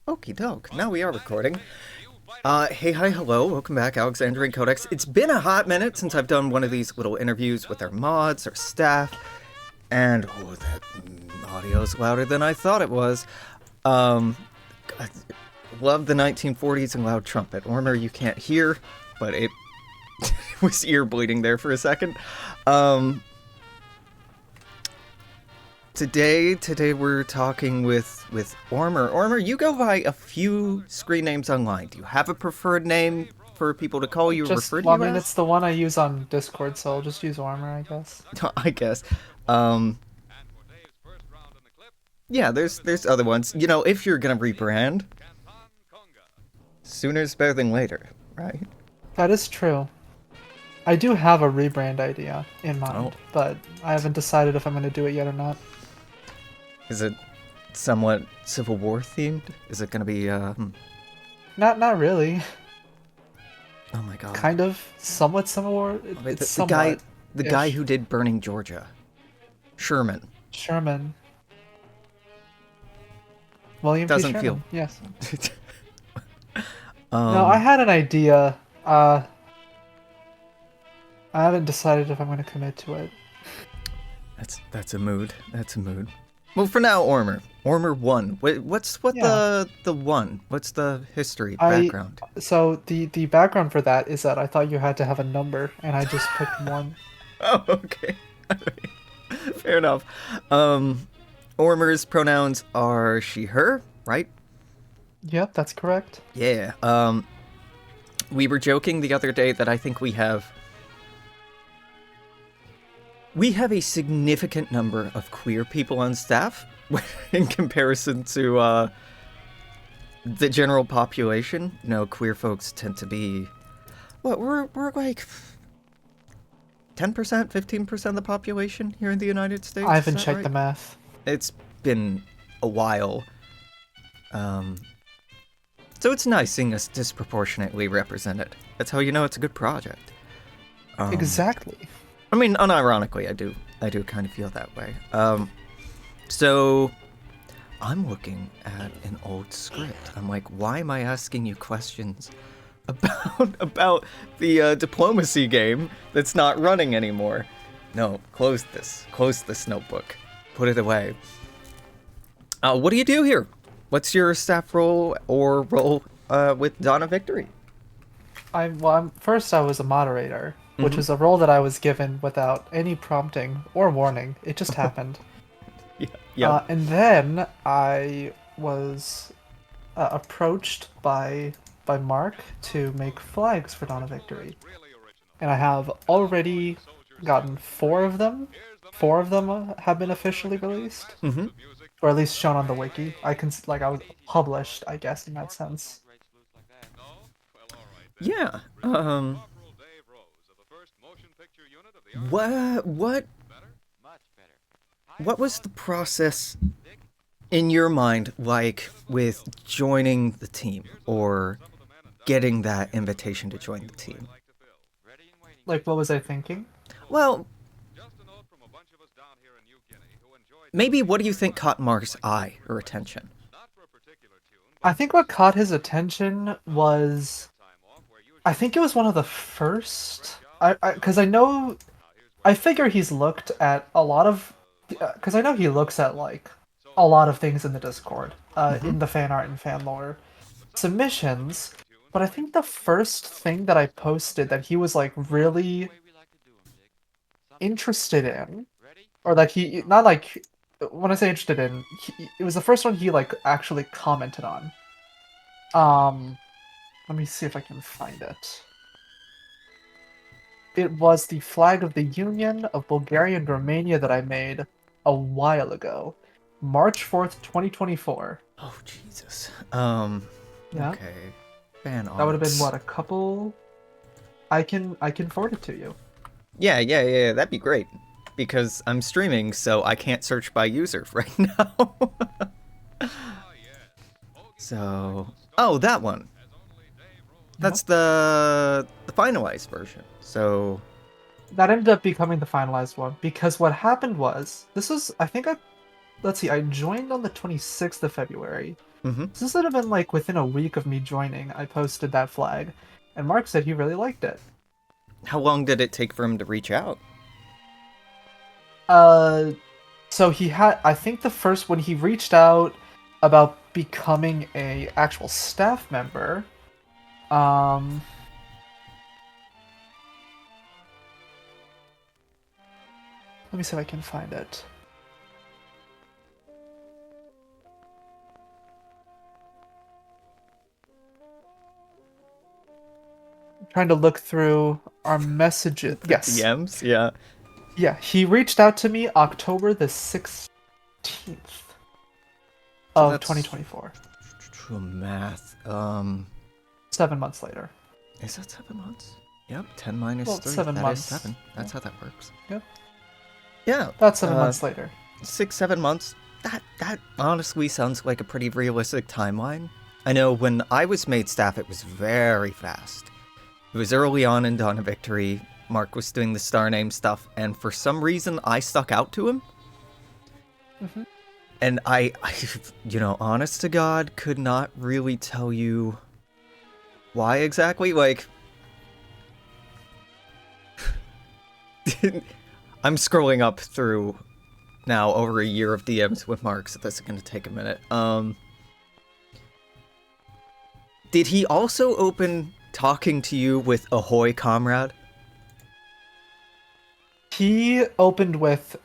Okie doke. Now we are recording. Hey, hi, hello. Welcome back, Alexandrian Codex. It's been a hot minute since I've done one of these little interviews with our mods, our staff, and oh, that audio's louder than I thought it was. I love the 1940s and loud trumpet. Ormr, you can't hear, but it was ear bleeding there for a second. Today we're talking with Ormr. Ormr, you go by a few screen names online. Do you have a preferred name for people to call you or refer to I you mean, as? it's the one I use on Discord, so I'll just use Ormr, I guess. I guess. Um, yeah, there's other ones. You know, if you're gonna rebrand, sooner's better than later, right? That is true. I do have a rebrand idea in Oh, mind, but I haven't decided if I'm going to do it yet or not. is it somewhat Civil War themed? Is it gonna be Not really. Oh my God. Kind of, somewhat similar. Wait, It's the guy somewhat-ish. who did Burning Georgia, Sherman, Sherman. William P. doesn't feel. Sherman, yes. No, I um had an idea. I haven't decided if I'm going to commit to it. That's a mood. That's a mood. Well, for now, Ormr1. What's Yeah. the one? What's the history I background? So the background for that is that I thought you had to have a number, and I just picked one. Oh, okay. Fair enough. Um, Ormr's pronouns are she, her, right? Yep, that's correct. Yeah. We were joking the other day that I think we have a significant number of queer people on staff in comparison to the general population. You know, queer folks tend to be we're like 10%, 15% of the population here in the United I States. Is haven't that checked the right? math. It's been a while. Um, so it's nice seeing us disproportionately represented. That's how you know it's a good project. Um, Exactly. I mean, unironically, I do kind of feel that way. So I'm looking at an old script. I'm like, why am I asking you questions about the diplomacy game that's not running anymore? No, close this. Close this notebook. Put it away. What do you do here? What's your staff role or role with Dawn of Victory? First I was a moderator, which Mm-hmm. is a role that I was given without any prompting or warning. It just happened. Yeah. Yep. And then I was approached by Mark to make flags for Dawn of Victory, and I have already gotten four of them. Four of them have been officially released, Mm-hmm. or at least shown on the wiki. I was published, I guess, in that sense. Yeah. What what was the process in your mind like with joining the team or getting that invitation to join the team? Like, what was I thinking? Well, maybe what do you think caught Mark's eye or attention? I think what caught his attention was, I think it was one of the first. Because I know, I figure he's looked at a lot of, because I know he looks at like a lot of things in the Discord, Mm-hmm. in the fan art and fan lore submissions. But I think the first thing that I posted that he was like really interested in, or that he not like when I say interested in, it was the first one he like actually commented on. Um, Let me see if I can find it. It was the flag of the Union of Bulgaria and Romania that I made a while ago. March 4th, 2024. Oh Jesus. Yeah. Okay. Fan That would have been arts. what, a couple. I can forward it to you. Yeah. That'd be great because I'm streaming, so I can't search by user right now. So, oh, that one. Yeah. That's the finalized version. So, That ended up becoming the finalized one because what happened was this was I think let's see, I joined on the 26th of February. Mm-hmm. So this would have been like within a week of me joining, I posted that flag. And Mark said he really liked it. How long did it take for him to reach out? Uh, so he had, I think the first, when he reached out about becoming a actual staff member, um, let me see if I can find it. I'm trying to look through our messages. The Yes. DMs? Yeah. Yeah, he reached out to me October the 16th So of that's 2024. true math. 7 months later. Is that 7 months? Yep. 10 minus Well, 3. 7 months. Is 7. That's Yeah. how that works. Yep. Yeah. About 7 months later. 6, 7 months. That honestly sounds like a pretty realistic timeline. I know when I was made staff, it was very fast. It was early on in Dawn of Victory. Mark was doing the star name stuff, and for some reason, I stuck out to him. Mm-hmm. And I, honest to God, could not really tell you why exactly. Like, I'm scrolling up through now over a year of DMs with Mark, so this is going to take a minute. Did he also open talking to you with Ahoy, comrade? He opened with,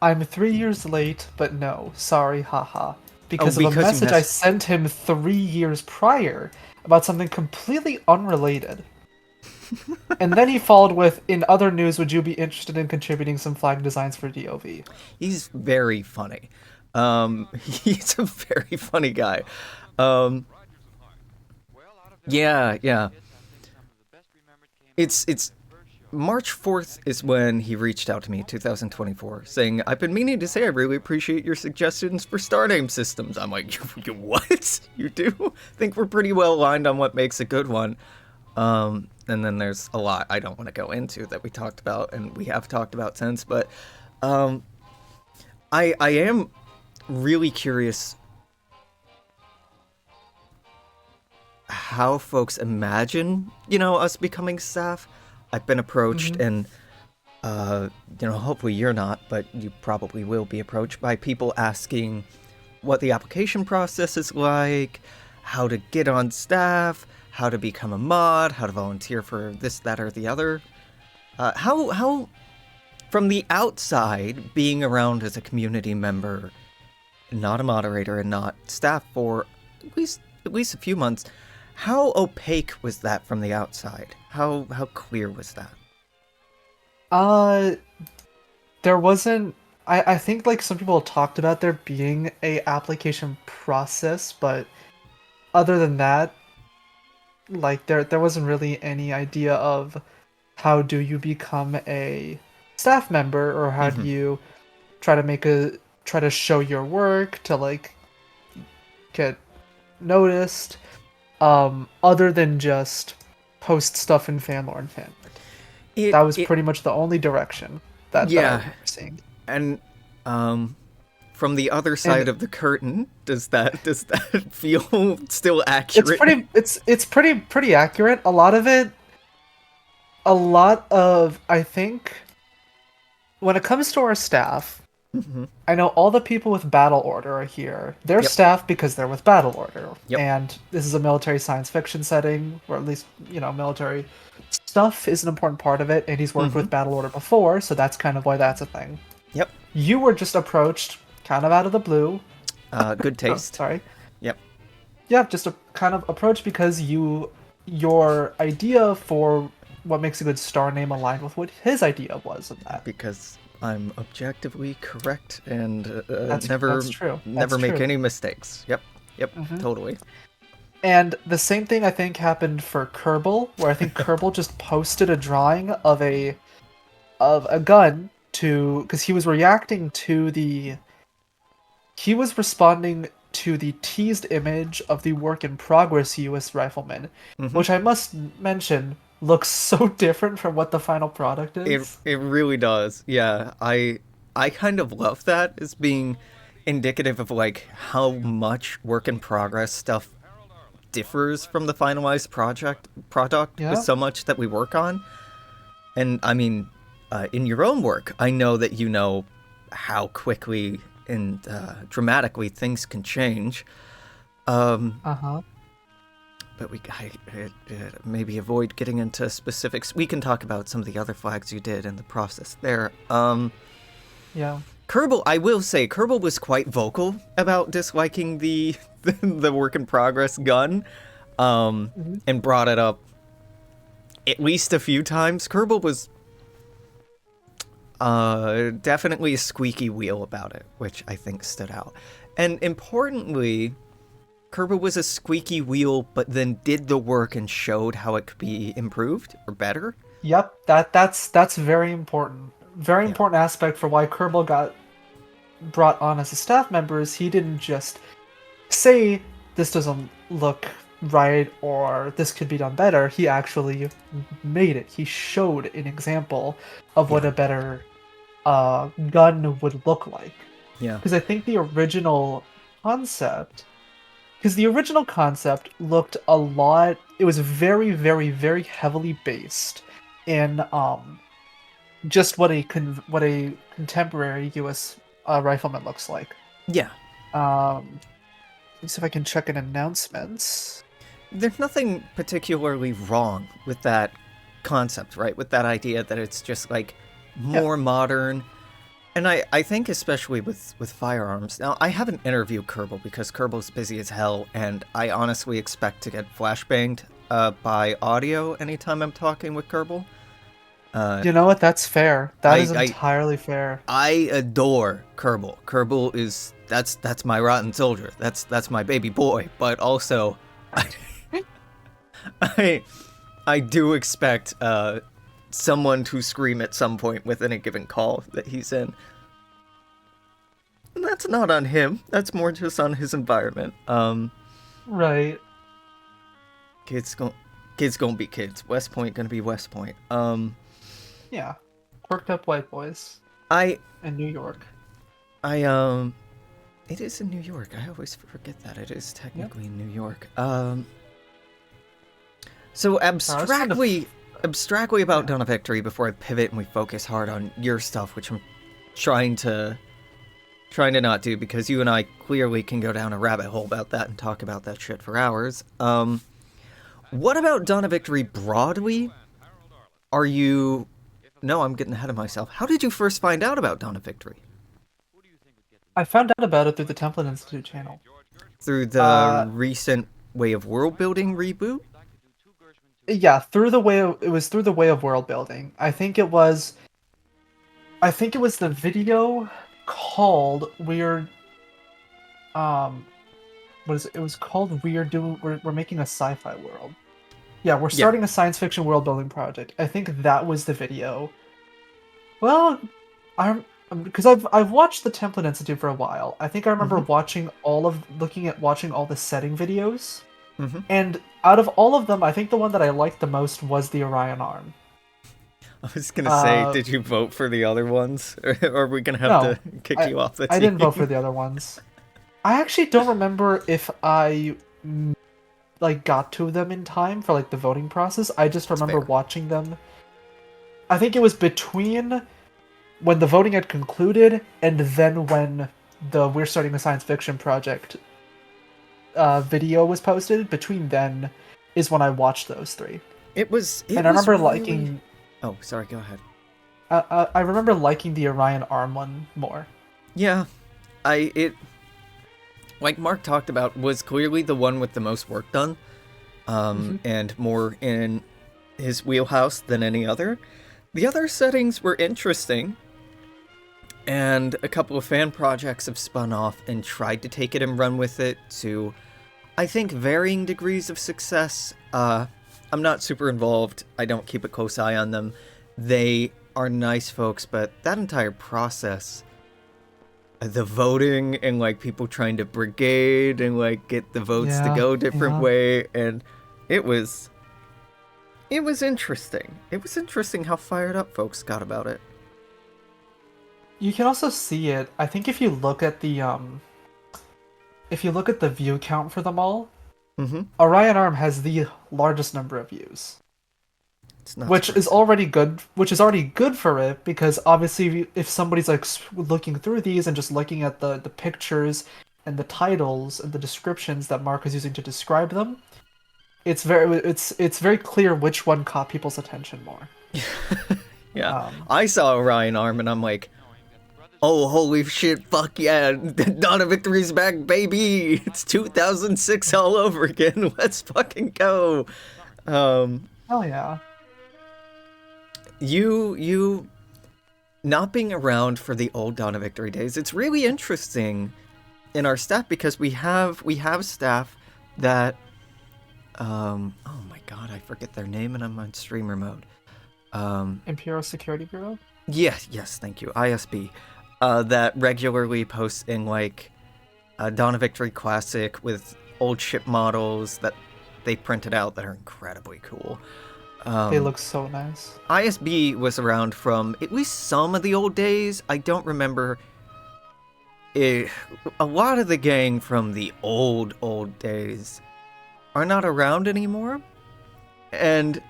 "I'm 3 years late, but no, sorry, haha." Because of a because you message I sent him 3 years prior about something completely unrelated. And then he followed with, "In other news, would you be interested in contributing some flag designs for DOV?" He's very funny. He's a very funny guy. Yeah. It's March 4th is when he reached out to me, 2024, saying, "I've been meaning to say I really appreciate your suggestions for star name systems." I'm like, you what? You do? Think we're pretty well aligned on what makes a good one. And then there's a lot I don't want to go into that we talked about and we have talked about since, but I am really curious how folks imagine, us becoming staff. I've been approached and hopefully you're not, but you probably will be approached by people asking what the application process is like, how to get on staff, how to become a mod, how to volunteer for this, that, or the other. How, from the outside, being around as a community member, not a moderator and not staff for at least a few months, how opaque was that from the outside? How clear was that? There wasn't. I think like some people talked about there being a application process, but other than that, like there wasn't really any idea of how do you become a staff member, or how do you try to show your work to like get noticed, other than just post stuff in fanlore and fanfic. That was pretty much the only direction that I remember seeing. And from the other side of the curtain, does that feel still accurate? It's pretty accurate. A lot of, I think, when it comes to our staff, I know all the people with battle order are here. They're staff because they're with battle order. And this is a military science fiction setting, or at least, military stuff is an important part of it, and he's worked with battle order before, so that's kind of why that's a thing. Yep. You were just approached kind of out of the blue. Good taste. Oh, sorry. Yep. Yeah, just a kind of approach because your idea for what makes a good star name aligned with what his idea was of that. Because I'm objectively correct and That's true. Never That's make true. any mistakes. Yep, totally. And the same thing I think happened for Kerbal, where I think Kerbal just posted a drawing of a gun because he was responding to the teased image of the work in progress US rifleman, which I must mention looks so different from what the final product is. It really does. Yeah, I kind of love that as being indicative of like how much work in progress stuff differs from the finalized product with Yeah. so much that we work on. And I mean, in your own work, I know that you know how quickly and dramatically things can change. Uh-huh. But maybe avoid getting into specifics. We can talk about some of the other flags you did in the process there. Yeah. Kerbal, I will say, Kerbal was quite vocal about disliking the the work in progress gun, Mhm. and brought it up at least a few times. Kerbal was definitely a squeaky wheel about it, which I think stood out. And importantly, Kerbal was a squeaky wheel, but then did the work and showed how it could be improved or better. Yep, that's very important. Very Yeah. important aspect for why Kerbal got brought on as a staff member is he didn't just say this doesn't look right or this could be done better. He actually made it. He showed an example of what Yeah. a better gun would look like. Yeah. Because I think the original concept, because the original concept looked a lot. It was very, very, very heavily based in just what a contemporary U.S. Rifleman looks like. Yeah. Let me see if I can check in announcements. There's nothing particularly wrong with that concept, right? With that idea that it's just like Yeah. more modern. And I think especially with firearms. Now, I haven't interviewed Kerbal because Kerbal's busy as hell, and I honestly expect to get flashbanged by audio anytime I'm talking with Kerbal. You know what? That's fair. That is I entirely fair. I adore Kerbal. Kerbal is that's my rotten soldier. That's my baby boy. But also, I I do expect someone to scream at some point within a given call that he's in. And that's not on him. That's more just on his environment. Right. Kids gonna be kids. West Point gonna be West Point. Yeah. Quirked up white boys I in New York. I it is in New York. I always forget that it is Yep. technically in New York. So abstractly about Dawn of Victory before I pivot and we focus hard on your stuff, which I'm trying to not do because you and I clearly can go down a rabbit hole about that and talk about that shit for hours. What about Dawn of Victory broadly? Are you... No, I'm getting ahead of myself. How did you first find out about Dawn of Victory? I found out about it through the Template Institute channel. Through the recent Way of World Building reboot? Yeah, it was through the way of world building. I think it was the video called We're what is it? It was called we're making a sci-fi world. Yeah, we're starting a science fiction world building project. I think that was the video. Well, I'm because I've watched the Template Institute for a while. I think I remember watching all the setting videos. Mm-hmm. And out of all of them, I think the one that I liked the most was the Orion arm. I was gonna say, did you vote for the other ones? Or are we gonna have No, to kick you off the team? I didn't vote for the other ones. I actually don't remember if I like got to them in time for like the voting process. I just remember watching them. I think it was between when the voting had concluded and then when the We're Starting a Science Fiction Project video was posted. Between then is when I watched those three. I remember liking. Oh, sorry. Go ahead. I remember liking the Orion arm one more. Yeah, like Mark talked about, was clearly the one with the most work done, and more in his wheelhouse than any other. The other settings were interesting, and a couple of fan projects have spun off and tried to take it and run with it to, I think, varying degrees of success. I'm not super involved. I don't keep a close eye on them. They are nice folks, but that entire process, the voting and like people trying to brigade and like get the votes to go a different way, and it was interesting. It was interesting how fired up folks got about it. You can also see it. I think if you look at the view count for them all, Mm-hmm. Orion Arm has the largest number of views, It's not which is surprising. already good. Which is already good for it because obviously, if somebody's like looking through these and just looking at the pictures and the titles and the descriptions that Mark is using to describe them, it's very clear which one caught people's attention more. Yeah. Um, I saw Orion Arm and I'm like, oh, holy shit, fuck yeah. Dawn of Victory's back, baby. It's 2006 all over again. Let's fucking go. Um, oh yeah. you not being around for the old Dawn of Victory days, it's really interesting in our staff because we have staff that oh my god, I forget their name and I'm on streamer mode. Imperial Security Bureau. Yes, thank you. ISB. That regularly posts in like Dawn of Victory Classic with old ship models that they printed out that are incredibly cool. They look so nice. ISB was around from at least some of the old days. I don't remember it. A lot of the gang from the old days are not around anymore. And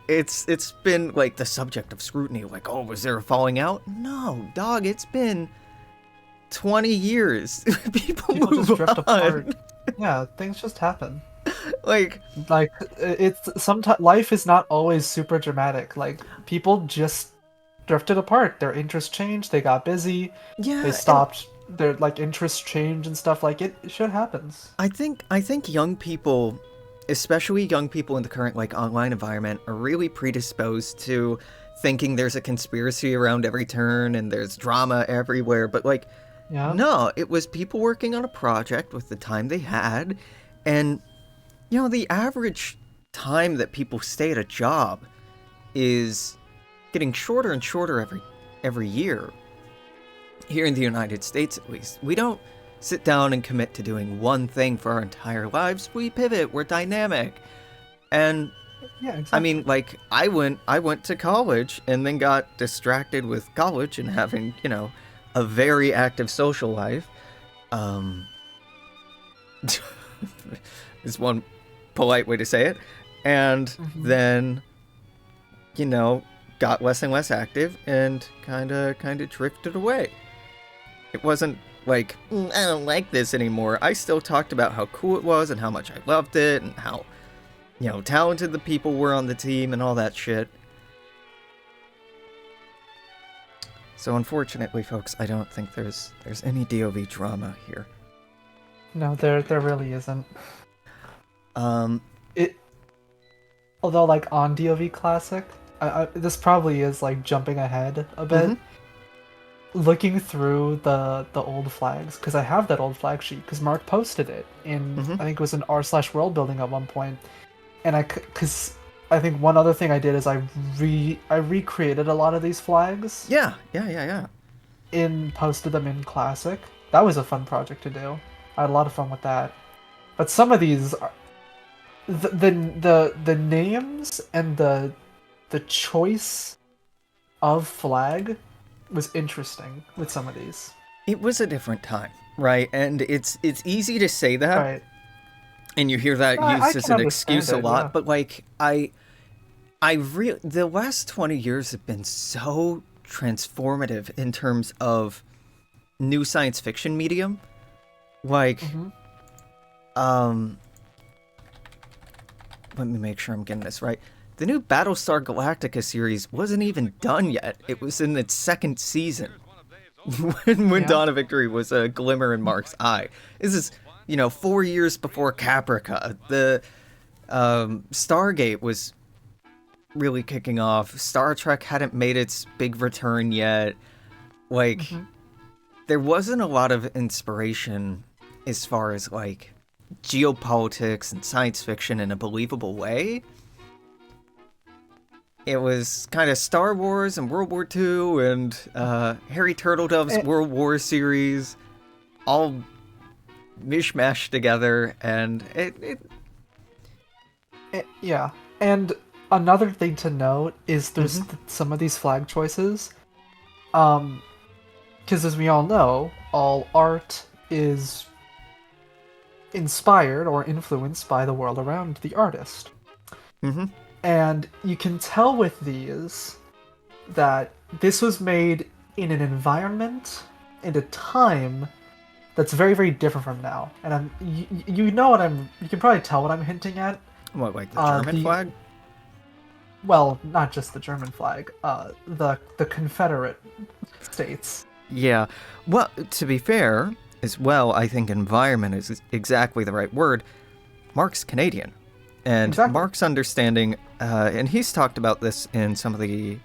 it's been like the subject of scrutiny, like, oh, was there a falling out? No, dog, it's been 20 years. People People move just drift on. apart. Yeah, things just happen. Like, Like it's sometimes life is not always super dramatic. Like people just drifted apart. Their interests changed. They got busy. They yeah, and stopped. Their like interests change and stuff. Like it shit happens. I think young people, especially young people in the current like online environment, are really predisposed to thinking there's a conspiracy around every turn and there's drama everywhere. But like, Yeah. no, it was people working on a project with the time they had, and the average time that people stay at a job is getting shorter and shorter every year. Here in the United States, at least, we don't sit down and commit to doing one thing for our entire lives. We pivot. We're dynamic. And Yeah. I mean, Exactly. like I went to college and then got distracted with college and having, a very active social life. Um is one polite way to say it. And Hmm. then, you know, got less and less active and kind of drifted away. It wasn't like, I don't like this anymore. I still talked about how cool it was and how much I loved it and how, talented the people were on the team and all that shit. So unfortunately, folks, I don't think there's any DOV drama here. No, there really isn't. Um, It although like on DOV Classic, this probably is like jumping ahead a mhm, bit. Looking through the old flags because I have that old flag sheet because Mark posted it in mhm. I think it was in r/world building at one point, and because I think one other thing I did is I recreated a lot of these flags Yeah. in posted them in Classic. That was a fun project to do. I had a lot of fun with that. But some of these are, the names and the choice of flag was interesting with some of these. It was a different time, right? And it's easy to say that, Right. and you hear that I used as can an understand excuse a it, yeah. lot. But like, I really the last 20 years have been so transformative in terms of new science fiction medium. Like, Hmm. um, let me make sure I'm getting this right. The new Battlestar Galactica series wasn't even done yet. It was in its second season when Yeah. Dawn of Victory was a glimmer in Mark's eye. This is, 4 years before Caprica. The Stargate was really kicking off. Star Trek hadn't made its big return yet. Like, Hmm. there wasn't a lot of inspiration as far as like geopolitics and science fiction in a believable way. It was kind of Star Wars and World War II and Harry Turtledove's It, World War series all mishmashed together, and yeah. And another thing to note is mm-hmm, some of these flag choices. Um, because as we all know, all art is inspired or influenced by the world around the artist. Mm-hmm. And you can tell with these that this was made in an environment and a time that's very, very different from now. And you know what you can probably tell what I'm hinting at. What, like the German flag? Well, not just the German flag, the Confederate States. Yeah. Well, to be fair, as well, I think environment is exactly the right word. Mark's Canadian. And Exactly. Mark's understanding, and he's talked about this in some of the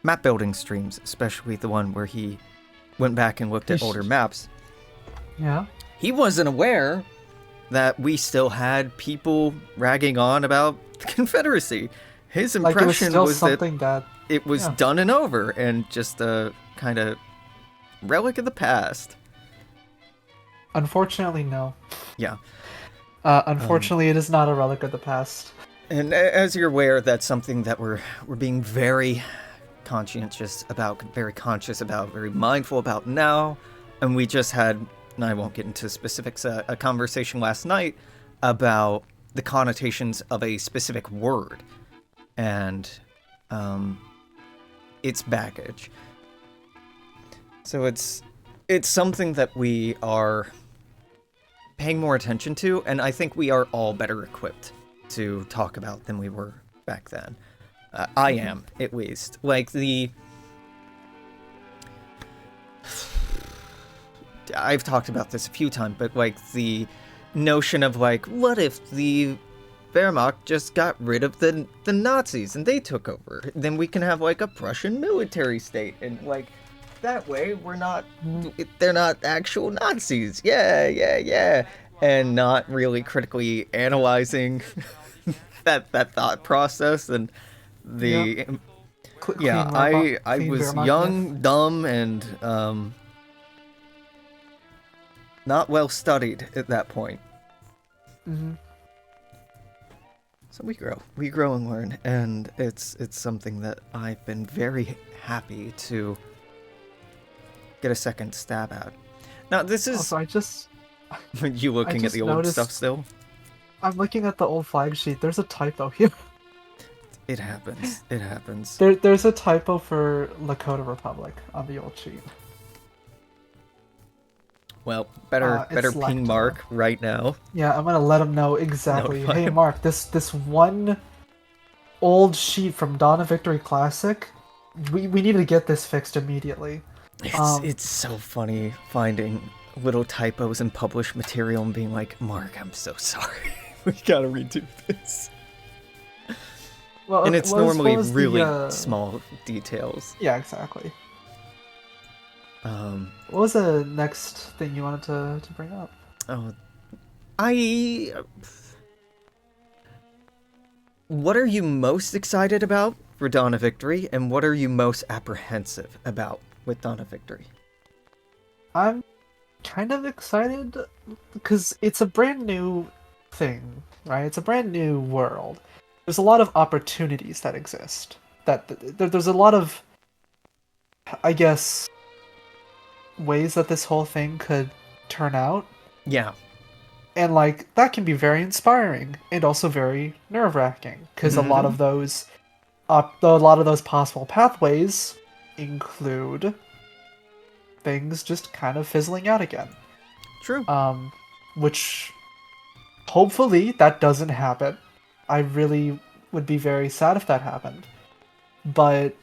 map building streams, especially the one where he went back and looked at older maps. Yeah. He wasn't aware that we still had people ragging on about the Confederacy. His impression was that it was done and over and just a kind of relic of the past. Unfortunately, no. Yeah. Unfortunately, it is not a relic of the past. And as you're aware, that's something that we're being very conscientious about, very conscious about, very mindful about now. And we just had, and I won't get into specifics, a conversation last night about the connotations of a specific word and its baggage. So it's something that we are paying more attention to, and I think we are all better equipped to talk about than we were back then. I am, at least. Like, I've talked about this a few times, but, like, the notion of, like, what if the Wehrmacht just got rid of the Nazis and they took over? Then we can have, like, a Prussian military state, and, like, that way they're not actual Nazis. Yeah. And not really critically analyzing that thought process and the I was young, dumb, and not well studied at that point. Mm-hmm. So we grow and learn, and it's something that I've been very happy to get a second stab at. Now this is you looking at the old stuff still? I'm looking at the old flag sheet. There's a typo here. It happens. There's a typo for Lakota Republic on the old sheet. Well, better ping Mark right now. Yeah, I'm gonna let him know exactly. Hey Mark, this one old sheet from Dawn of Victory Classic, we need to get this fixed immediately. It's so funny finding little typos in published material and being like, Mark, I'm so sorry. We gotta redo this. Well, and it's normally really small details. Yeah, exactly. What was the next thing you wanted to bring up? What are you most excited about for Dawn of Victory, and what are you most apprehensive about with Dawn of Victory? I'm kind of excited because it's a brand new thing, right? It's a brand new world. There's a lot of opportunities that exist. There's a lot of, I guess, ways that this whole thing could turn out. Yeah. And like that can be very inspiring and also very nerve-wracking because a lot of those possible pathways include things just kind of fizzling out again. True. Which hopefully that doesn't happen. I really would be very sad if that happened. But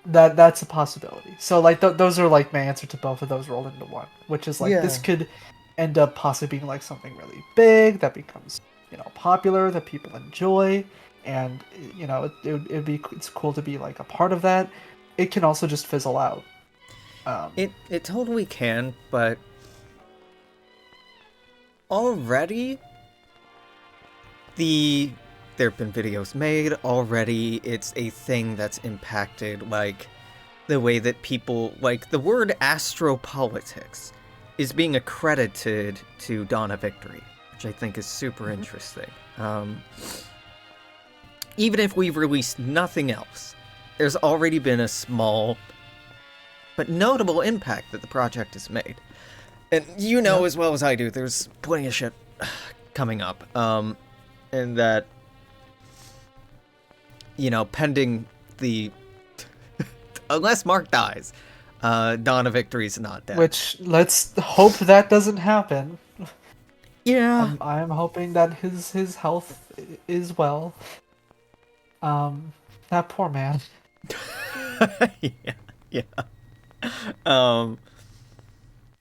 that's a possibility. So like those are like my answer to both of those rolled into one, which is like this could end up possibly being like something really big that becomes, popular, that people enjoy, and it's cool to be like a part of that. It can also just fizzle out. It totally can, but already there have been videos made already. It's a thing that's impacted like the way that people like the word astropolitics is being accredited to Dawn of Victory, which I think is super interesting. Even if we've released nothing else, there's already been a small but notable impact that the project has made. And you know as well as I do, there's plenty of shit coming up. And that, pending the... unless Mark dies, Dawn of Victory's not dead. Which, let's hope that doesn't happen. Yeah. I'm hoping that his health is well. That poor man. yeah.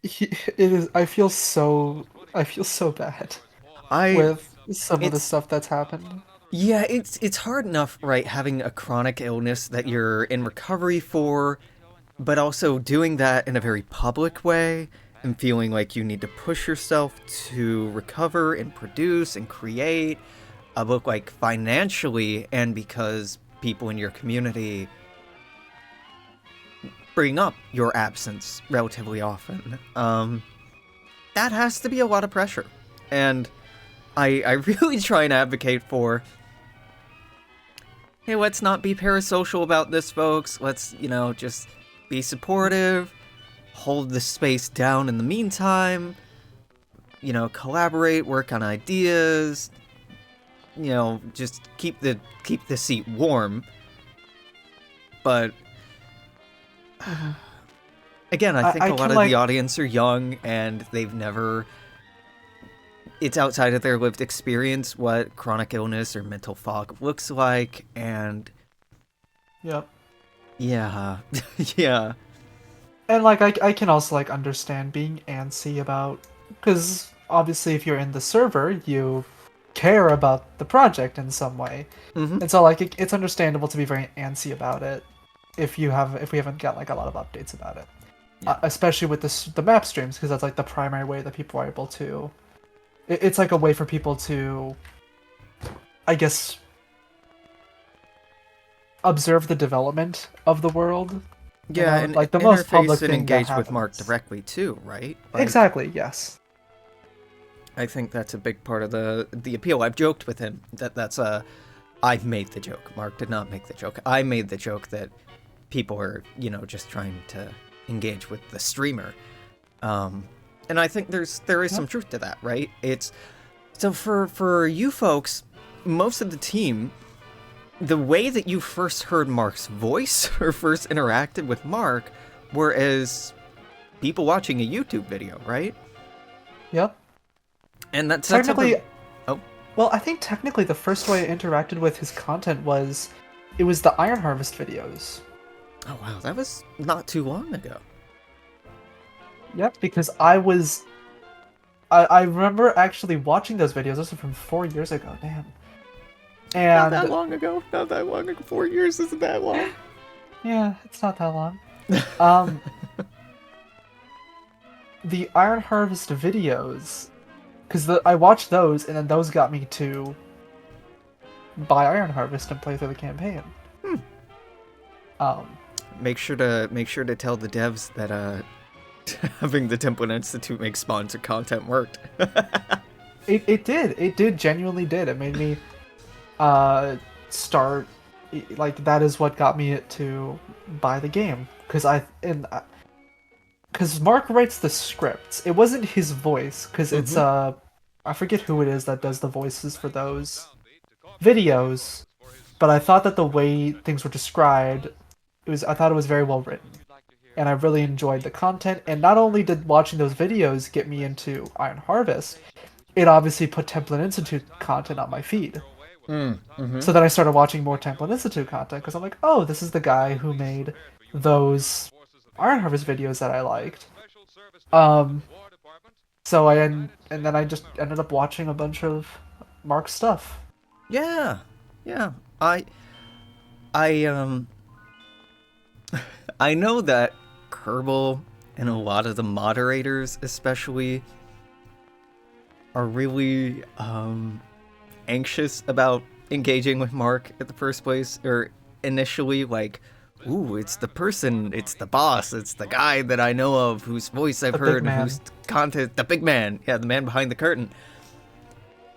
It is. I feel so bad with some of the stuff that's happened. Yeah, it's hard enough, right, having a chronic illness that you're in recovery for, but also doing that in a very public way and feeling like you need to push yourself to recover and produce and create a book, like, financially, and because people in your community bring up your absence relatively often. That has to be a lot of pressure. And I really try and advocate for, hey, let's not be parasocial about this, folks. Let's, just be supportive, hold the space down in the meantime, collaborate, work on ideas, just keep the seat warm. But again, I think a lot of the audience are young and they've never... It's outside of their lived experience what chronic illness or mental fog looks like, and... Yep. Yeah. Yeah. And, I can also, understand being antsy about... Because, obviously, if you're in the server, you care about the project in some way. Mm-hmm. And so, it's understandable to be very antsy about it if we haven't got, a lot of updates about it. Yeah. Especially with the map streams, because that's, the primary way that people are able to... It's, a way for people to, I guess, observe the development of the world. Yeah, and the most public thing engage that with Mark directly too, right? Exactly. Yes. I think that's a big part of the appeal. I've joked with him that's I've made the joke. Mark did not make the joke. I made the joke that people are, just trying to engage with the streamer. And I think there is some truth to that, right? It's so for you folks, most of the team, the way that you first heard Mark's voice or first interacted with Mark were as people watching a YouTube video, right? Yep. And that's technically. Oh. Well, I think technically the first way I interacted with his content was the Iron Harvest videos. Oh wow, that was not too long ago. Yep, because I remember actually watching those videos. Those are from 4 years ago. Damn. And not that long ago. Not that long ago. 4 years isn't that long. Yeah, it's not that long. The Iron Harvest videos, because I watched those, and then those got me to buy Iron Harvest and play through the campaign. Make sure to tell the devs that having the Template Institute make sponsored content worked. It genuinely did. It made me start, that is what got me to buy the game, because Mark writes the scripts. It wasn't his voice, because it's I forget who it is that does the voices for those videos, but I thought that the way things were described, I thought it was very well written. And I really enjoyed the content, and not only did watching those videos get me into Iron Harvest, it obviously put Template Institute content on my feed. So then I started watching more Template Institute content, because I'm like, oh, this is the guy who made those Iron Harvest videos that I liked. So and then I just ended up watching a bunch of Mark's stuff. Yeah. I know that Kerbal and a lot of the moderators especially are really anxious about engaging with Mark at the first place, or initially, ooh, it's the boss, it's the guy that I know of, whose voice I've heard, and whose content, the big man, the man behind the curtain.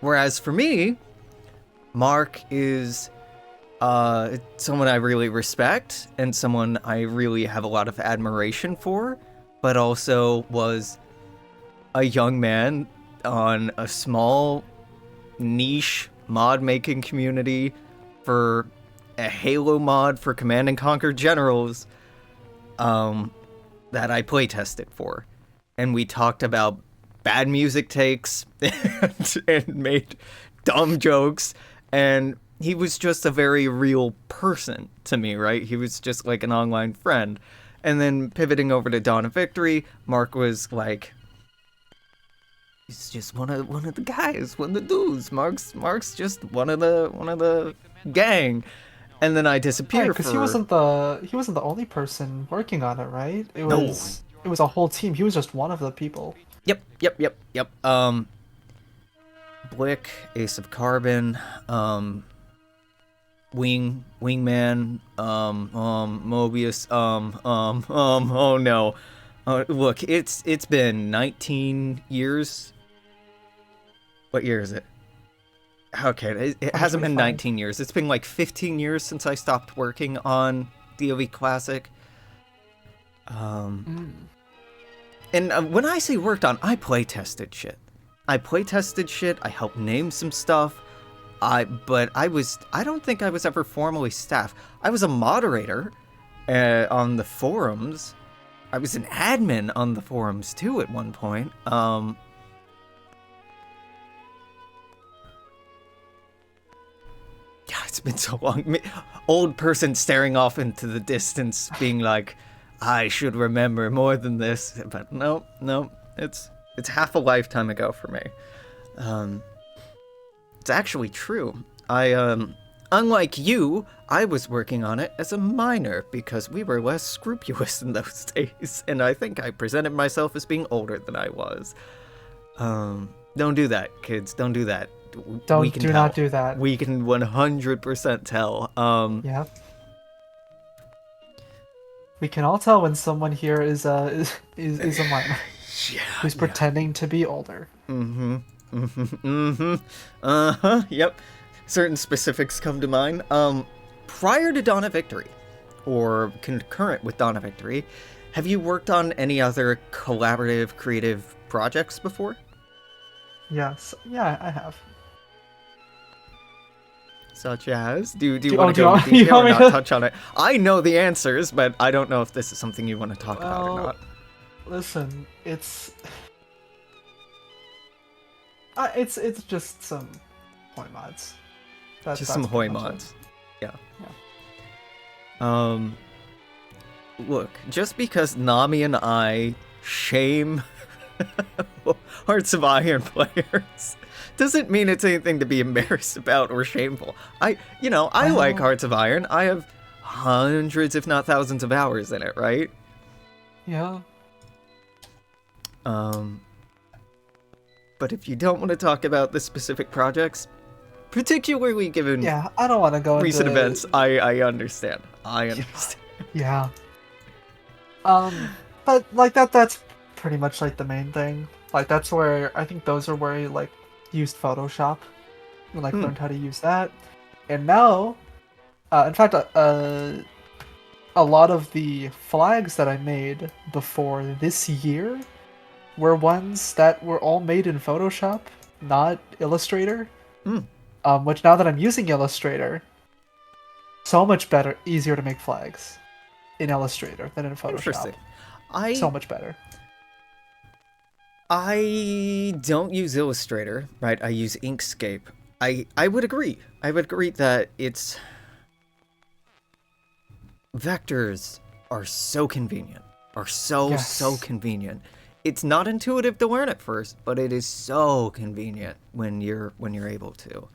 Whereas for me, Mark is someone I really respect and someone I really have a lot of admiration for, but also was a young man on a small niche mod making community for a Halo mod for Command and Conquer Generals that I playtested for. And we talked about bad music takes and made dumb jokes, and he was just a very real person to me, right? He was just like an online friend. And then pivoting over to Dawn of Victory, Mark was like, he's just one of the guys, one of the dudes. Mark's just one of the gang. And then I disappeared because he wasn't the only person working on it, right? It was a whole team. He was just one of the people. Yep. Blick, AceofCarbon, Wingman, Mobius, oh no. Look, it's been 19 years. What year is it? Okay, it hasn't been 19 years. It's been like 15 years since I stopped working on DOE Classic. And when I say worked on, I playtested shit. I helped name some stuff. But I don't think I was ever formally staff. I was a moderator on the forums. I was an admin on the forums too at one point. Yeah, it's been so long. Old person staring off into the distance, being like, I should remember more than this. But no, it's half a lifetime ago for me. It's actually true. Unlike you, I was working on it as a minor because we were less scrupulous in those days, and I think I presented myself as being older than I was. Don't do that, kids. Don't do that. Do not do that. We can 100% tell. Yeah. We can all tell when someone here is a minor who's pretending to be older. Yep. Certain specifics come to mind. Prior to Dawn of Victory, or concurrent with Dawn of Victory, have you worked on any other collaborative, creative projects before? Yes. Yeah, I have. Such as? Do you want to go into detail or not touch on it? I know the answers, but I don't know if this is something you want to talk about or not. Listen, it's just some Hoi mods. Just some Hoi mods. Yeah. Look, just because Nami and I shame Hearts of Iron players doesn't mean it's anything to be embarrassed about or shameful. I like Hearts of Iron. I have hundreds, if not thousands, of hours in it, right? Yeah. But if you don't want to talk about the specific projects, particularly given I don't want to go recent into events, I understand. Yeah. But like that's pretty much like the main thing. Like that's where I think those are where I like used Photoshop and like learned how to use that. And now, in fact, a lot of the flags that I made before this year were ones that were all made in Photoshop, not Illustrator. Which now that I'm using Illustrator, so much better, easier to make flags in Illustrator than in Photoshop. Interesting. So much better. I don't use Illustrator, right? I use Inkscape. I would agree. I would agree that it's... Vectors are so convenient. So convenient. It's not intuitive to learn at first, but it is so convenient when you're able to.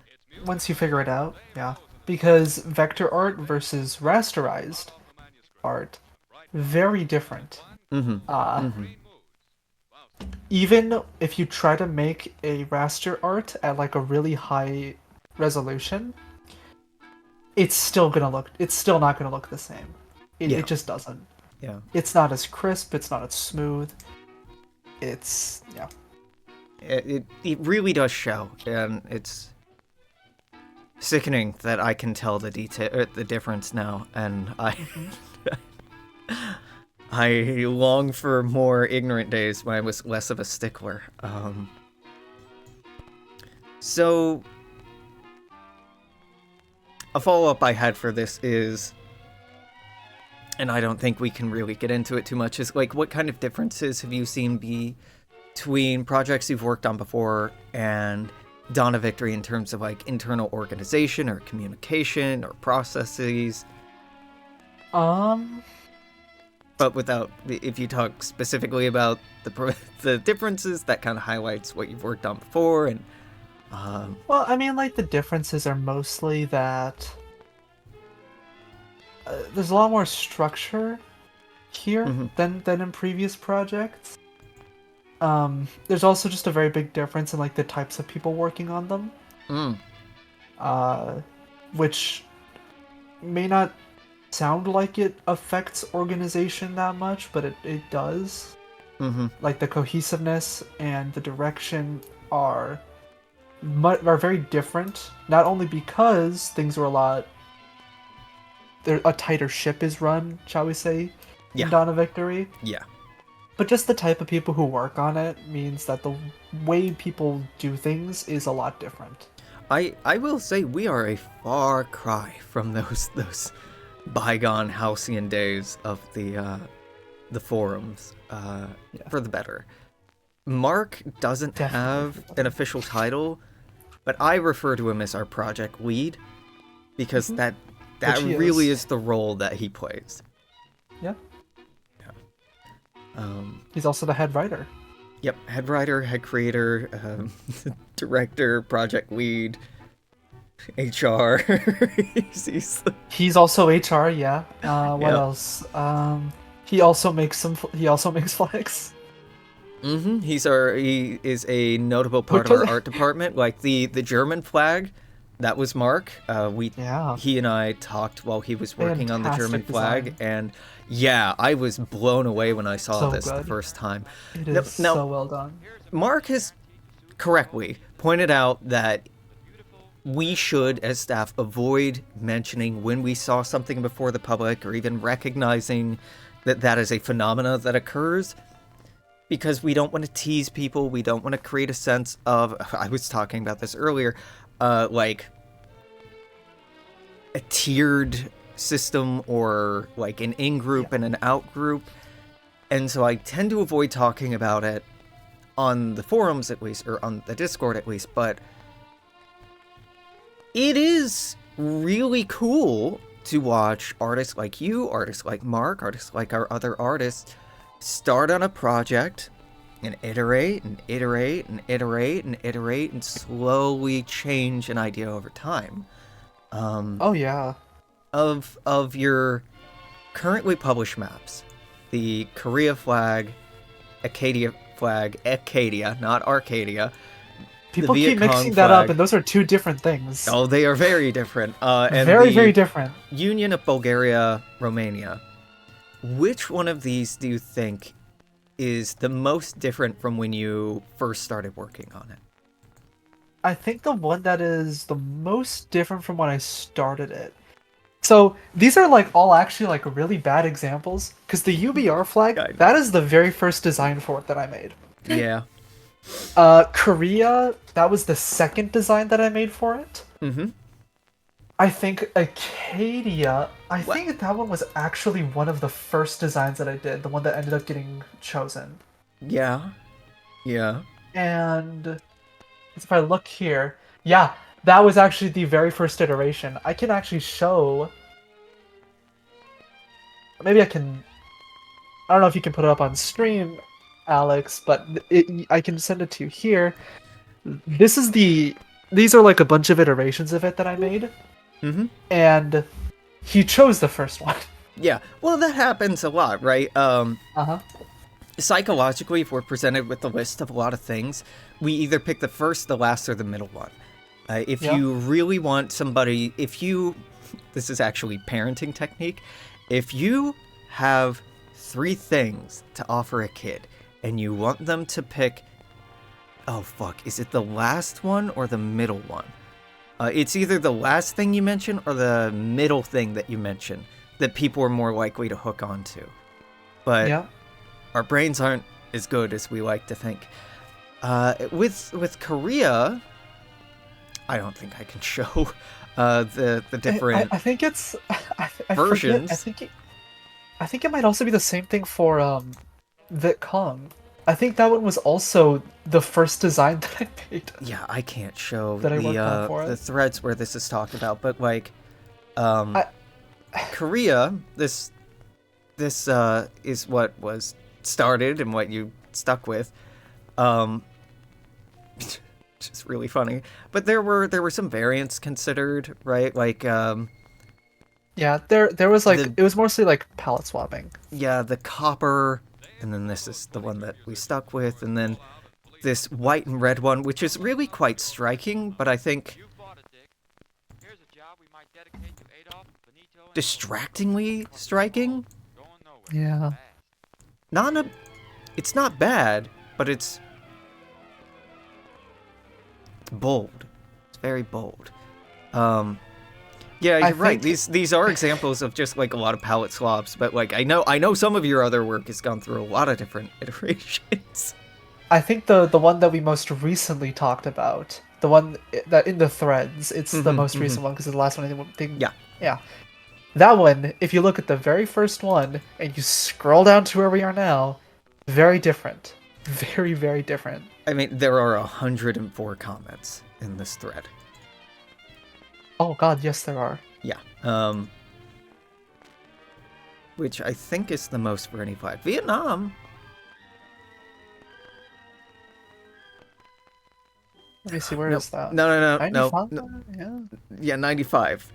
Once you figure it out, yeah. Because vector art versus rasterized art, very different. Even if you try to make a raster art at like a really high resolution, it's still not gonna look the same. It just doesn't. Yeah. It's not as crisp, it's not as smooth. It really does show, and sickening that I can tell the the difference now, and I long for more ignorant days when I was less of a stickler. So a follow-up I had for this is, and I don't think we can really get into it too much, is like, what kind of differences have you seen between projects you've worked on before and Dawn of Victory in terms of like internal organization or communication or processes? But without, if you talk specifically about the differences, that kind of highlights what you've worked on before. And well, I mean, like, the differences are mostly that there's a lot more structure here than in previous projects. There's also just a very big difference in like the types of people working on them, which may not sound like it affects organization that much, but it does. Like, the cohesiveness and the direction are very different. Not only because things are a tighter ship is run, shall we say, in Dawn of Victory. Yeah. But just the type of people who work on it means that the way people do things is a lot different. I will say we are a far cry from those bygone halcyon days of the forums, for the better. Mark doesn't have an official title, but I refer to him as our project lead, because that really is the role that he plays. Yeah. He's also the head writer. Yep, head writer, head creator, director, project lead, HR. He's also HR, yeah. What else? He also makes flags. He is a notable part of our art department. Like the German flag, that was Mark. He and I talked while he was working on the German flag, and I was blown away when I saw this the first time. It is so well done. Mark has correctly pointed out that we should, as staff, avoid mentioning when we saw something before the public, or even recognizing that is a phenomena that occurs, because we don't want to tease people. We don't want to create a sense of, I was talking about this earlier, like a tiered system, or like an in-group and an out-group. And so I tend to avoid talking about it on the forums, at least, or on the Discord at least, but it is really cool to watch artists like you, artists like Mark, artists like our other artists start on a project and iterate and iterate and iterate and iterate and slowly change an idea over time. Of your currently published maps, the Korea flag, Acadia flag, Acadia, not Arcadia. People keep mixing that up, and those are two different things. Oh, they are very different. And very different. Union of Bulgaria, Romania. Which one of these do you think is the most different from when you first started working on it? I think the one that is the most different from when I started it. So these are like all actually like really bad examples, because the UBR flag, that is the very first design for it that I made. Yeah. Korea, that was the second design that I made for it. I think Acadia, think that one was actually one of the first designs that I did, the one that ended up getting chosen. Yeah. And if I look here, that was actually the very first iteration. I can actually show... Maybe I can... I don't know if you can put it up on stream, Alex, but I can send it to you here. These are like a bunch of iterations of it that I made. And he chose the first one. Yeah, well, that happens a lot, right? Psychologically, if we're presented with a list of a lot of things, we either pick the first, the last, or the middle one. If you really want somebody, this is actually parenting technique, if you have 3 things to offer a kid, and you want them to pick, is it the last one or the middle one? It's either the last thing you mention or the middle thing that you mention that people are more likely to hook onto. But Yeah. our brains aren't as good as we like to think. With Korea, I don't think I can show the different I think it's I versions. forget, I think it might also be the same thing for Vietcong. I think that one was also the first design that I made. Yeah, I can't show That I worked on for the it. threads where this is talked about, but like I Korea, this is what was started and what you stuck with. Which is really funny. But there were some variants considered, right? Like Yeah, there was like the it was mostly like palette swapping. yeah, the copper, and then this is the one that we stuck with, and then this white and red one, which is really quite striking, but I think distractingly striking. Yeah. It's not bad, but it's bold. It's very bold. Yeah, you're right. These are examples of just like a lot of palette swaps, but like I know some of your other work has gone through a lot of different iterations. I think the one that we most recently talked about, the one that in the threads, it's the most recent one because it's the last one I think. Yeah. Yeah. That one, if you look at the very first one and you scroll down to where we are now, very different. Very, very different. I mean, there are 104 comments in this thread. Oh god, yes there are. Yeah. Which I think is the most for any flag. Vietnam. Let me see, where is that? No. 95? No. Yeah. Yeah, 95.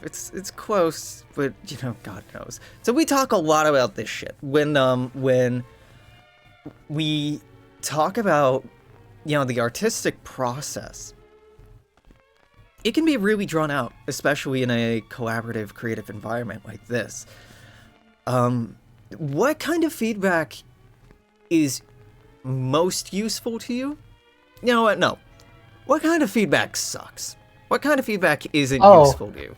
It's close, but you know, God knows. So we talk a lot about this shit when we talk about, you know, the artistic process. It can be really drawn out, especially in a collaborative, creative environment like this. What kind of feedback is most useful to you? You know what? No. What kind of feedback sucks? What kind of feedback isn't useful to you?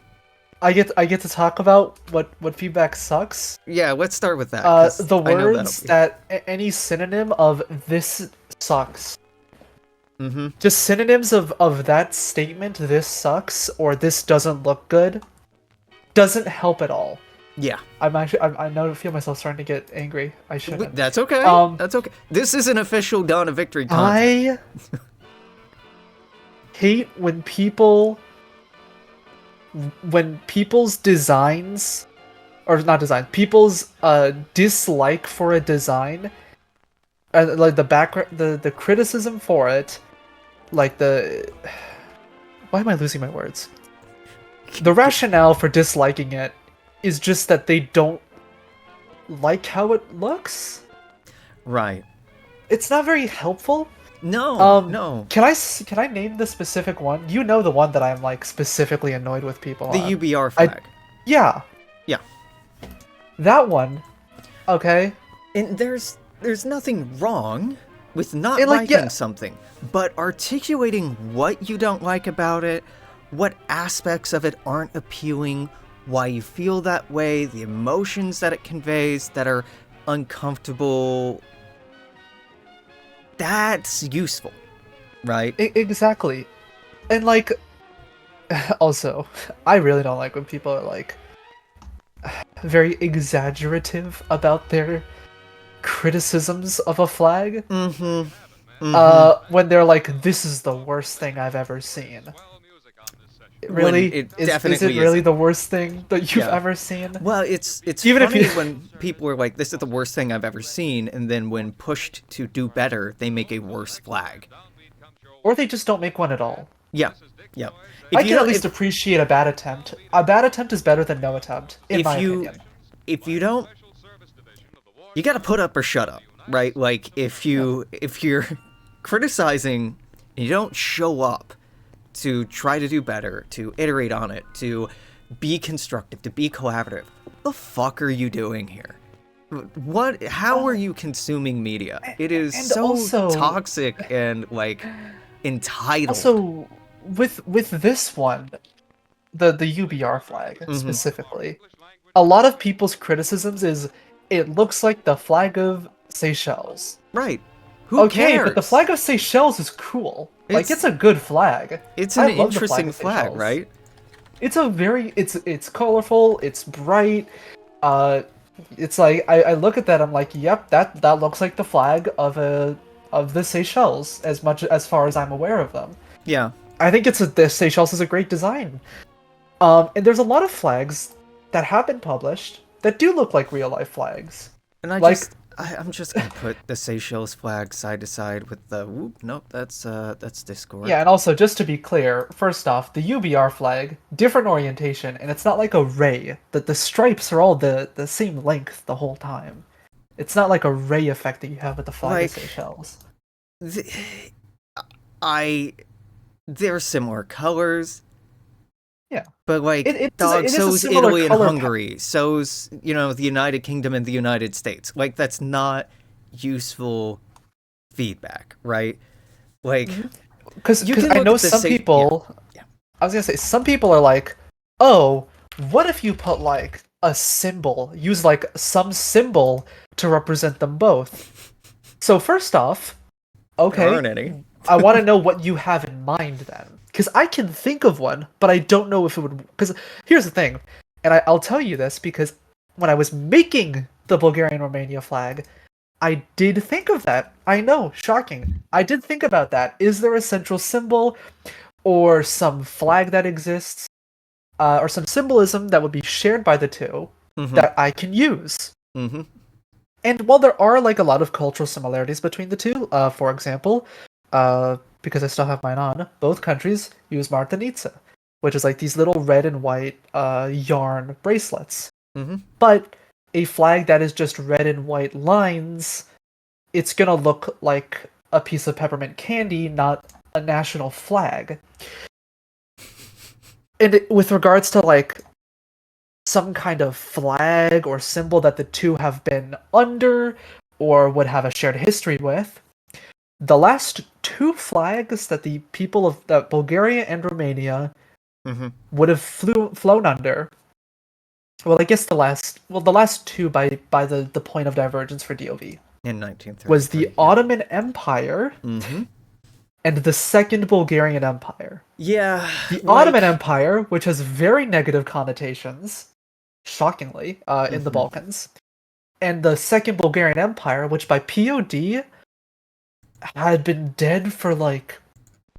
I get to talk about what feedback sucks. Yeah, let's start with that. The words that any synonym of this sucks. Mm-hmm. Just synonyms of that statement, this sucks, or this doesn't look good, doesn't help at all. Yeah. I now feel myself starting to get angry. I shouldn't. That's okay. That's okay. This is an official Dawn of Victory content. I hate when people's designs, or not design, people's dislike for a design, like the background, the criticism for it, like why am I losing my words? The rationale for disliking it is just that they don't like how it looks. Right. It's not very helpful. No, no. Can I name the specific one? You know the one that I'm like specifically annoyed with people on. The UBR flag. Yeah. Yeah. That one. Okay. And there's nothing wrong with not like, liking something, but articulating what you don't like about it, what aspects of it aren't appealing, why you feel that way, the emotions that it conveys that are uncomfortable. That's useful, right? Exactly. And like, also, I really don't like when people are like very exaggerative about their criticisms of a flag. When they're like, this is the worst thing I've ever seen. Really? Is it really the worst thing that you've ever seen? Well, it's even funny if when people are like, this is the worst thing I've ever seen, and then when pushed to do better, they make a worse flag. Or they just don't make one at all. Yeah, yeah. I can at least appreciate a bad attempt. A bad attempt is better than no attempt, in my opinion. If you don't, you gotta put up or shut up, right? Like, if you're criticizing and you don't show up to try to do better, to iterate on it, to be constructive, to be collaborative, what the fuck are you doing here? How are you consuming media? It is so also, toxic and, like, entitled. Also, with this one, the UBR flag Mm-hmm. specifically, a lot of people's criticisms is it looks like the flag of Seychelles. Right. Who Okay, but the cares? flag of Seychelles is cool. Like It's it's a good flag. it's I an love the flag interesting of flag, Seychelles. right? It's a very it's colorful, it's bright. Uh it's like I look at that, I'm like, yep, that looks like the flag of the Seychelles as far as I'm aware of them. Yeah. I think the Seychelles is a great design. And there's a lot of flags that have been published that do look like real life flags. And Like, I'm just gonna put the Seychelles flag side to side with the whoop. Nope, that's Discord. yeah, and also just to be clear, first off, the UBR flag, different orientation, and it's not like a ray. The stripes are all the same length the whole time. It's not like a ray effect that you have with the flag of Like, Seychelles. th- I they're similar colors, Yeah, but like, it dog, is a so's similar Italy and color Hungary, so's the United Kingdom and the United States. Like, that's not useful feedback, right? Like, because you can I look know at the some say yeah, people. yeah. I was gonna say some people are like, oh, what if you put like a symbol, use like some symbol to represent them both? So first off, There okay, aren't any. I want to know what you have in mind then, because I can think of one, but I don't know if it would. Because here's the thing, and I'll tell you this because when I was making the Bulgarian Romania flag, I did think of that. I know, shocking. I did think about that. Is there a central symbol or some flag that exists, or some symbolism that would be shared by the two Mm-hmm. that I can use? Mm-hmm. And while there are like a lot of cultural similarities between the two, for example, because I still have mine on, both countries use martinitsa, which is like these little red and white yarn bracelets. Mm-hmm. But a flag that is just red and white lines, it's gonna look like a piece of peppermint candy, not a national flag. And with regards to like some kind of flag or symbol that the two have been under or would have a shared history with, the last two flags that the people of Bulgaria and Romania Mm-hmm. would have flown under. Well, I guess the last two by the point of divergence for DOV In was the 1933. Ottoman Empire Mm-hmm. and the Second Bulgarian Empire. Yeah, The Ottoman like. Empire, which has very negative connotations, shockingly, in the Mm-hmm. Balkans, and the Second Bulgarian Empire, which by POD had been dead for like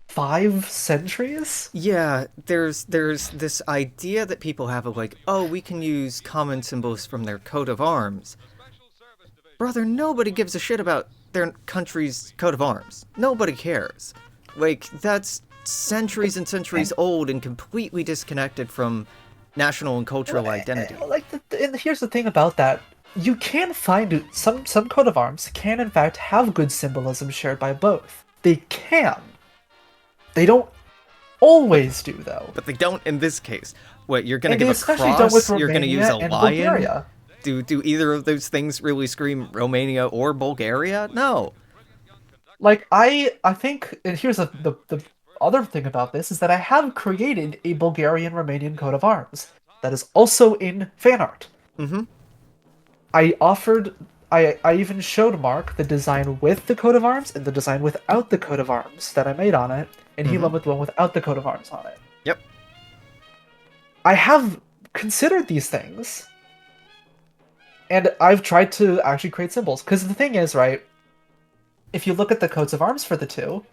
5 centuries. Yeah, there's this idea that people have of like, oh, we can use common symbols from their coat of arms. Brother, nobody gives a shit about their country's coat of arms. Nobody cares. Like, that's centuries and centuries old and completely disconnected from national and cultural identity. Like, and here's the thing about that: you can find some coat of arms can in fact have good symbolism shared by both. They can. They don't always do though. But they don't in this case. What, you're gonna And they give a especially don't with cross? You're gonna use Romania a and lion? Bulgaria. Do either of those things really scream Romania or Bulgaria? No. Like I think, and here's the other thing about this is that I have created a Bulgarian Romanian coat of arms that is also in fan art. Mm-hmm. I even showed Mark the design with the coat of arms and the design without the coat of arms that I made on it, and he went with the one without the coat of arms on it. Yep. I have considered these things, and I've tried to actually create symbols. Because the thing is, right, if you look at the coats of arms for the two,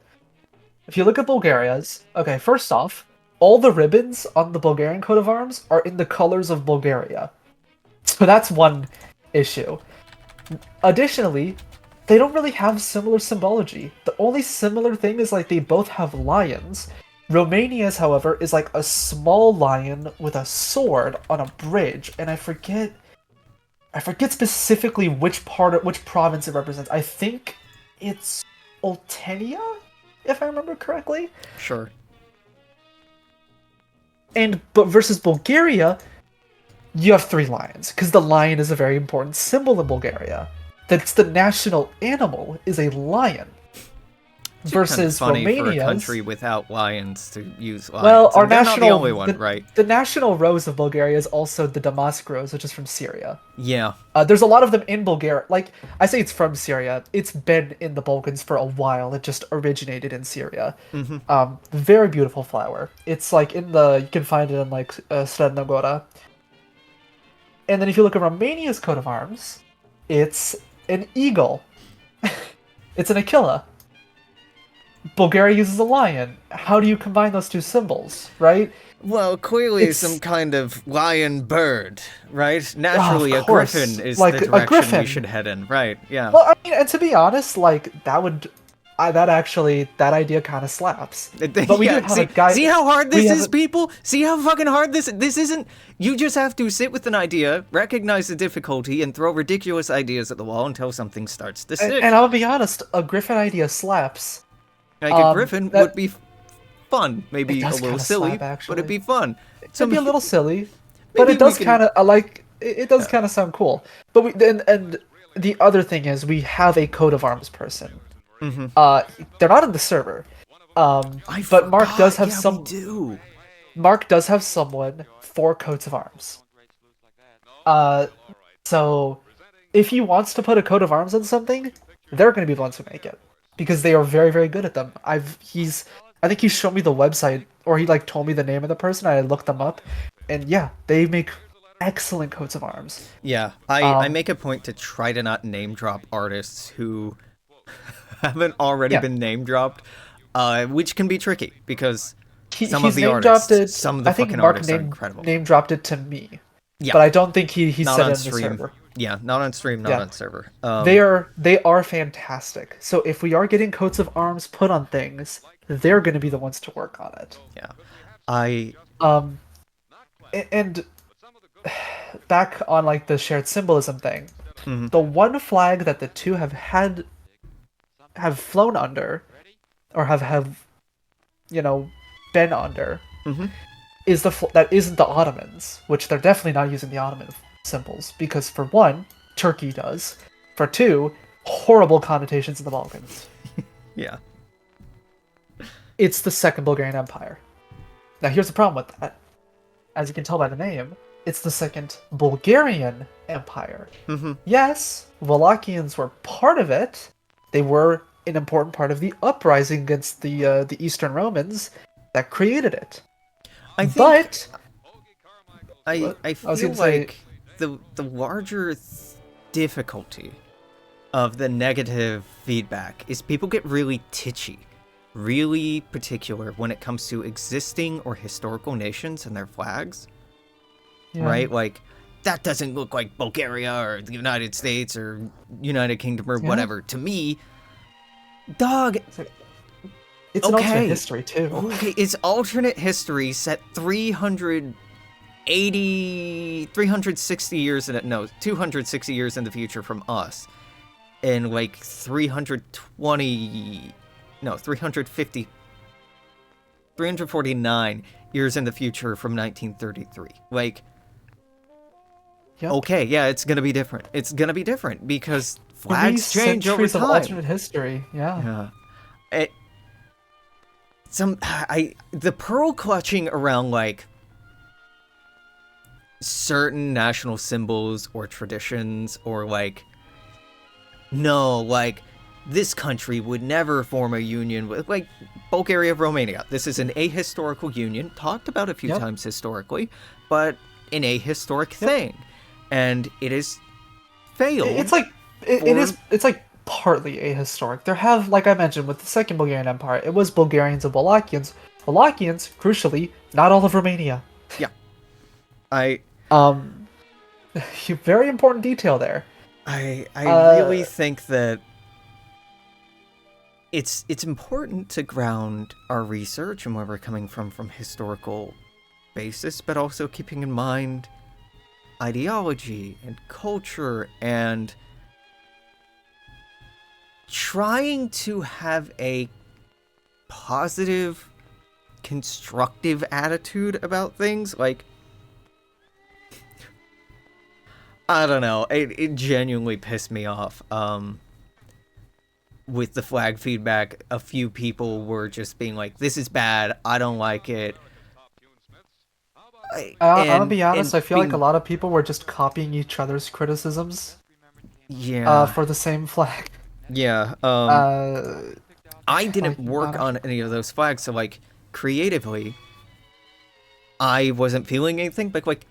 if you look at Bulgaria's, okay, first off, all the ribbons on the Bulgarian coat of arms are in the colors of Bulgaria. So that's one issue. Additionally, they don't really have similar symbology. The only similar thing is like they both have lions. Romania's, however, is like a small lion with a sword on a bridge, and I forget specifically which province it represents. I think it's Oltenia, if I remember correctly. Sure. But versus Bulgaria, you have 3 lions, because the lion is a very important symbol in Bulgaria. That's the national animal is a lion. actually kind of versus funny for a Romania's. country without lions to use lions. Well, our and they're national, not the only one, right? the national rose of Bulgaria is also the damask rose, which is from Syria. Yeah. There's a lot of them in Bulgaria. Like, I say it's from Syria. It's been in the Balkans for a while. It just originated in Syria. Very beautiful flower. It's like you can find it in like Sredna Gora. And then if you look at Romania's coat of arms, it's an eagle. It's an Aquila. Bulgaria uses a lion. How do you combine those two symbols, right? Well, clearly some kind of lion bird, right? Naturally, of a course. griffin is Like, the a direction griffin. we should head in, right? Yeah. Well, I mean, and to be honest, like that idea kind of slaps. But we do have a guy. See how hard this is, a, people? See how fucking hard this isn't? You just have to sit with an idea, recognize the difficulty, and throw ridiculous ideas at the wall until something starts to stick. and I'll be honest, a griffin idea slaps. Like a griffin would be fun, maybe a little silly, slap, but it'd be fun. It'd be a little silly, but it does kind of it does kind of sound cool. But and the other thing is we have a coat of arms person. They're not in the server. But Mark does have some. Do. Mark does have someone for coats of arms. So if he wants to put a coat of arms on something, they're going to be the ones who make it because they are very, very good at them. I think he showed me the website, or he like told me the name of the person. I looked them up, and yeah, they make excellent coats of arms. Yeah, I make a point to try to not name drop artists who haven't already been name dropped, which can be tricky because some of the artists, some of the fucking artists are incredible. Name dropped it to me. Yeah, but I don't think he said it in the stream. server. Yeah, not on stream, not on server. They are fantastic. So if we are getting coats of arms put on things, they're going to be the ones to work on it. Yeah, and back on like the shared symbolism thing, the one flag that the two have flown under, or have been under, is that isn't the Ottomans, which they're definitely not using the Ottoman symbols because for one, Turkey does. For two, horrible connotations in the Balkans. Yeah. It's the Second Bulgarian Empire. Now here's the problem with that. As you can tell by the name, it's the Second Bulgarian Empire. Yes, Wallachians were part of it. They were an important part of the uprising against the Eastern Romans that created it. I feel like the larger difficulty of the negative feedback is people get really titchy, really particular when it comes to existing or historical nations and their flags. Yeah. Right? Like, that doesn't look like Bulgaria or the United States or United Kingdom or whatever. To me, dog... It's an alternate history, too. Okay, it's alternate history set 260 years in 260 years in the future from us. And like 349 years in the future from 1933. Like, okay, yeah, it's gonna be different. It's gonna be different because flags change over time. Of alternate history, yeah. The pearl clutching around like certain national symbols or traditions, or like, no, like this country would never form a union with like Bulgaria, Romania. This is an ahistorical union, talked about a few times historically, but an ahistoric thing, and it is failed. It's like it's like partly ahistoric. There have, like I mentioned, with the Second Bulgarian Empire, it was Bulgarians and Wallachians. Wallachians, crucially, not all of Romania. Yeah. Very important detail there. I really think that it's important to ground our research and where we're coming from historical basis, but also keeping in mind ideology and culture and trying to have a positive, constructive attitude about things. Like, I don't know, it genuinely pissed me off. with the flag feedback, a few people were just being like, "This is bad. I don't like it." I'm gonna And be honest. I feel like a being lot of people were just copying each other's criticisms. yeah, For the same flag. yeah. Uh, I didn't like work not on any of those flags, so like creatively, I wasn't feeling anything. But like,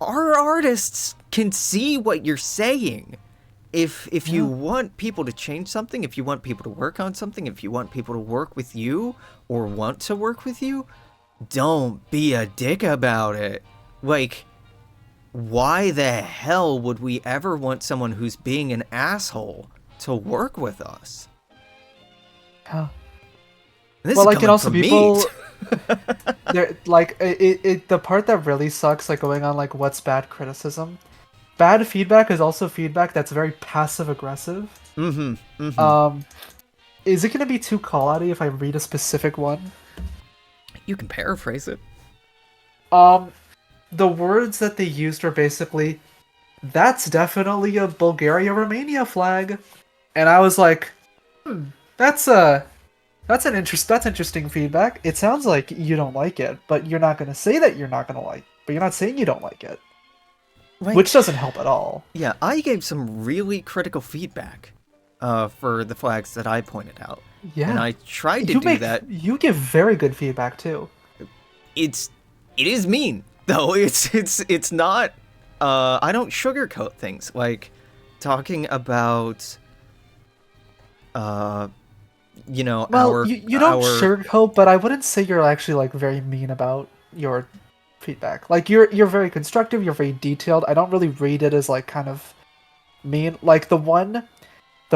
our artists can see what you're saying. If you yeah. want people to change something, if you want people to work on something, if you want people to work with you or want to work with you, don't be a dick about it. Like, why the hell would we ever want someone who's being an asshole to work with us? Yeah. This Well, is like, and coming also from me. people, they're like the part that really sucks, like going on like what's bad criticism. Bad feedback is also feedback that's very passive aggressive. Mm-hmm. Mm-hmm. Um, is it gonna be too call-outy if I read a specific one? You can paraphrase it. Um, the words that they used were basically, "That's definitely a Bulgaria-Romania flag," and I was like, "That's a that's interesting feedback. It sounds like you don't like it, but you're not gonna say that you're not gonna like, but you're not saying you don't like it, Like, which doesn't help at all." yeah, I gave some really critical feedback for the flags that I pointed out. And Yeah, I tried to do that. you give very good feedback too. It is mean, though. It's not I don't sugarcoat things. Like talking about uh Well, our you don't sugarcoat, but I wouldn't say you're actually like very mean about your feedback. Like you're very constructive, you're very detailed. I don't really read it as like kind of mean. Like the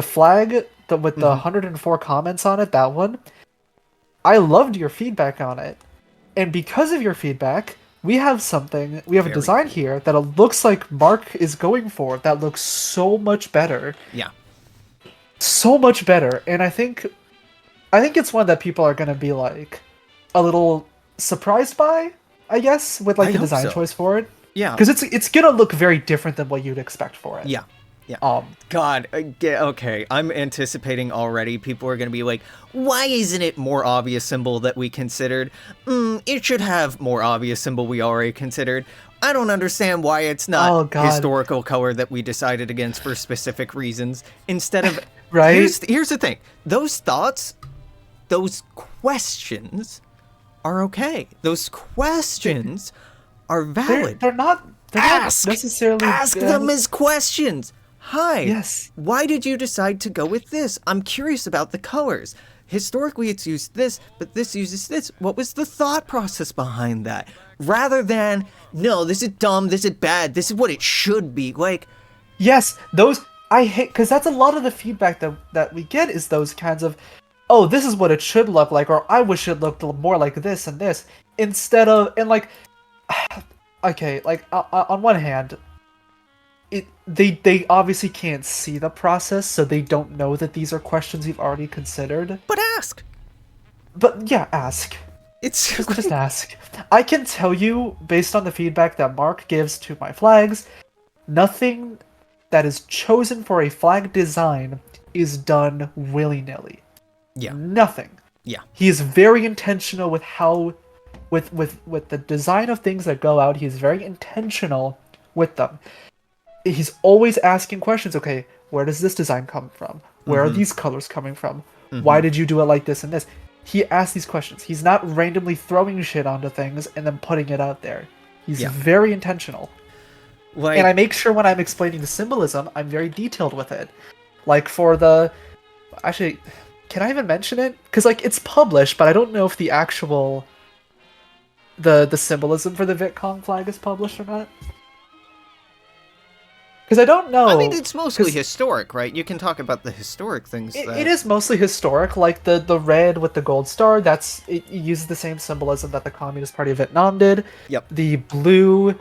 flag with the Mhm. 104 comments on it, that one, I loved your feedback on it. And because of your feedback, we have a Very design cool. here that it looks like Mark is going for that looks so much better. Yeah. So much better. And I think it's one that people are going to be like a little surprised by, I guess, with like I the hope design so. choice for it, Yeah. because it's going to look very different than what you'd expect for it. Yeah. Yeah. Um, God, okay. I'm anticipating already. People are going to be like, why isn't it more obvious symbol that we considered? It should have more obvious symbol we already considered. I don't understand why it's not oh God, historical color that we decided against for specific reasons. Instead of, right? here's the thing. Those thoughts, those questions are okay. Those questions are valid. They're not Ask! necessarily Ask them bad. as questions. Hi, Yes. why did you decide to go with this? I'm curious about the colors. Historically, it's used this, but this uses this. What was the thought process behind that? Rather than, no, this is dumb, this is bad, this is what it should be. Like, Yes, those I hate because that's a lot of the feedback that we get is those kinds of, oh, this is what it should look like, or I wish it looked more like this and this, instead of and like, okay, like on one hand, they obviously can't see the process, so they don't know that these are questions you've already considered. but ask. But yeah, ask. It's Just ask. I can tell you, based on the feedback that Mark gives to my flags, nothing that is chosen for a flag design is done willy-nilly. yeah, Nothing. yeah, He is very intentional with how with the design of things that go out. He's very intentional with them. He's always asking questions. Okay, where does this design come from? Where are these colors coming from? Why did you do it like this and this? He asks these questions. He's not randomly throwing shit onto things and then putting it out there. He's yeah. very intentional. Like, And I make sure when I'm explaining the symbolism, I'm very detailed with it. Like for the... Actually, can I even mention it? Because like it's published, but I don't know if the actual... The symbolism for the Vietcong flag is published or not. Because I don't know. I mean, it's mostly 'cause historic, right? You can talk about the historic things that... it is mostly historic. Like the red with the gold star, it uses the same symbolism that the Communist Party of Vietnam did. Yep. The blue,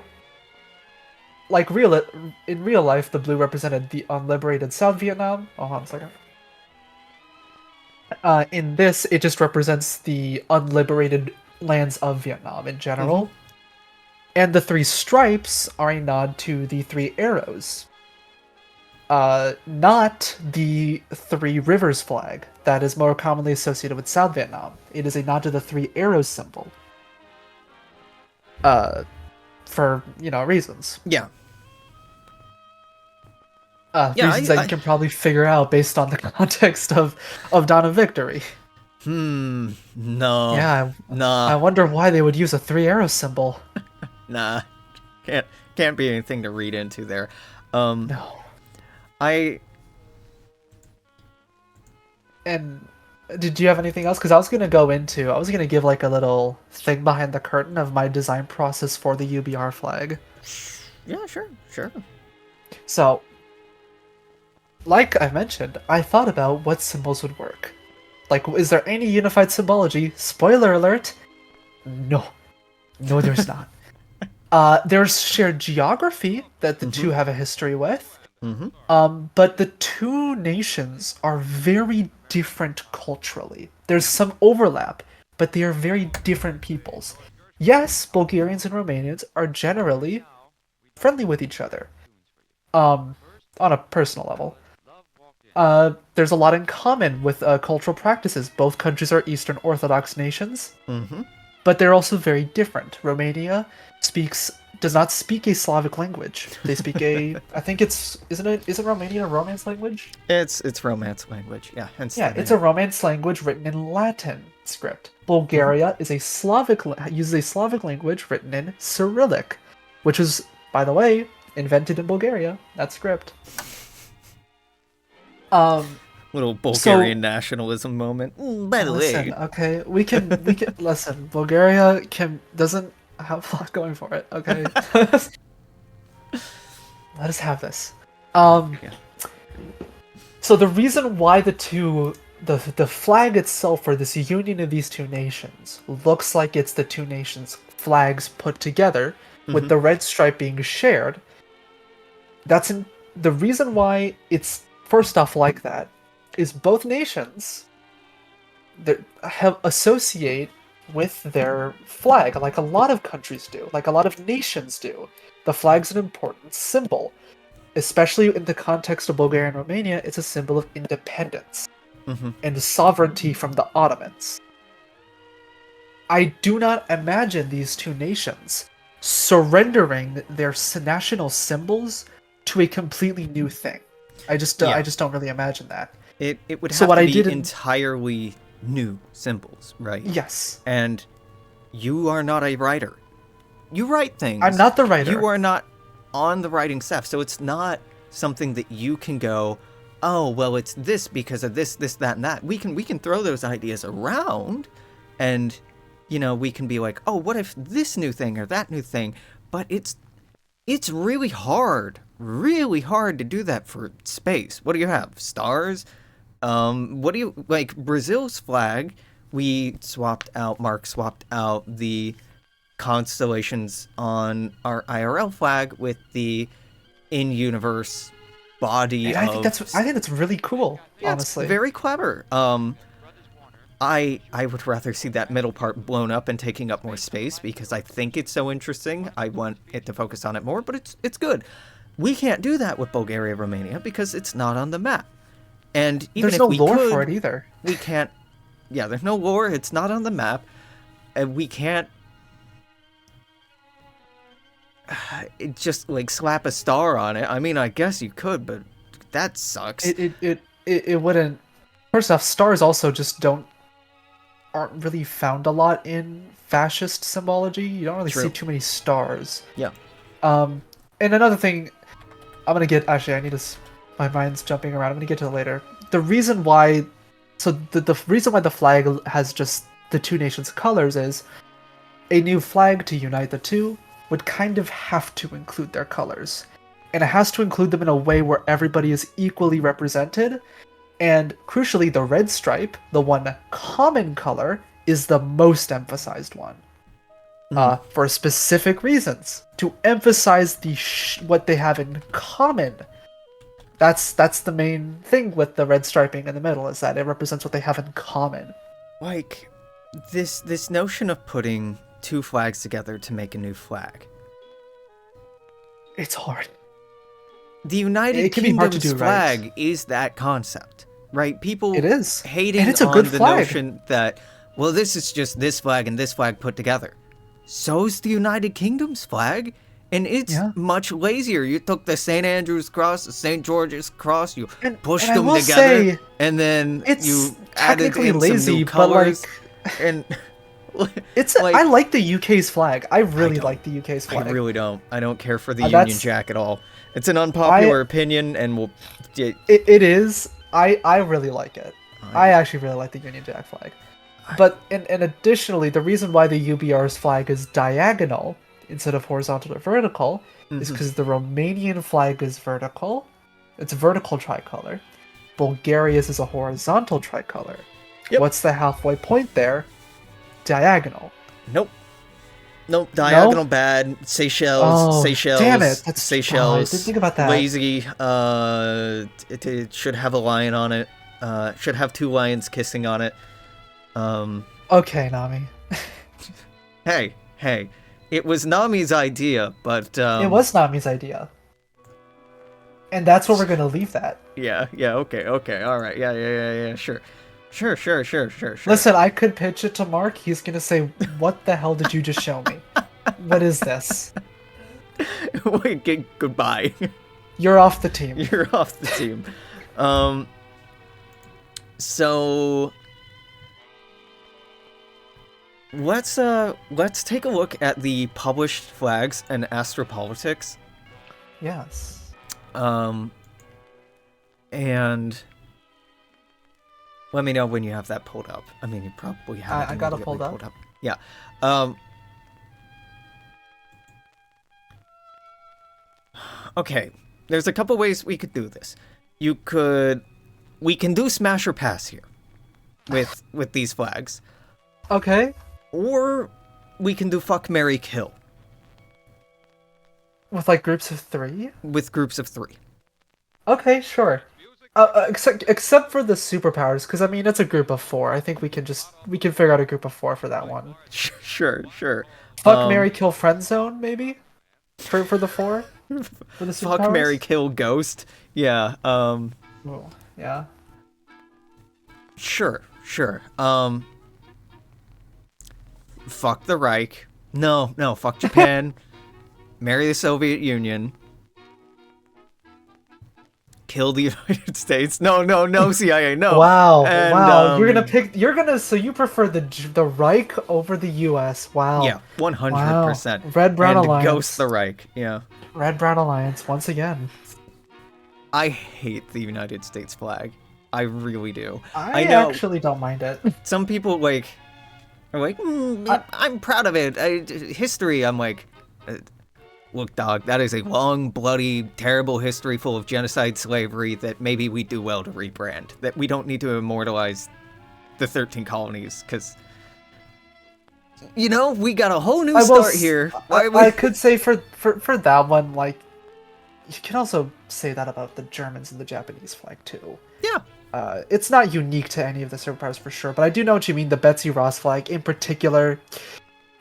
like in real life, the blue represented the unliberated South Vietnam. Oh, hold on a second. In this, it just represents the unliberated lands of Vietnam in general. And the three stripes are a nod to the three arrows. Not the Three Rivers flag that is more commonly associated with South Vietnam. It is a nod to the three arrows symbol. For reasons. Yeah. Yeah, Reasons that you can probably figure out based on the context of Dawn of Victory. No. Yeah, Nah. I wonder why they would use a three arrow symbol. Nah. Can't be anything to read into there. No. And did you have anything else? Because I was gonna give like a little thing behind the curtain of my design process for the UBR flag. Yeah, sure. So, like I mentioned, I thought about what symbols would work. Like, is there any unified symbology? Spoiler alert! No. No, there's not. There's shared geography that the two have a history with. But the two nations are very different culturally. There's some overlap, but they are very different peoples. Yes, Bulgarians and Romanians are generally friendly with each other. On a personal level. There's a lot in common with cultural practices. Both countries are Eastern Orthodox nations, but they're also very different. Romania does not speak a Slavic language. They speak I think isn't Romanian a Romance language? It's Romance language, yeah. It's a Romance language written in Latin script. Bulgaria is uses a Slavic language written in Cyrillic, which is, by the way, invented in Bulgaria. That script. Little Bulgarian nationalism moment. By the listen, way, okay, we can listen. Bulgaria doesn't have a lot going for it. Okay, let us have this. Yeah. So the reason why the flag itself, or this union of these two nations, looks like it's the two nations' flags put together, with the red stripe being shared. The reason why it's first off like that is both nations that associate with their flag, like a lot of countries do, like a lot of nations do. The flag's an important symbol. Especially in the context of Bulgaria and Romania, it's a symbol of independence and sovereignty from the Ottomans. I do not imagine these two nations surrendering their national symbols to a completely new thing. I just don't really imagine that. It would have to be entirely new symbols, right? Yes. And you are not a writer. You write things. I'm not the writer. You are not on the writing staff, so it's not something that you can go, oh, well, it's this because of this, that, and that. We can throw those ideas around, and we can be like, oh, what if this new thing or that new thing? But it's really hard to do that for space. What do you have? Stars? What do you like? Brazil's flag? Mark swapped out the constellations on our IRL flag with the in-universe body. And I think that's really cool. Yeah, honestly, it's very clever. I would rather see that middle part blown up and taking up more space because I think it's so interesting. I want it to focus on it more, but it's good. We can't do that with Bulgaria, Romania because it's not on the map. And even there's no lore for it either. We can't. Yeah, there's no lore. It's not on the map, and we can't. Just like slap a star on it. I mean, I guess you could, but that sucks. It wouldn't. First off, stars also just aren't really found a lot in fascist symbology. You don't really see too many stars. Yeah. And another thing, my mind's jumping around. I'm gonna get to it later. The reason why the flag has just the two nations' colors is a new flag to unite the two would kind of have to include their colors. And it has to include them in a way where everybody is equally represented. And crucially, the red stripe, the one common color, is the most emphasized one. For specific reasons. To emphasize what they have in common. That's the main thing with the red striping in the middle, is that it represents what they have in common. Like, this notion of putting two flags together to make a new flag. It's hard. the United It can be hard to Kingdom's do right. flag is that concept, right? People It is. hating And it's a on good the flag. notion that, well, this is just this flag and this flag put together. So's the United Kingdom's flag, and it's Yeah. much lazier. You took the St. Andrew's cross, the St. George's cross, you And pushed I them will together, say, and then it's you added technically in lazy, some new but like colors, and it's like I like the UK's flag. I really don't. like the UK's flag. I really don't. I don't care for the Union That's Jack at all. It's an unpopular I opinion, and we'll. it is. I really like it. I actually really like the Union Jack flag. But and additionally, the reason why the UBR's flag is diagonal instead of horizontal or vertical is because the Romanian flag is vertical. It's vertical tricolor. Bulgaria's is a horizontal tricolor. Yep. What's the halfway point there? Diagonal. Nope. Diagonal bad. Seychelles. Oh, Seychelles. damn it. Seychelles. I didn't think about that. Lazy. It should have a lion on it. Should have 2 lions kissing on it. Okay, Nami. Hey. It was Nami's idea, but It was Nami's idea. And that's where we're gonna leave that. Yeah. Okay. All right. Yeah. Sure. Listen, I could pitch it to Mark. He's gonna say, "What the hell did you just show me? What is this? Wait, goodbye. You're off the team." You're off the team. So let's take a look at the published flags and astropolitics. Yes. And let me know when you have that pulled up. I mean, you probably have it. I got it pulled up. Yeah. Okay. There's a couple ways we could do this. We can do smash or pass here with these flags. Okay. Or we can do fuck, marry, kill. With like groups of 3? With groups of 3. Okay, sure. Except for the superpowers, because I mean it's a group of 4. I think we can figure out a group of 4 for that one. Sure. Fuck, marry, kill, friend zone, maybe. For the 4. For the superpowers. Fuck, marry, kill, ghost. Yeah. Oh, yeah. Sure. Fuck the Reich. No. Fuck Japan. Marry the Soviet Union. Kill the United States. No, CIA, no. Wow, And, wow. So you prefer the Reich over the U.S. Wow. Yeah, 100%. Wow. Red-Brown and Alliance. Ghost the Reich, yeah. Red-Brown Alliance, once again. I hate the United States flag. I really do. I know actually don't mind it. some people are like, I'm proud of it. History, I'm like, look, dog, that is a long, bloody, terrible history full of genocide, slavery that maybe we do well to rebrand. That we don't need to immortalize the 13 colonies, because, we got a whole new start here. I could say for that one, like, you can also say that about the Germans and the Japanese flag, too. Yeah. It's not unique to any of the superpowers for sure, but I do know what you mean. The Betsy Ross flag, in particular,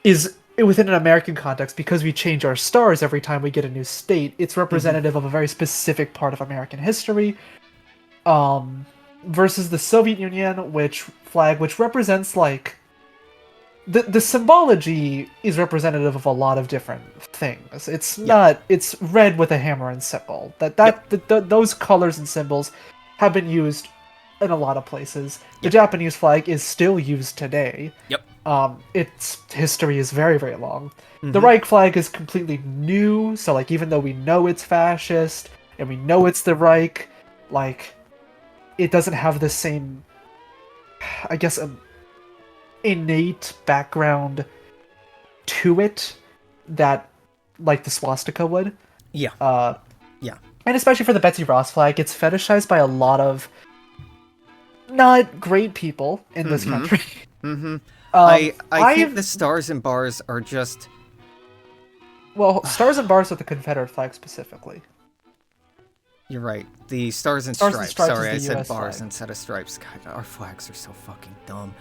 is within an American context, because we change our stars every time we get a new state. It's representative of a very specific part of American history. Versus the Soviet Union, which represents like the symbology is representative of a lot of different things. It's red with a hammer and sickle. Those colors and symbols have been used in a lot of places. The Japanese flag is still used today. Yep. Its history is very, very long. The Reich flag is completely new, so like even though we know it's fascist and we know it's the Reich, like it doesn't have the same, I guess, innate background to it that like the swastika would. Yeah. And especially for the Betsy Ross flag, it's fetishized by a lot of not great people in this country. I think the stars and bars are just... Well, stars and bars are the Confederate flag specifically. You're right. The stars and Stars stripes. and stripes Sorry, I is the said US bars flag. instead of stripes. God, our flags are so fucking dumb.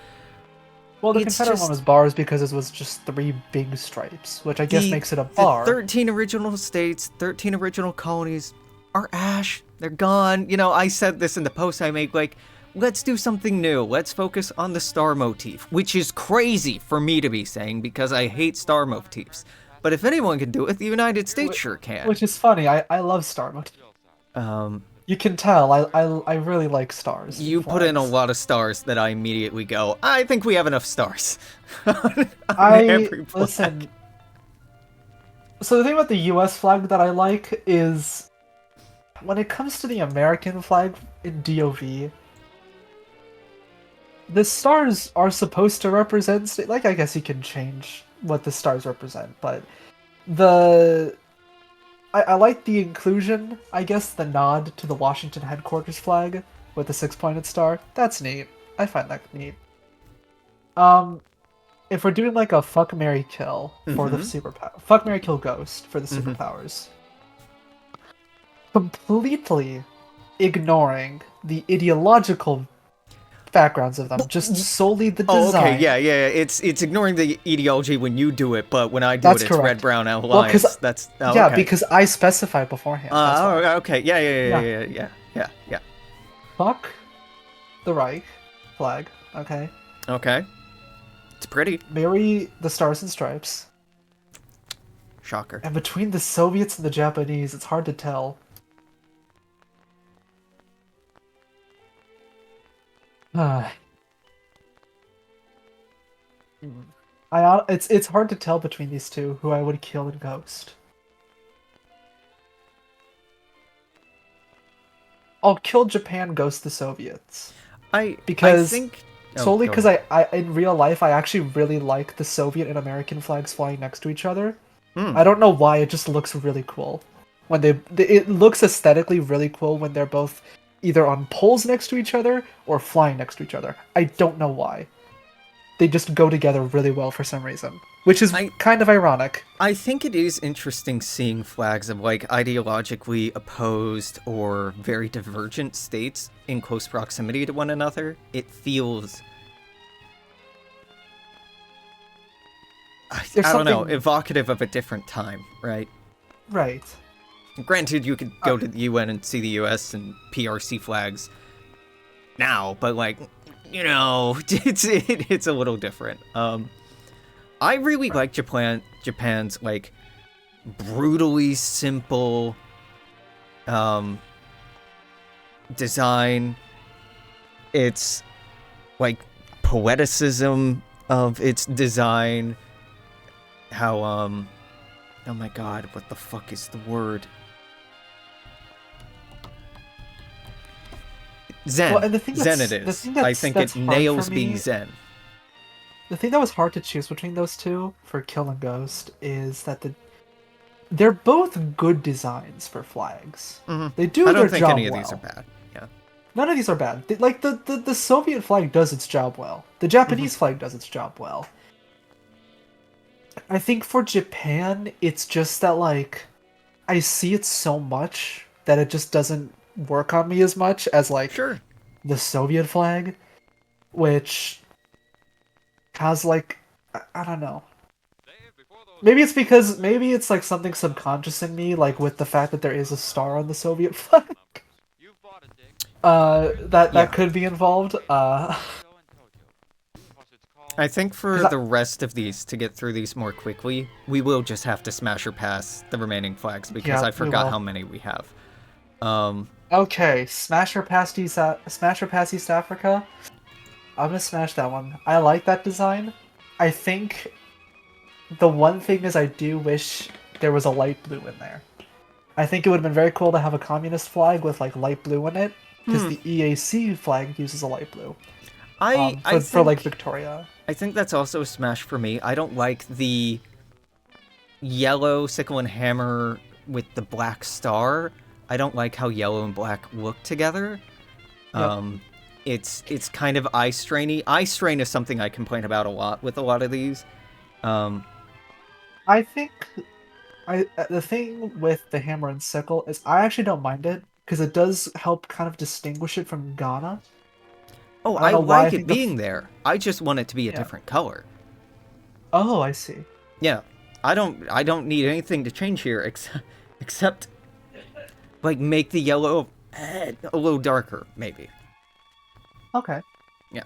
Well, the It's Confederate just- one was bars because it was just 3 big stripes, which I guess makes it a bar. The 13 original states, 13 original colonies, are ash. They're gone. You know, I said this in the post I made, like, let's do something new. Let's focus on the star motif, which is crazy for me to be saying because I hate star motifs. But if anyone can do it, the United States sure can. Which is funny. I love star motif. You can tell. I really like stars. You put in a lot of stars that I immediately go, I think we have enough stars. on every flag. Listen. So the thing about the U.S. flag that I like is when it comes to the American flag in DOV, the stars are supposed to represent state. Like, I guess you can change what the stars represent, but I like the inclusion, I guess, the nod to the Washington headquarters flag with the 6-pointed star. That's neat. I find that neat. If we're doing like a fuck, marry, kill for the superpower, fuck, marry, kill, ghost for the superpowers, completely ignoring the ideological backgrounds of them, just solely the design. Oh, okay, yeah. It's ignoring the ideology when you do it, but when I do it's red, brown, and alliance. Well, that's yeah, okay. because I specified beforehand. Okay, yeah. Fuck the Reich flag. Okay. Okay. It's pretty. Marry the Stars and Stripes. Shocker. And between the Soviets and the Japanese, it's hard to tell. It's hard to tell between these two who I would kill in Ghost. I'll kill Japan, Ghost the Soviets. I think solely because I in real life I actually really like the Soviet and American flags flying next to each other. I don't know why, it just looks really cool when it looks aesthetically really cool when they're both either on poles next to each other or flying next to each other. I don't know why. They just go together really well for some reason, which is kind of ironic. I think it is interesting seeing flags of like ideologically opposed or very divergent states in close proximity to one another. It feels, I don't know, evocative of a different time, right? Right. Granted, you could go to the UN and see the US and PRC flags now, but like, you know, it's a little different. I really like Japan's like brutally simple design. It's like poeticism of its design. How oh my god, what the fuck is the word? Zen. Well, and the thing Zen it is. I think it nails being Zen. The thing that was hard to choose between those two for Kill and Ghost is that they're both good designs for flags. They do their job well. I don't think any of these are bad. Yeah. None of these are bad. Like the Soviet flag does its job well. The Japanese flag does its job well. I think for Japan, it's just that like I see it so much that it just doesn't work on me as much as like the Soviet flag, which has like I don't know. Maybe it's like something subconscious in me, like with the fact that there is a star on the Soviet flag. That could be involved. I think for the rest of these, to get through these more quickly, we will just have to smash or pass the remaining flags because I forgot how many we have. Okay, smash or pass East Africa. I'm gonna smash that one. I like that design. I think the one thing is I do wish there was a light blue in there. I think it would have been very cool to have a communist flag with like light blue in it, because the EAC flag uses a light blue. For like Victoria. I think that's also a smash for me. I don't like the yellow sickle and hammer with the black star. I don't like how yellow and black look together. Yep. It's kind of eye strainy. Eye strain is something I complain about a lot with a lot of these. I think the thing with the hammer and sickle is I actually don't mind it because it does help kind of distinguish it from Ghana. Oh, I like it being there. I just want it to be a different color. Oh, I see. Yeah, I don't need anything to change here except Like, make the yellow a little darker, maybe. Okay. Yeah.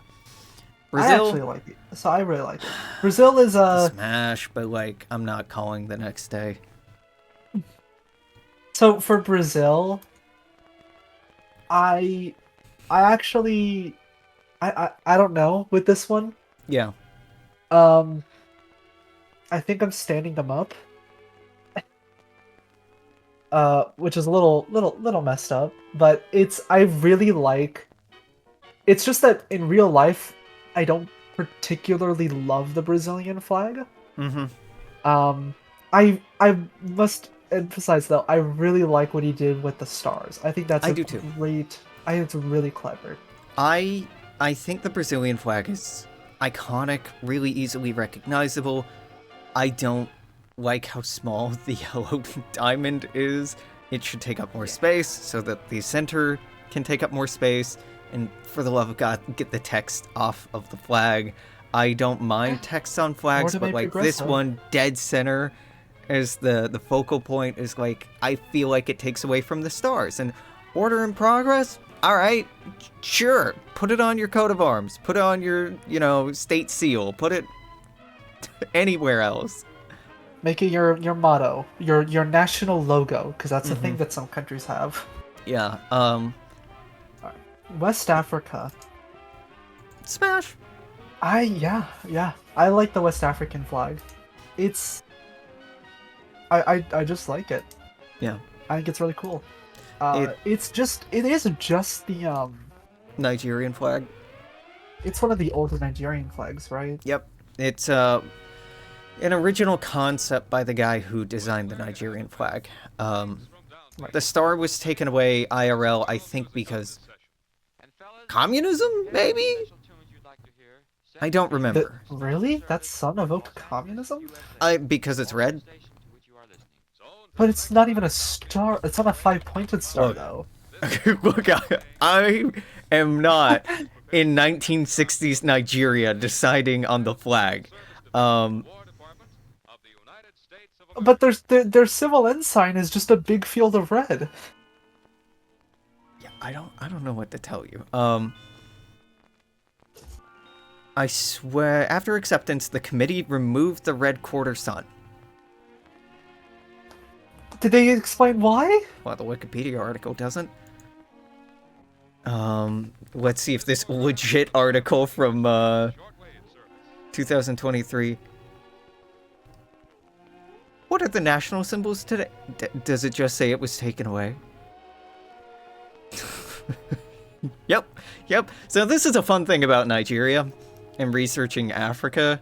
I actually Brazil, like it. So I really like it. Brazil is smash, but like, I'm not calling the next day. so for Brazil, I I actually I don't know with this one. Yeah. Um I think I'm standing them up. Which is a little messed up, but I really like. It's just that in real life, I don't particularly love the Brazilian flag. Mm-hmm. Um, I must emphasize though, I really like what he did with the stars. I think that's I a do too. great. I think it's really clever. I I think the Brazilian flag is iconic, really easily recognizable. I don't like how small the yellow diamond is. It should take up more space so that the center can take up more space. And for the love of God, get the text off of the flag. I don't mind text on flags, but Order like this progresso. one, dead center as the focal point is like, I feel like it takes away from the stars. And order in progress, all right, sure, put it on your coat of arms, put it on your, state seal, put it anywhere else. Make it your motto, your national logo, because that's a Mm-hmm. thing that some countries have. Yeah, West Africa. smash. Yeah. I like the West African flag. It's I just like it. Yeah. I think it's really cool. It It isn't just the Nigerian flag. it's one of the older Nigerian flags, right? Yep. It's an original concept by the guy who designed the Nigerian flag. Right. The star was taken away IRL, I think, because communism, maybe? I don't remember. Really? That sun evoked communism? Because it's red? But it's not even a star. It's not a five-pointed star, Look. though. Look, I am not in 1960s Nigeria deciding on the flag. But their civil ensign is just a big field of red. Yeah, I don't know what to tell you. I swear, after acceptance, the committee removed the red quarter sun. Did they explain why? Well, the Wikipedia article doesn't. Let's see if this legit article from 2023. What are the national symbols today? Does it just say it was taken away? Yep. So this is a fun thing about Nigeria and researching Africa.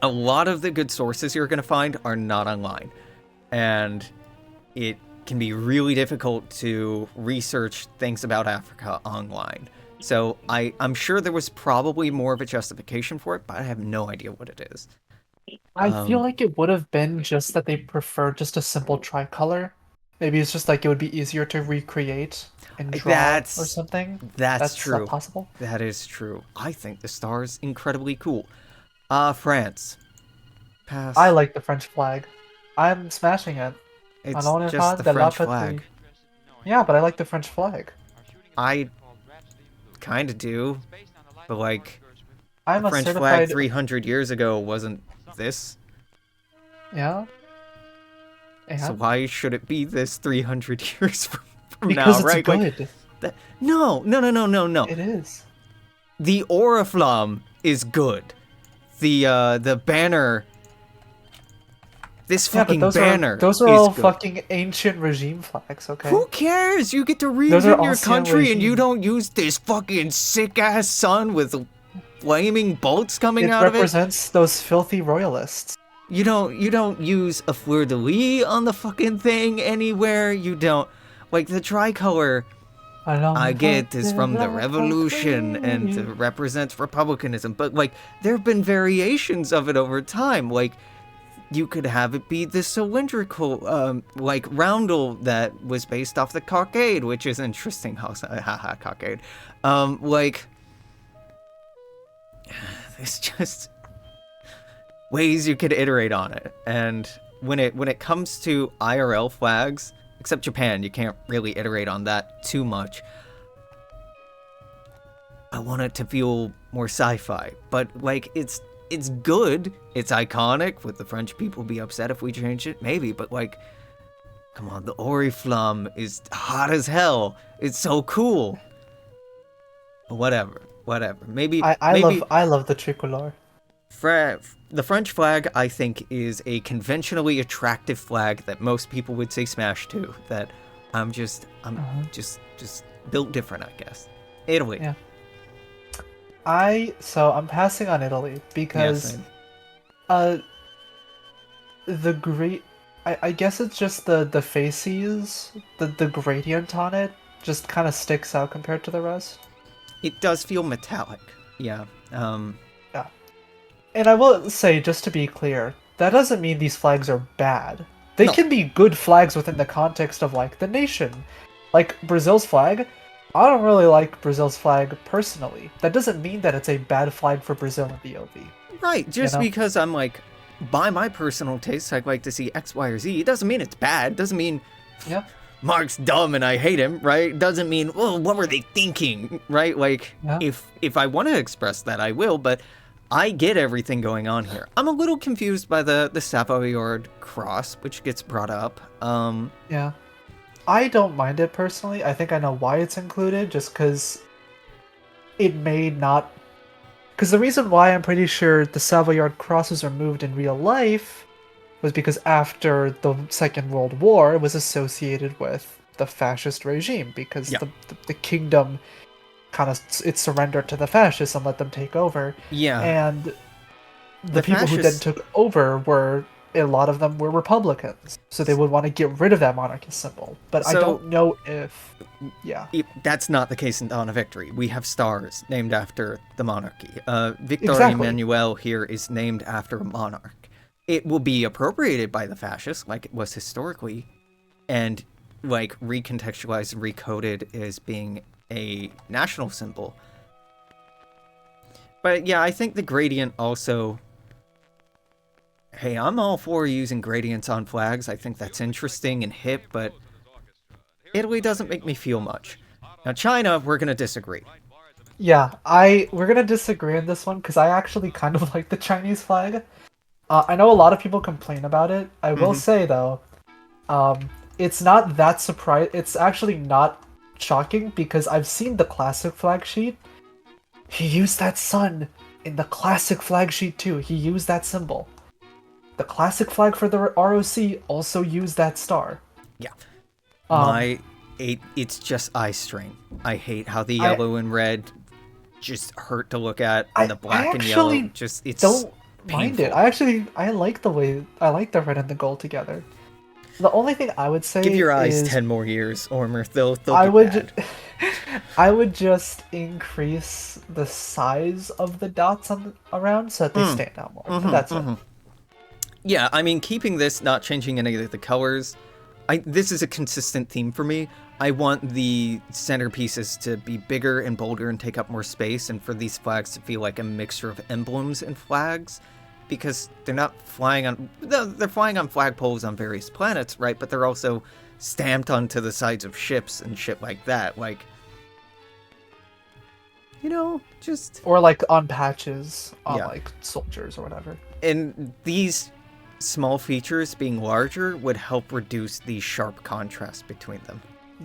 A lot of the good sources you're going to find are not online. And it can be really difficult to research things about Africa online. So I'm sure there was probably more of a justification for it, but I have no idea what it is. I feel like it would have been just that they prefer just a simple tricolor. Maybe it's just like it would be easier to recreate and draw or something. That's true. Not possible. That is true. I think the star's incredibly cool. France. Pass. I like the French flag. I'm smashing it. It's just the French flag. Yeah, but I like the French flag. I kind of do, but like, I'm the a French certified... flag 300 years ago wasn't this. Yeah. So why should it be this 300 years from because now, right? Good. Like, no. It is. The Oriflamme is good. The banner. This fucking banner. Those are all good. Fucking ancient regime flags, okay? Who cares? You get to represent your country and you don't use this fucking sick ass sun with flaming bolts coming out of it. It represents those filthy royalists. You don't use a fleur de lis on the fucking thing anywhere. You don't. Like, the tricolor, I get, is from the revolution and it represents republicanism. But, like, there have been variations of it over time. Like, you could have it be the cylindrical, like, roundel that was based off the cockade, which is interesting. Haha, cockade. Like, it's just ways you could iterate on it. And when it comes to IRL flags, except Japan, you can't really iterate on that too much. I want it to feel more sci-fi, but like it's good, it's iconic. Would the French people be upset if we change it? Maybe, but like, come on, the Oriflamme is hot as hell. It's so cool. Whatever. Maybe I love the tricolor. The French flag, I think, is a conventionally attractive flag that most people would say smash to. That I'm just built different, I guess. Italy. Yeah. I'm passing on Italy because the great I guess it's just the faces, the gradient on it just kind of sticks out compared to the rest. It does feel metallic. Yeah. Yeah. And I will say, just to be clear, that doesn't mean these flags are bad. They can be good flags within the context of, like, the nation. Like, Brazil's flag, I don't really like Brazil's flag personally. That doesn't mean that it's a bad flag for Brazil in the OV. Right, just because I'm like, by my personal taste, I'd like to see X, Y, or Z. It doesn't mean it's bad. It doesn't mean Mark's dumb and I hate him, right? It doesn't mean, well, what were they thinking, right? Like, if I want to express that, I will, but I get everything going on here. I'm a little confused by the Savoyard cross, which gets brought up. Yeah. I don't mind it personally. I think I know why it's included, just because it may not... Because the reason why I'm pretty sure the Savoyard crosses are moved in real life was because after the Second World War, it was associated with the fascist regime, because the kingdom kind of it surrendered to the fascists and let them take over. Yeah. And the people who then took over were... A lot of them were Republicans, so they would want to get rid of that monarchy symbol. But I don't know if... That's not the case in Dawn of Victory. We have stars named after the monarchy. Victor Emmanuel here is named after a monarch. It will be appropriated by the fascists, like it was historically, and like recontextualized and recoded as being a national symbol. But yeah, I think the gradient also... Hey, I'm all for using gradients on flags. I think that's interesting and hip, but Italy doesn't make me feel much. Now, China, we're going to disagree. Yeah, we're going to disagree on this one, because I actually kind of like the Chinese flag. I know a lot of people complain about it. I will say, though, it's not that surprising. It's actually not shocking, because I've seen the classic flag sheet. He used that sun in the classic flag sheet, too. He used that symbol. The classic flag for the ROC also used that star. Yeah. It's just eye strain. I hate how the yellow and red just hurt to look at, and the black and yellow just, it's don't mind it. I like the red and the gold together. The only thing I would say give your eyes is 10 more years, Ormr. They'll be bad. I would just increase the size of the dots around so that they stand out more. That's it. Yeah, I mean, keeping this, not changing any of the colors, this is a consistent theme for me. I want the centerpieces to be bigger and bolder and take up more space, and for these flags to feel like a mixture of emblems and flags, because they're not flying on... They're flying on flagpoles on various planets, right? But they're also stamped onto the sides of ships and shit like that. Like, you know, just... Or, like, on patches on, like, soldiers or whatever. And these... small features being larger would help reduce the sharp contrast between them.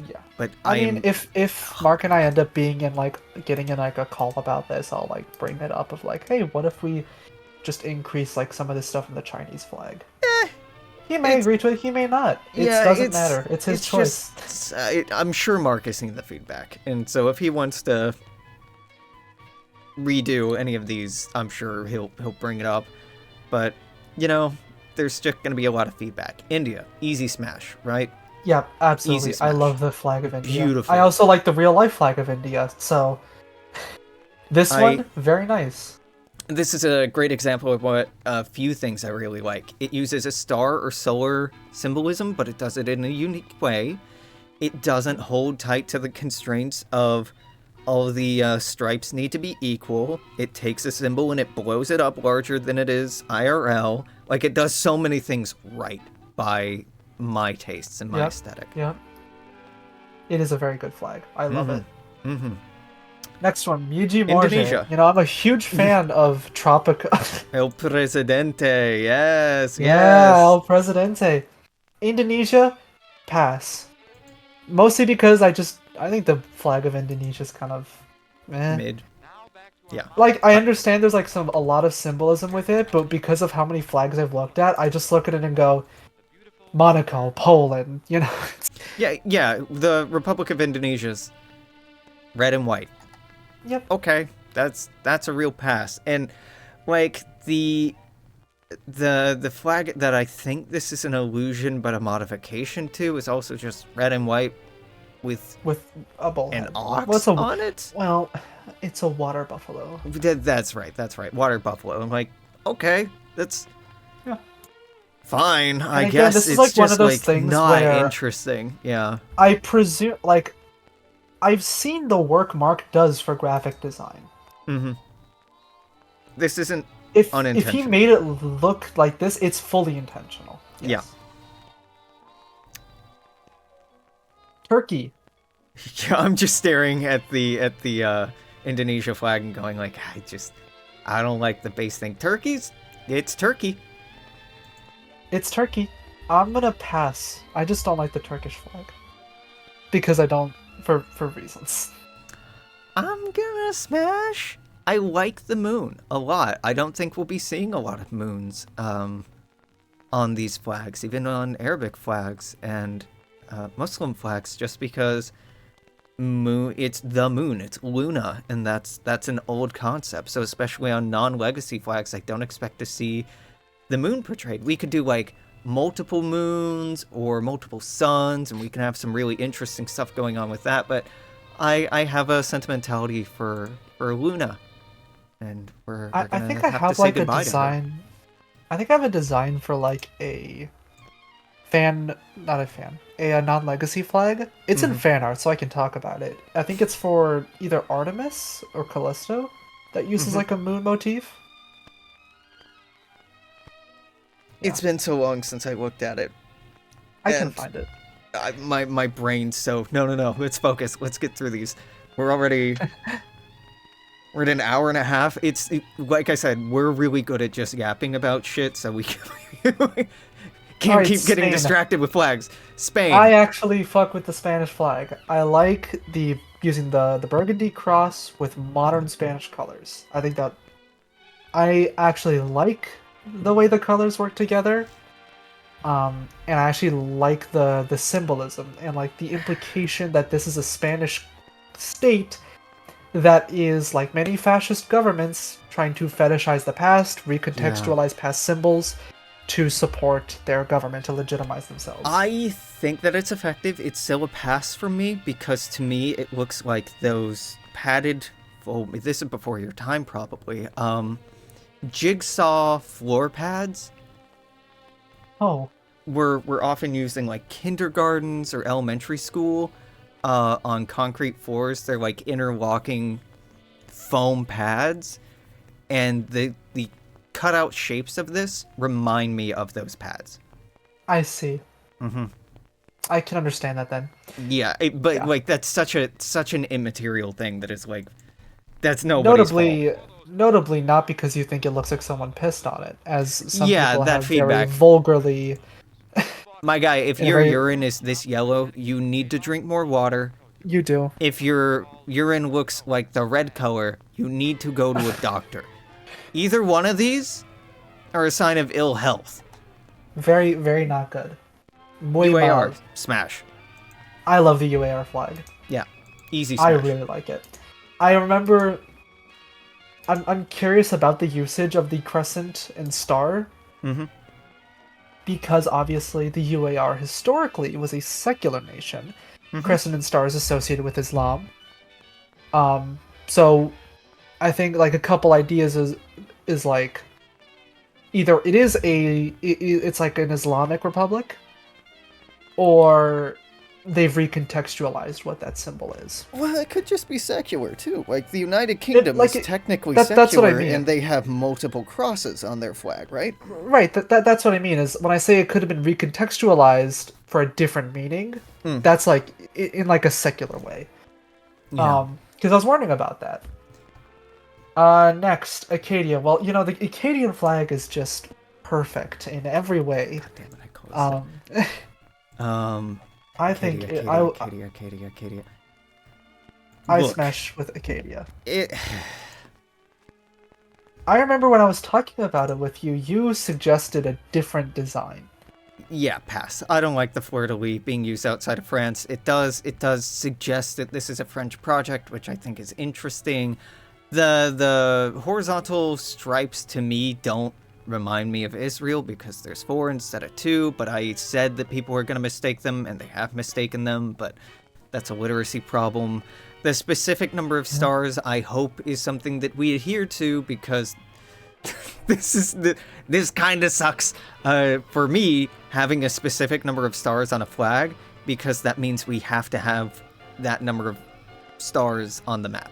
Yeah. But I mean, if Mark and I end up getting in like a call about this, I'll like bring it up of like, hey, what if we just increase like some of this stuff in the Chinese flag? He may agree to it, he may not. It doesn't matter. It's his choice. I'm sure Mark has seen the feedback, and so if he wants to redo any of these, I'm sure he'll bring it up. But you know, there's just going to be a lot of feedback. India, easy smash, right? Yeah, absolutely. I love the flag of India. Beautiful. I also like the real life flag of India, so this one, very nice. This is a great example of what a few things I really like. It uses a star or solar symbolism, but it does it in a unique way. It doesn't hold tight to the constraints of all the stripes need to be equal. It takes a symbol and it blows it up larger than it is IRL. Like, it does so many things right by my tastes and my aesthetic. Yeah. It is a very good flag. I love it. Mm-hmm. Next one, Miji Morje. Indonesia. You know, I'm a huge fan of Tropical. El Presidente, yes, Yeah, yes. El Presidente. Indonesia, pass. Mostly because I think the flag of Indonesia is kind of Mid. Yeah. Like, I understand there's like a lot of symbolism with it, but because of how many flags I've looked at, I just look at it and go, Monaco, Poland, you know. Yeah, the Republic of Indonesia's red and white. Yep. Okay, that's a real pass. And like the flag that I think this is an illusion but a modification to is also just red and white with a bull an head. ox on it. Well, it's a water buffalo. That's right. Water buffalo. I'm like, okay, that's fine. I guess this is it's like just one of those like things not where interesting. Yeah. I presume, like, I've seen the work Mark does for graphic design. Mm-hmm. This isn't If unintentional. he made it look like this, it's fully intentional. Yes. Yeah. Turkey. Yeah, I'm just staring at the Indonesia flag and going like, I don't like the base thing. It's Turkey. It's Turkey. I'm gonna pass. I just don't like the Turkish flag. Because I don't, for reasons. I'm gonna smash. I like the moon a lot. I don't think we'll be seeing a lot of moons on these flags, even on Arabic flags and Muslim flags, just because it's the moon, it's Luna, and that's an old concept. So especially on non-legacy flags, I don't expect to see the moon portrayed. We could do like multiple moons or multiple suns, and we can have some really interesting stuff going on with that, but I have a sentimentality for Luna, and I think I have like a design. I think I have a design for like a non-legacy flag. It's in fan art, so I can talk about it. I think it's for either Artemis or Callisto that uses like a moon motif. It's been so long since I looked at it. I can find it. My brain's so... No, let's focus. Let's get through these. We're at an hour and a half. Like I said, we're really good at just yapping about shit, so we can't keep getting distracted with flags. Spain. I actually fuck with the Spanish flag. I like using the burgundy cross with modern Spanish colors. I think that I actually like the way the colors work together. And I actually like the symbolism and like the implication that this is a Spanish state that is, like many fascist governments, trying to fetishize the past, recontextualize past symbols to support their government, to legitimize themselves. I think that it's effective. It's still a pass for me, because to me it looks like those padded... Well, this is before your time, probably. Jigsaw floor pads. Oh. We're often used in like kindergartens or elementary school on concrete floors. They're like interlocking foam pads, and the cutout shapes of this remind me of those pads. I see. I can understand that then. Yeah, like that's such an immaterial thing that is like, that's nobody's fault. Notably not because you think it looks like someone pissed on it, as some people that have feedback. very vulgarly. My guy, if your urine is this yellow, you need to drink more water. You do. If your urine looks like the red color, you need to go to a doctor. Either one of these are a sign of ill health. Very, very not good. Muy UAR, mal. smash. I love the UAR flag. Yeah, easy smash. I really like it. I remember... I'm curious about the usage of the crescent and star. Because obviously the UAR historically was a secular nation. Crescent and star is associated with Islam. So I think like a couple ideas is like either it is it's like an Islamic republic, or they've recontextualized what that symbol is. Well, it could just be secular too. Like the United It Kingdom like is technically that's what I secular, mean. and they have multiple crosses on their flag, right? Right, that's what I mean is when I say it could have been recontextualized for a different meaning, Hmm. that's like in like a secular way. Yeah. Because I was wondering about that. Next, Acadia. Well, the Acadian flag is just perfect in every way. God damn it! I closed it. Um, Um, I Acadia, think Acadia, Acadia, Acadia, Acadia. I Look, smash with Acadia. it. I remember when I was talking about it with you, you suggested a different design. Yeah, pass. I don't like the fleur-de-lis being used outside of France. It does suggest that this is a French project, which I think is interesting. The horizontal stripes to me don't remind me of Israel because there's 4 instead of 2, but I said that people were going to mistake them, and they have mistaken them, but that's a literacy problem. The specific number of Yeah. stars, I hope, is something that we adhere to because this kind of sucks for me having a specific number of stars on a flag because that means we have to have that number of stars on the map.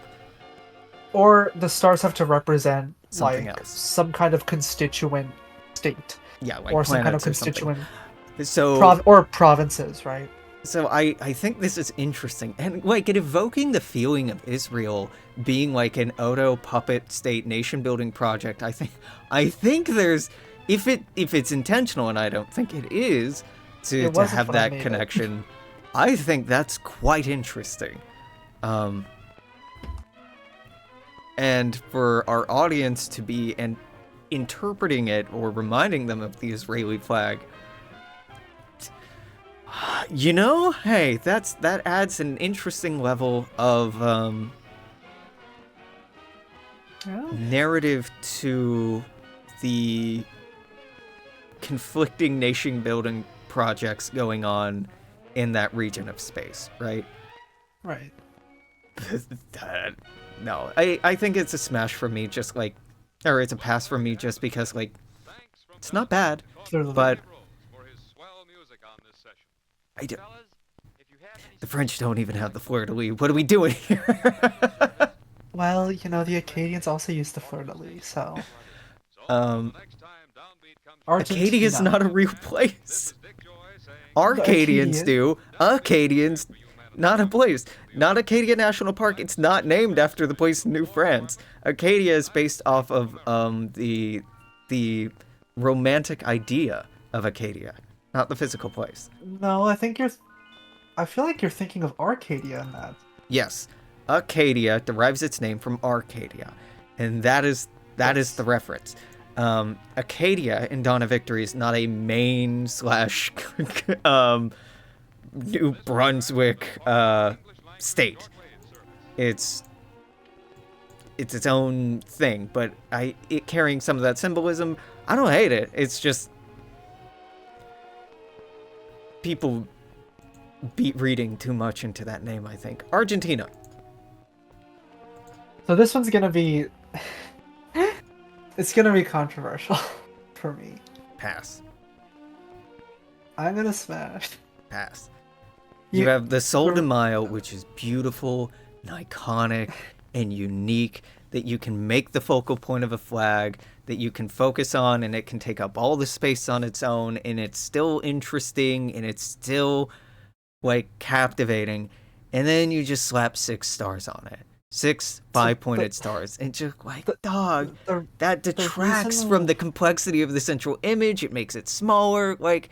Or the stars have to represent Something like else. some kind of constituent state, Yeah, like or some kind of planets or something. constituent So or provinces, right? so I think this is interesting. And like it evoking the feeling of Israel being like an Odo puppet state nation building project, I think there's if it's intentional, and I don't think it is, to It wasn't have when I that made it. connection, I think that's quite interesting. Um and for our audience to be and interpreting it or reminding them of the Israeli flag, hey, that adds an interesting level of Yeah. narrative to the conflicting nation building projects going on in that region of space, right? Right. No, I think it's a smash for me, just like, or it's a pass for me, just because like it's not bad, Clearly. but I do, the French don't even have the fleur de lis. What are we doing here? Well, the Acadians also used the fleur-de-lis, so um, Acadia is Argentina. not a real place. The Arcadians Acadia. do. Acadians, not a place. Not Acadia National Park. It's not named after the place in New France. Acadia is based off of the romantic idea of Acadia, not the physical place. No, I feel like you're thinking of Arcadia in that. Yes, Acadia derives its name from Arcadia, and that is the Yes. reference. Acadia in Dawn of Victory is not a Maine slash New Brunswick state. It's its own thing, but it carrying some of that symbolism, I don't hate it. It's just people beat reading too much into that name, I think. Argentina. So this one's gonna be it's gonna be controversial for me. Pass. I'm gonna smash. Pass. You You, have the Sol de Mayo, which is beautiful and iconic and unique, that you can make the focal point of a flag, that you can focus on, and it can take up all the space on its own, and it's still interesting, and it's still, like, captivating. And then you just slap 6 stars on it. 6 so 5-pointed stars. And just, like, the dog, that the detracts from reason the complexity of the central image. It makes it smaller. Like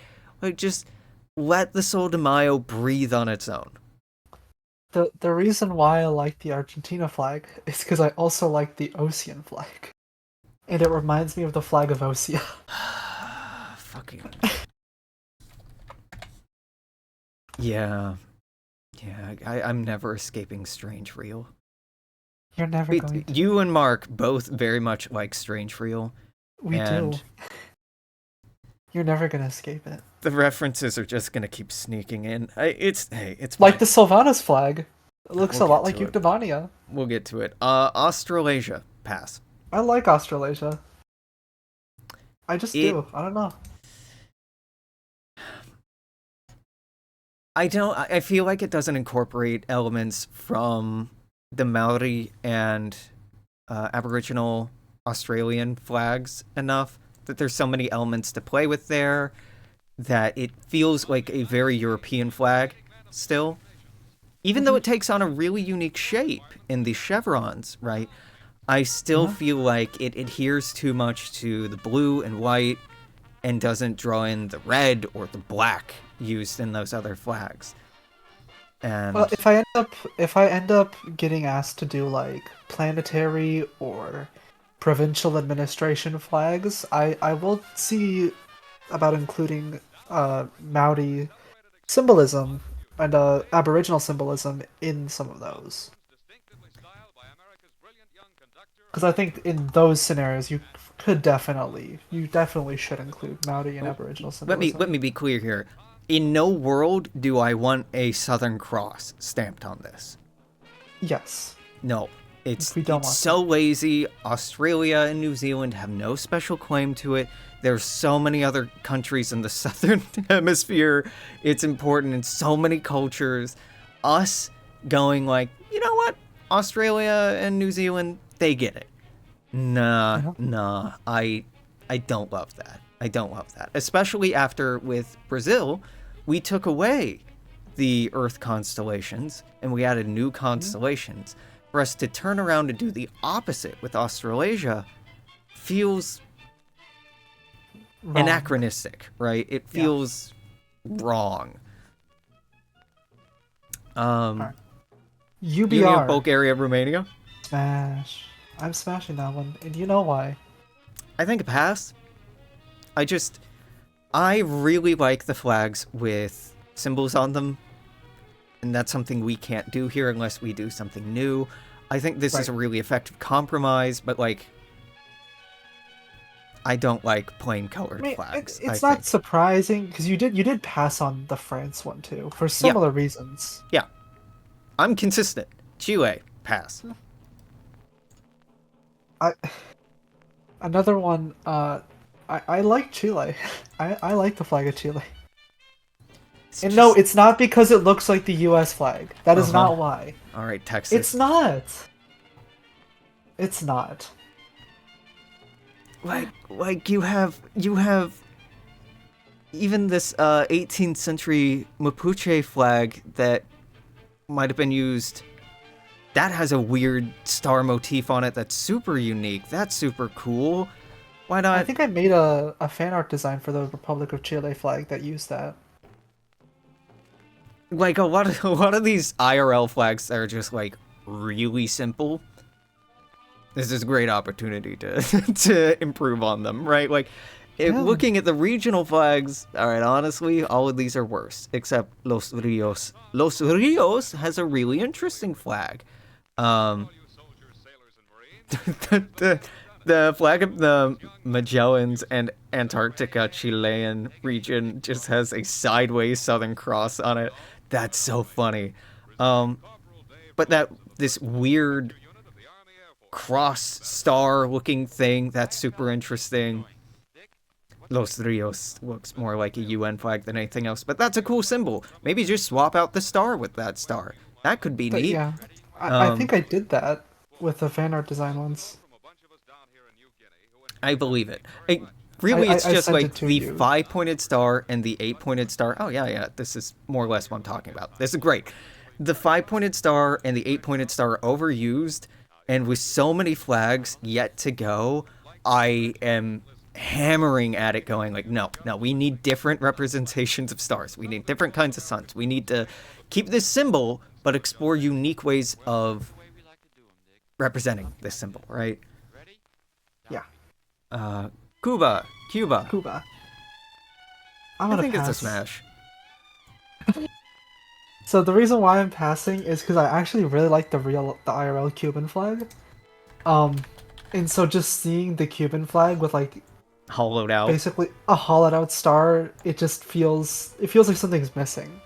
just let the Sol de Mayo breathe on its own. the reason why I like the Argentina flag is because I also like the Ocean flag, and it reminds me of the flag of Osea. Fucking. Yeah. Yeah, I'm never escaping Strange Reel. You're never going to. You and Mark both very much like Strange Reel, We do. and You're never gonna escape it. the references are just gonna keep sneaking in. It's Like fine. the Sylvanas flag. It looks We'll a lot get like to it. Euclideania. We'll get to it. Australasia, pass. I like Australasia. I just It do. I don't know. I don't. I feel like it doesn't incorporate elements from the Maori and Aboriginal Australian flags enough. That there's so many elements to play with there that it feels like a very European flag still. Even though Hmm. it takes on a really unique shape in the chevrons, right? I still Yeah. feel like it adheres too much to the blue and white and doesn't draw in the red or the black used in those other flags. Well, And if I end up getting asked to do like planetary or provincial administration flags, I will see about including Maori symbolism and Aboriginal symbolism in some of those. Because I think in those scenarios you definitely should include Maori and Aboriginal let symbolism. me be clear here. In no world do I want a Southern Cross stamped on this. Yes, No, we don't it's want so that. lazy. Australia and New Zealand have no special claim to it. There's so many other countries in the southern hemisphere. It's important in so many cultures. Us going like, you know what? Australia and New Zealand, they get it. Nah, Yeah. nah. I don't love that. I don't love that. Especially after with Brazil, we took away the Earth constellations and we added new Mhm. constellations. For us to turn around and do the opposite with Australasia feels Wrong. anachronistic, right? It Yeah. feels wrong. All Um, right. Union of UBR. Bulgaria, Romania. Smash. I'm smashing that one, and you know why. I think a pass. I just I really like the flags with symbols on them, and that's something we can't do here unless we do something new. I think this is Right. a really effective compromise, but like I don't like plain I colored mean, flags, I it's not think. surprising because you did pass on the France one too for Yeah, similar reasons. yeah. I'm consistent. Chile, pass. I Another one. I like Chile. I like the flag of Chile. It's And no, just it's not because it looks like the U.S. flag. That is uh-huh. not why. All right, It's Texas. not. It's not. Like you have even this 18th century Mapuche flag that might have been used that has a weird star motif on it that's super unique. That's super cool. Why I not? think I made a fan art design for the Republic of Chile flag that used that. Like a lot of these IRL flags that are just like really simple. This is a great opportunity to to improve on them, right? Like Yeah. looking at the regional flags, all right, honestly, all of these are worse except Los Rios. Los Rios has a really interesting flag. Um, the, the flag of the Magellans and Antarctica Chilean region just has a sideways Southern Cross on it. That's so funny. Um, but that this weird cross star looking thing that's super interesting. Los Rios looks more like a UN flag than anything else, but that's a cool symbol. Maybe just swap out the star with that star. That could be But neat. yeah, I Um, think I did that with the fan art design once. I believe it. I, Really, it's I, I just sent like it to the you. 5 pointed star and the 8 pointed star. Oh, yeah, yeah. This is more or less what I'm talking about. This is great. The 5 pointed star and the 8 pointed star are overused, and with so many flags yet to go, I am hammering at it, going like, no, no, we need different representations of stars. We need different kinds of suns. We need to keep this symbol, but explore unique ways of representing this symbol, right? Yeah, Uh, Cuba, Cuba. Cuba. I'm I gonna think it's a pass. smash. So the reason why I'm passing is because I actually really like the IRL Cuban flag. Um, and so just seeing the Cuban flag with like Hollowed out. basically a hollowed out star, it feels like something's missing.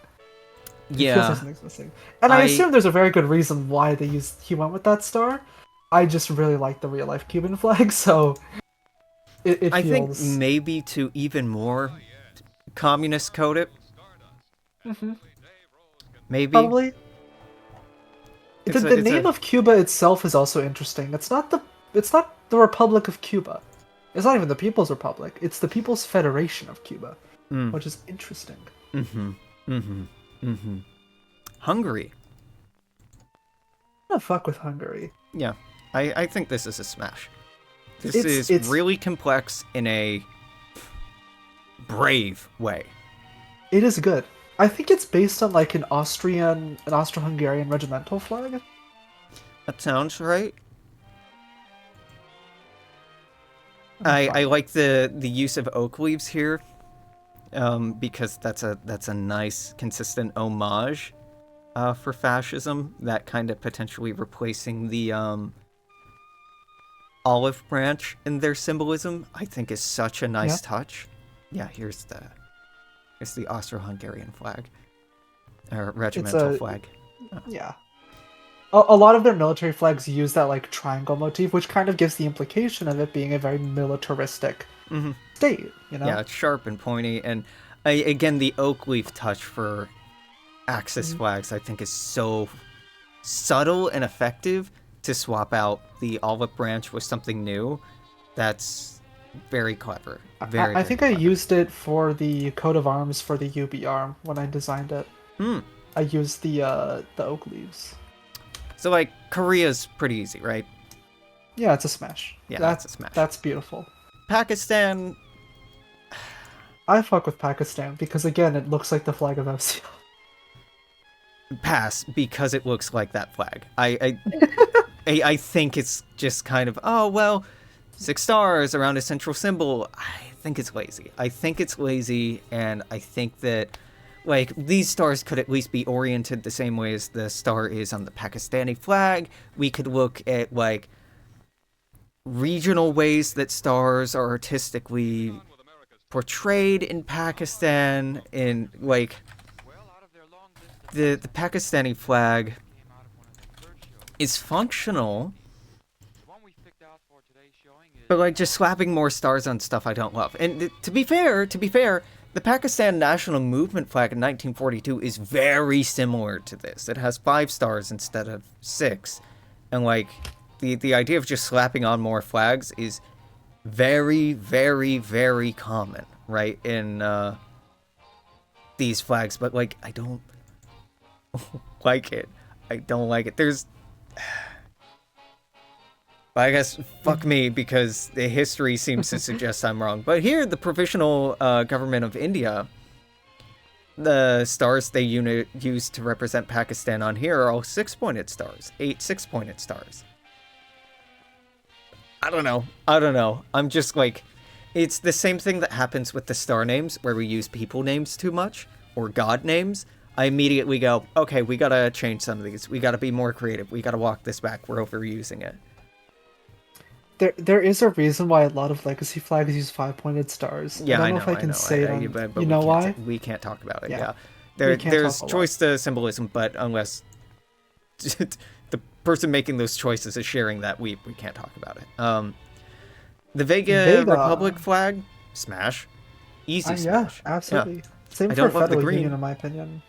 It feels like Yeah, something's missing. And I I assume there's a very good reason why he went with that star. I just really like the real life Cuban flag, so it I think feels. maybe to even more communist code it. Hmm. maybe. probably. It's The name of Cuba itself is also interesting. It's not the Republic of Cuba. It's not even the People's Republic. It's the People's Federation of Cuba, which is interesting. Hungary. I'm gonna fuck with Hungary. Yeah, I think this is a smash. This It's is really complex in a brave way. It is good. I think it's based on like an Austro-Hungarian regimental flag. That sounds right. I like the use of oak leaves here, because that's a nice consistent homage for fascism. That kind of potentially replacing the olive branch in their symbolism, I think is such a nice touch. Yeah, here's the Austro-Hungarian flag, or regimental flag. Yeah. A lot of their military flags use that like triangle motif, which kind of gives the implication of it being a very militaristic state, you know? Yeah, it's sharp and pointy, and again, the oak leaf touch for Axis flags, I think, is so subtle and effective to swap out the olive branch with something new. That's very clever. I think I used it for the coat of arms for the UBR when I designed it. I used the oak leaves. So, like, Korea's pretty easy, right? Yeah, it's a smash. Yeah, that's a smash. That's beautiful. Pakistan... I fuck with Pakistan because, again, it looks like the flag of ACO. Pass, because it looks like that flag. I think it's just kind of, oh, well, 6 stars around a central symbol. I think it's lazy. And I think that, like, these stars could at least be oriented the same way as the star is on the Pakistani flag. We could look at, like, regional ways that stars are artistically portrayed in Pakistan. In, like, the Pakistani flag is functional, but, like, just slapping more stars on stuff I don't love. And to be fair, the Pakistan National Movement flag in 1942 is very similar to this. It has 5 stars instead of 6. And, like, the idea of just slapping on more flags is very, very, very common, right, in these flags. But, like, I don't like it. There's... I guess, fuck me, because the history seems to suggest I'm wrong. But here, the Provisional Government of India, the stars they use to represent Pakistan on here are all 6-pointed stars. 8 6-pointed stars. I don't know. I'm just like... It's the same thing that happens with the star names, where we use people names too much, or god names. I immediately go, okay, we gotta change some of these. We gotta be more creative. We gotta walk this back. We're overusing it. There is a reason why a lot of legacy flags use 5-pointed stars. Yeah, I don't know if I can say it. But you know why? We can't talk about it. Yeah. There's choice to symbolism, but unless the person making those choices is sharing that, we can't talk about it. The Vega Republic flag, smash, easy smash. Yeah, absolutely. Yeah. Same I for don't love the Federal green. Union, in my opinion.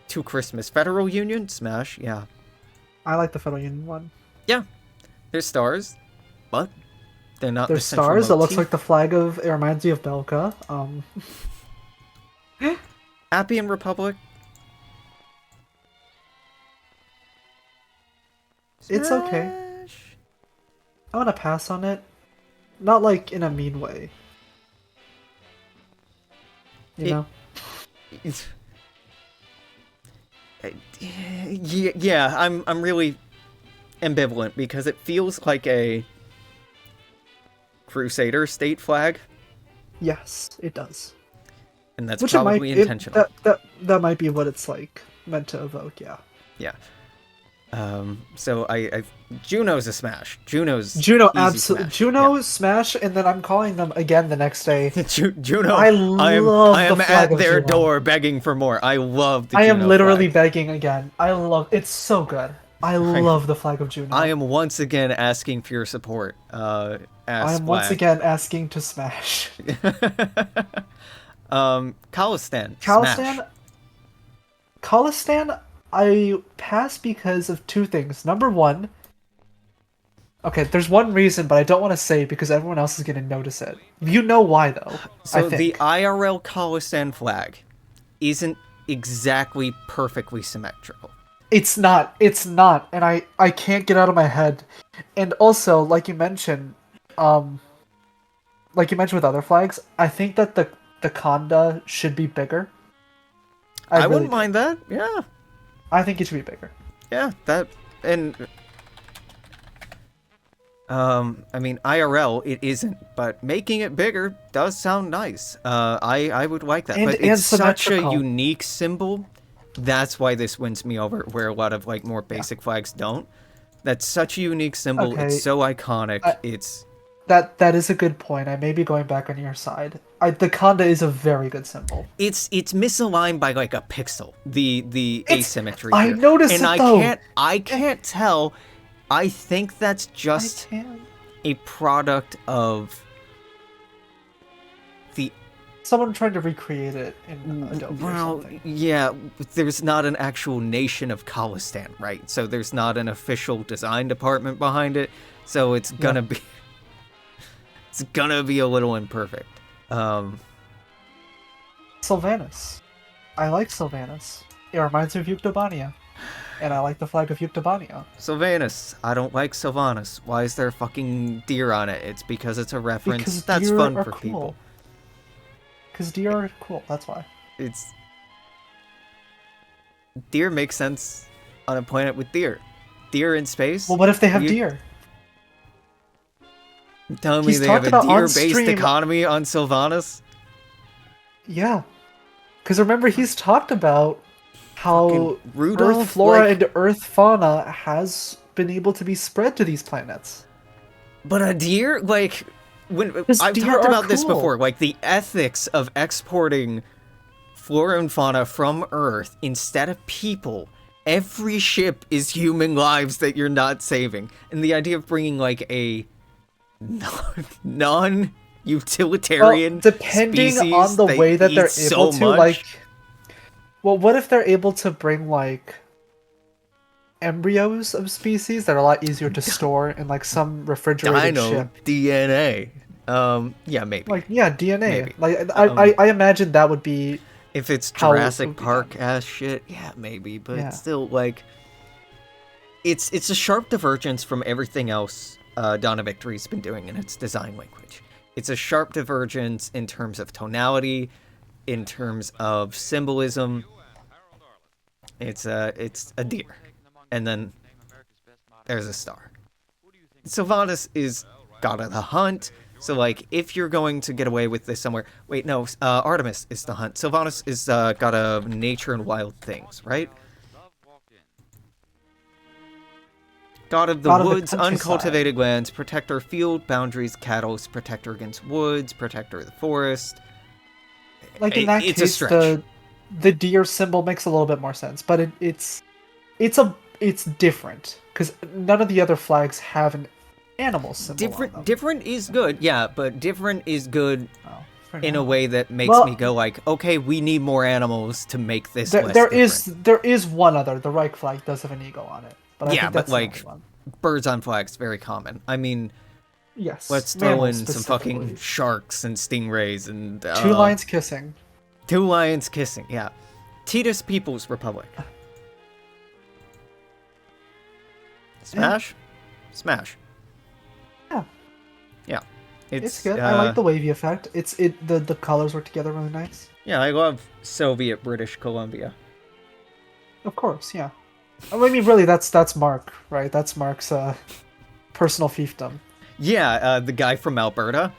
To Christmas, Federal Union, smash, yeah. I like the Federal Union one. Yeah. There's stars, but they're not There's stars. It looks like the flag of... It reminds me of Belka. Appian Republic. It's okay. I want to pass on it. Not, like, in a mean way. You know? Yeah, I'm really ambivalent because it feels like a Crusader state flag. Yes, it does. And that's probably intentional. That might be what it's like meant to evoke. Yeah. Yeah. So I Juno's a smash. Juno absolutely. Juno smash, and then I'm calling them again the next day. Juno. I am at their door begging for more. I love the I Juno am literally flag. begging again. It's so good. I love the flag of Juno. I am once again asking for your support. I am once again asking to smash. Khalistan, smash. Khalistan, Khalistan, I pass because of two things. Number one, okay, there's one reason, but I don't want to say because everyone else is going to notice it. You know why, though, I So the think. IRL Khalistan flag isn't exactly perfectly symmetrical. It's not, and I can't get out of my head. And also, um, like you mentioned with other flags, I think that the Conda should be bigger. I I really wouldn't do. mind that. Yeah, I think it should be bigger. yeah, that and I mean IRL it isn't, but making it bigger does sound nice. I would like that, but it's And such a symmetrical. unique symbol. That's why this wins me over, where a lot of like more Yeah. basic flags don't. That's such a unique symbol. It's Okay. so iconic. It's That is a good point. I may be going back on your side. The Conda is a very good symbol. it's misaligned by like a pixel. The It's asymmetry I here, noticed and it though. I can't tell. I think that's I just can. a product of the Someone tried to recreate it in Adobe or well, something. yeah. There's not an actual nation of Khalistan, right? So there's not an official design department behind it. So it's gonna Yeah. be it's gonna be a little imperfect. Sylvanas. I like Sylvanas. It reminds me of Yuktobania. And I like the flag of Yuktobania. Sylvanas. I don't like Sylvanas. Why is there a fucking deer on it? It's because it's a reference. Because That's deer fun are for cool. people. Because deer are cool, that's why. It's deer makes sense on a planet with deer. Deer in space. Well, what if they have deer? Telling me He's they have talked a about deer-based on-stream- economy on Sylvanas? Yeah. Because remember, he's talked about how Fucking Rudolph, Earth flora like- and Earth fauna has been able to be spread to these planets. But a deer, like, when Because I've deer talked are about this cool. before, like the ethics of exporting flora and fauna from Earth instead of people. Every ship is human lives that you're not saving, and the idea of bringing like a non-utilitarian Well, depending species on the that way that they're eats able so to, much, like, well, what if they're able to bring like embryos of species that are a lot easier to store in like some refrigerated dino ship? DNA. Yeah, maybe. Like, yeah, DNA. Maybe. Like, I imagine that would be If it's how it Jurassic would be Park done. ass shit, yeah, maybe, but Yeah. still, like, it's a sharp divergence from everything else Dawn of Victory's been doing in its design language. It's a sharp divergence in terms of tonality, in terms of symbolism. It's a deer, and then there's a star. Sylvanas is god of the hunt. So, like, if you're going to get away with this somewhere... Wait, no, Artemis is the hunt. Sylvanas is god of nature and wild things, right? God of the God of the woods, countryside. uncultivated lands, protector of field boundaries, cattle, protector against woods, protector of the forest. Like in that It's a case, stretch. the deer symbol makes a little bit more sense, but it's different because none of the other flags have an animal symbol on them. Different is good, yeah, but different is good Oh, for in now. a way that makes Well, me go like, okay, we need more animals to make this There, less there different. there is one other. The Reich flag does have an eagle on it, but I Yeah, think but that's like the only one. birds on flags, very common. I mean, Yes. let's throw in mammals some fucking specifically. sharks and stingrays and Two lions kissing. two lions kissing. Yeah, Titus People's Republic. Smash, smash. Yeah, Yeah, it's good. I like the wavy effect. The colors work together really nice. Yeah, I love Soviet British Columbia. Of course, yeah. I mean, really, that's Mark, right? That's Mark's personal fiefdom. Yeah, the guy from Alberta.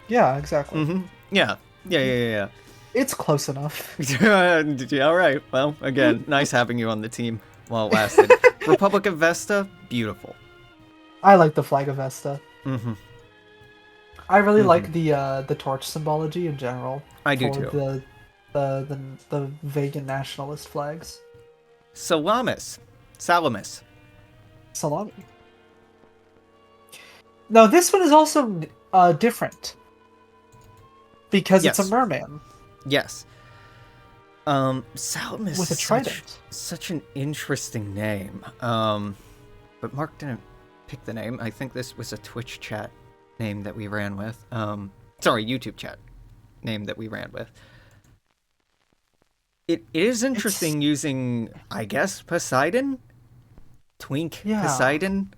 Yeah, exactly. Mm-hmm. Yeah. It's close enough. Yeah, all right. Well, again, nice having you on the team while it lasted. Republic of Vesta, beautiful. I like the flag of Vesta. Mm-hmm. I really like the torch symbology in general. I do for too. The vegan nationalist flags. Salamis. Salami. Now this one is also different because it's Yes. a merman. Yes. Salam is with a trident. such an interesting name. But Mark didn't pick the name. I think this was a Twitch chat name that we ran with. Sorry, YouTube chat name that we ran with. It is interesting using, I guess, Poseidon? Twink Poseidon?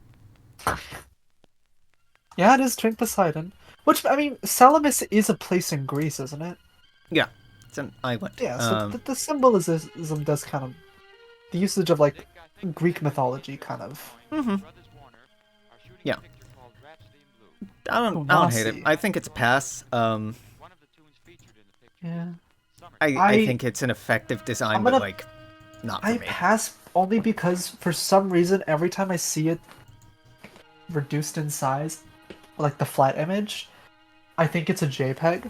Yeah, it is Twink Poseidon. Which, I mean, Salamis is a place in Greece, isn't it? Yeah, it's an island. Yeah, so the symbolism does kind of... The usage of, like, Greek mythology, kind of. Mm-hmm. Yeah. I don't hate it. I think it's a pass. Yeah. I think it's an effective design, but, like, not for me. I pass only because, for some reason, every time I see it reduced in size, like the flat image, I think it's a JPEG.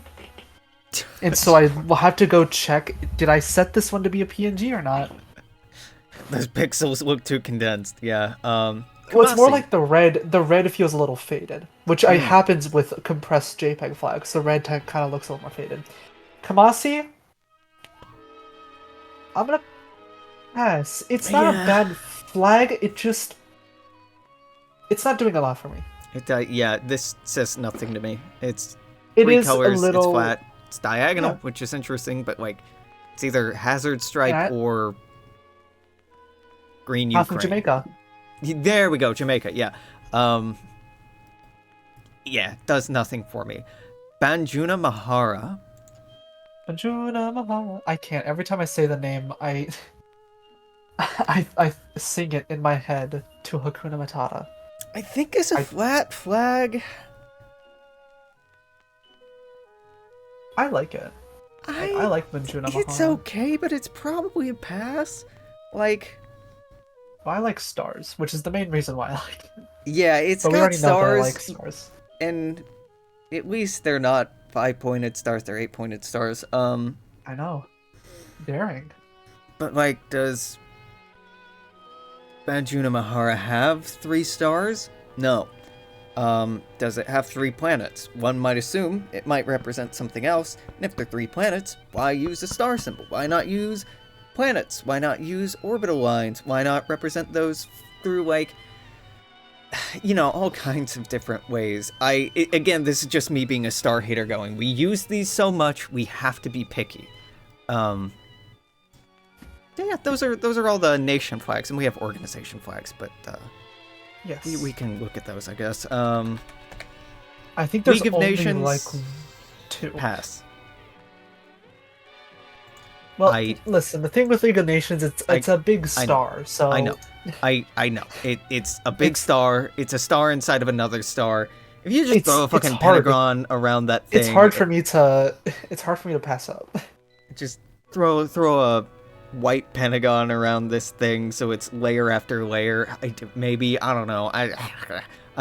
And so I will have to go check, did I set this one to be a PNG or not? Those pixels look too condensed, yeah. Well, it's more like the red feels a little faded, which happens with compressed JPEG flags, the red kind of looks a little more faded. Kamasi, I'm gonna pass. It's not a bad flag, it's not doing a lot for me. Yeah, this says nothing to me. It's It three is colors, a little... it's flat, it's diagonal, which is interesting, but, like, it's either hazard stripe or green Ukraine. From Jamaica. There we go, Jamaica, yeah. Yeah, does nothing for me. Banjuna Mahara. Banjuna Mahara. I can't. Every time I say the name, I sing it in my head to Hakuna Matata. I think it's a flat flag. I like it. I like Banjuna Mahara. It's okay, but it's probably a pass. Like... Well, I like stars, which is the main reason why I like it. Yeah, it's but got we stars. Know that I like stars. And at least they're not 5-pointed stars, they're 8-pointed stars. I know. Daring. But, like, does Banjuna Mahara have 3 stars? No. Does it have 3 planets? One might assume it might represent something else, and if they're 3 planets, why use a star symbol? Why not use planets? Why not use orbital lines? Why not represent those through, like, you know, all kinds of different ways? Again, this is just me being a star hater going, we use these so much, we have to be picky. Yeah, those are all the nation flags, and we have organization flags, but, yes. We can look at those, I guess. I think there's League of only, Nations, like, 2. Pass. Well, listen, the thing with League of Nations, it's a big star, so... I know. I know. It's a big star. It's a star inside of another star. If you just throw a fucking pentagon around that thing... It's hard for me to pass up. Just throw a white pentagon around this thing so it's layer after layer. Maybe, I don't know. I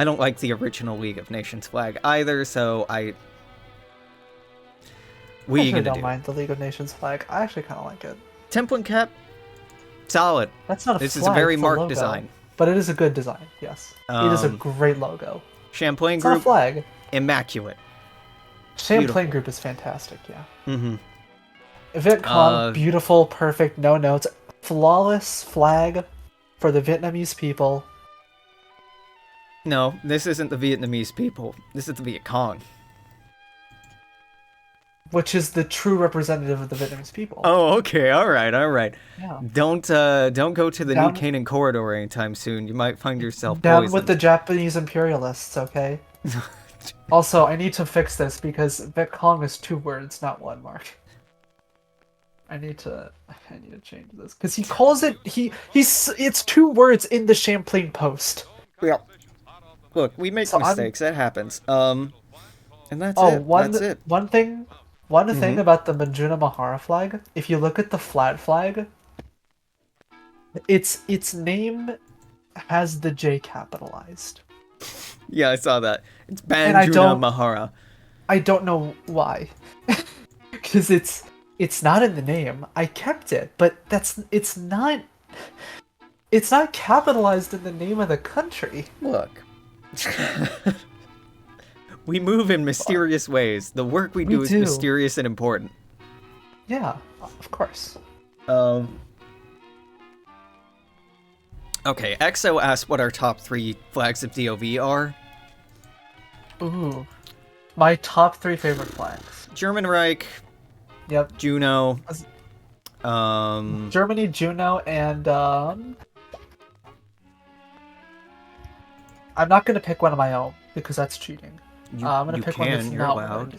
don't like the original League of Nations flag either, so What are you gonna do? I don't mind the League of Nations flag. I actually kind of like it. Temple and Cap, solid. This is a very marked design. But it is a good design, yes. It is a great logo. Champlain Group, not a flag. Immaculate. Champlain Group is fantastic, yeah. Mm-hmm. Vietcong, beautiful, perfect, no notes. Flawless flag for the Vietnamese people. No, this isn't the Vietnamese people. This is the Viet Cong. Which is the true representative of the Vietnamese people. Oh, okay, all right. Yeah. Don't go to the New Canaan corridor anytime soon. You might find yourself poisoned. Down with the Japanese imperialists, okay? Also, I need to fix this because Viet Cong is 2 words, not 1, Mark. I need to change this because he calls it it's 2 words in the Champlain Post. Yeah. Look, we make mistakes. That happens. And that's it. That's it. One thing about the Banjuna Mahara flag, if you look at the flat flag, its name has the J capitalized. Yeah, I saw that. It's Banjuna Mahara. I don't know why. Because it's not in the name. I kept it, but it's not capitalized in the name of the country. Look. We move in mysterious ways. The work we do is mysterious and important. Yeah, of course. Okay, EXO asked what our top 3 flags of DOV are. Ooh. My top 3 favorite flags. German Reich, Yep. Juno, Germany, Juno, and I'm not gonna pick one of my own because that's cheating. I'm gonna you pick one that's can, you're not one. allowed.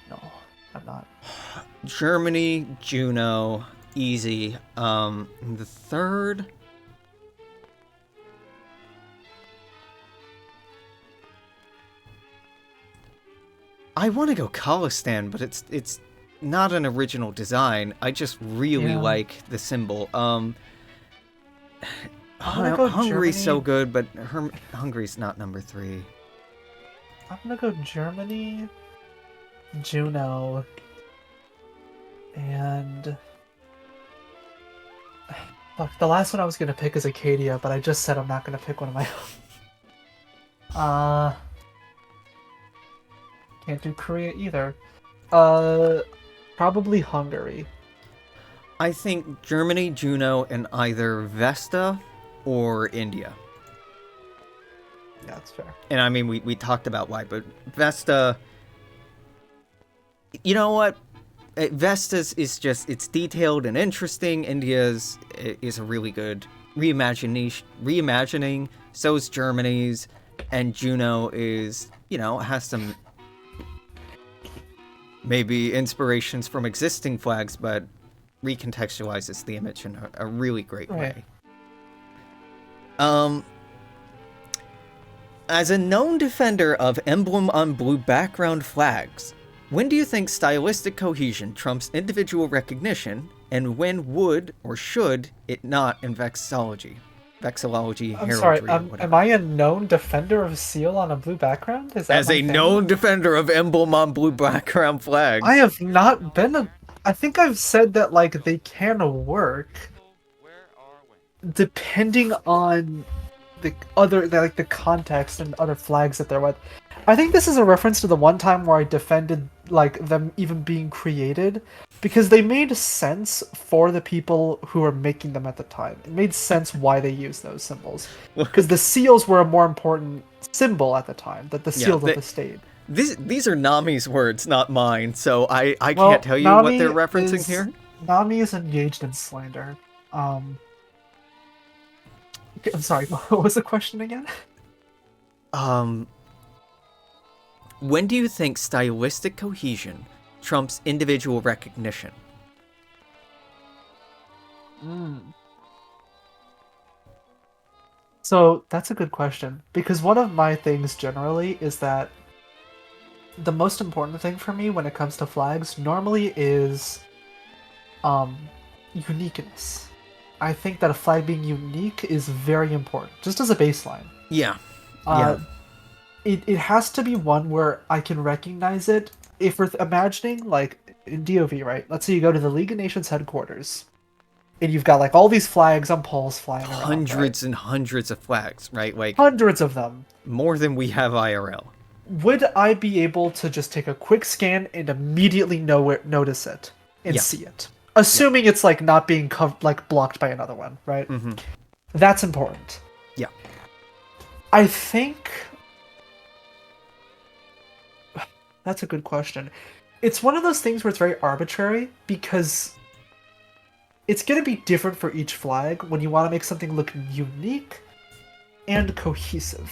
No, I'm not. Germany, Juno, easy. The third. I want to go Khalistan, but it's not an original design. I just really like the symbol. Hungary's Germany. so good, but Hungary's not number 3. I'm gonna go Germany, Juno, and fuck, the last one I was gonna pick is Acadia, but I just said I'm not gonna pick one of my own. Can't do Korea either. Probably Hungary. I think Germany, Juno, and either Vesta or India. Yeah, that's fair. And I mean, we talked about why, but Vesta... You know what? Vesta's is just, it's detailed and interesting. India's is a really good reimagining. So is Germany's. And Juno is, has some maybe inspirations from existing flags, but recontextualizes the image in a really great way. As a known defender of emblem on blue background flags, when do you think stylistic cohesion trumps individual recognition, and when would or should it not in vexillology, I'm sorry, am I a known defender of seal on a blue background? Is that as a known defender of emblem on blue background flags? I have not been I think I've said that, like, they can work depending on the context and other flags that they're with. I think this is a reference to the one time where I defended, like, them even being created, because they made sense for the people who were making them at the time. It made sense why they used those symbols. Because the seals were a more important symbol at the time, that the seals of the state. These are Nami's words, not mine, so I can't tell you what they're referencing here. Nami is engaged in slander. I'm sorry, what was the question again? When do you think stylistic cohesion trumps individual recognition? So that's a good question, because one of my things generally is that the most important thing for me when it comes to flags normally is uniqueness. I think that a flag being unique is very important, just as a baseline. Yeah. It has to be one where I can recognize it. If we're imagining, like, in DOV, right? Let's say you go to the League of Nations headquarters, and you've got, like, all these flags on poles flying around. Hundreds and hundreds of flags, right? Like, hundreds of them. More than we have IRL. Would I be able to just take a quick scan and immediately notice it and see it? Assuming it's, like, not being blocked by another one, right? Mm-hmm. That's important. Yeah. I think... That's a good question. It's one of those things where it's very arbitrary, because it's going to be different for each flag when you want to make something look unique and cohesive.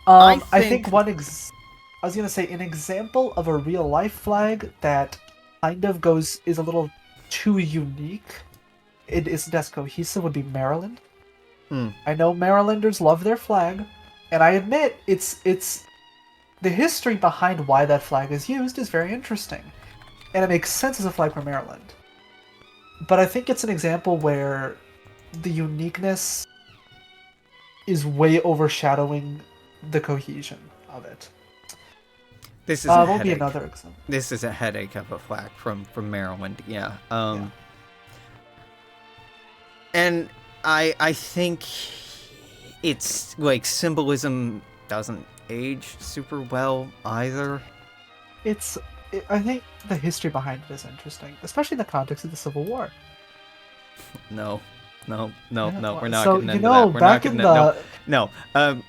I think I was going to say an example of a real life flag that kind of is a little too unique, it isn't as cohesive, would be Maryland. I know Marylanders love their flag, and I admit it's the history behind why that flag is used is very interesting, and it makes sense as a flag for Maryland. But I think it's an example where the uniqueness is way overshadowing the cohesion of it. This is a won't be another example. This is a headache of a flag from Maryland, yeah. And I think it's like symbolism doesn't age super well either. It's I think the history behind it is interesting, especially in the context of the Civil War. No, no, Yeah, we're not so getting into that. We're not back in getting it. No, the no.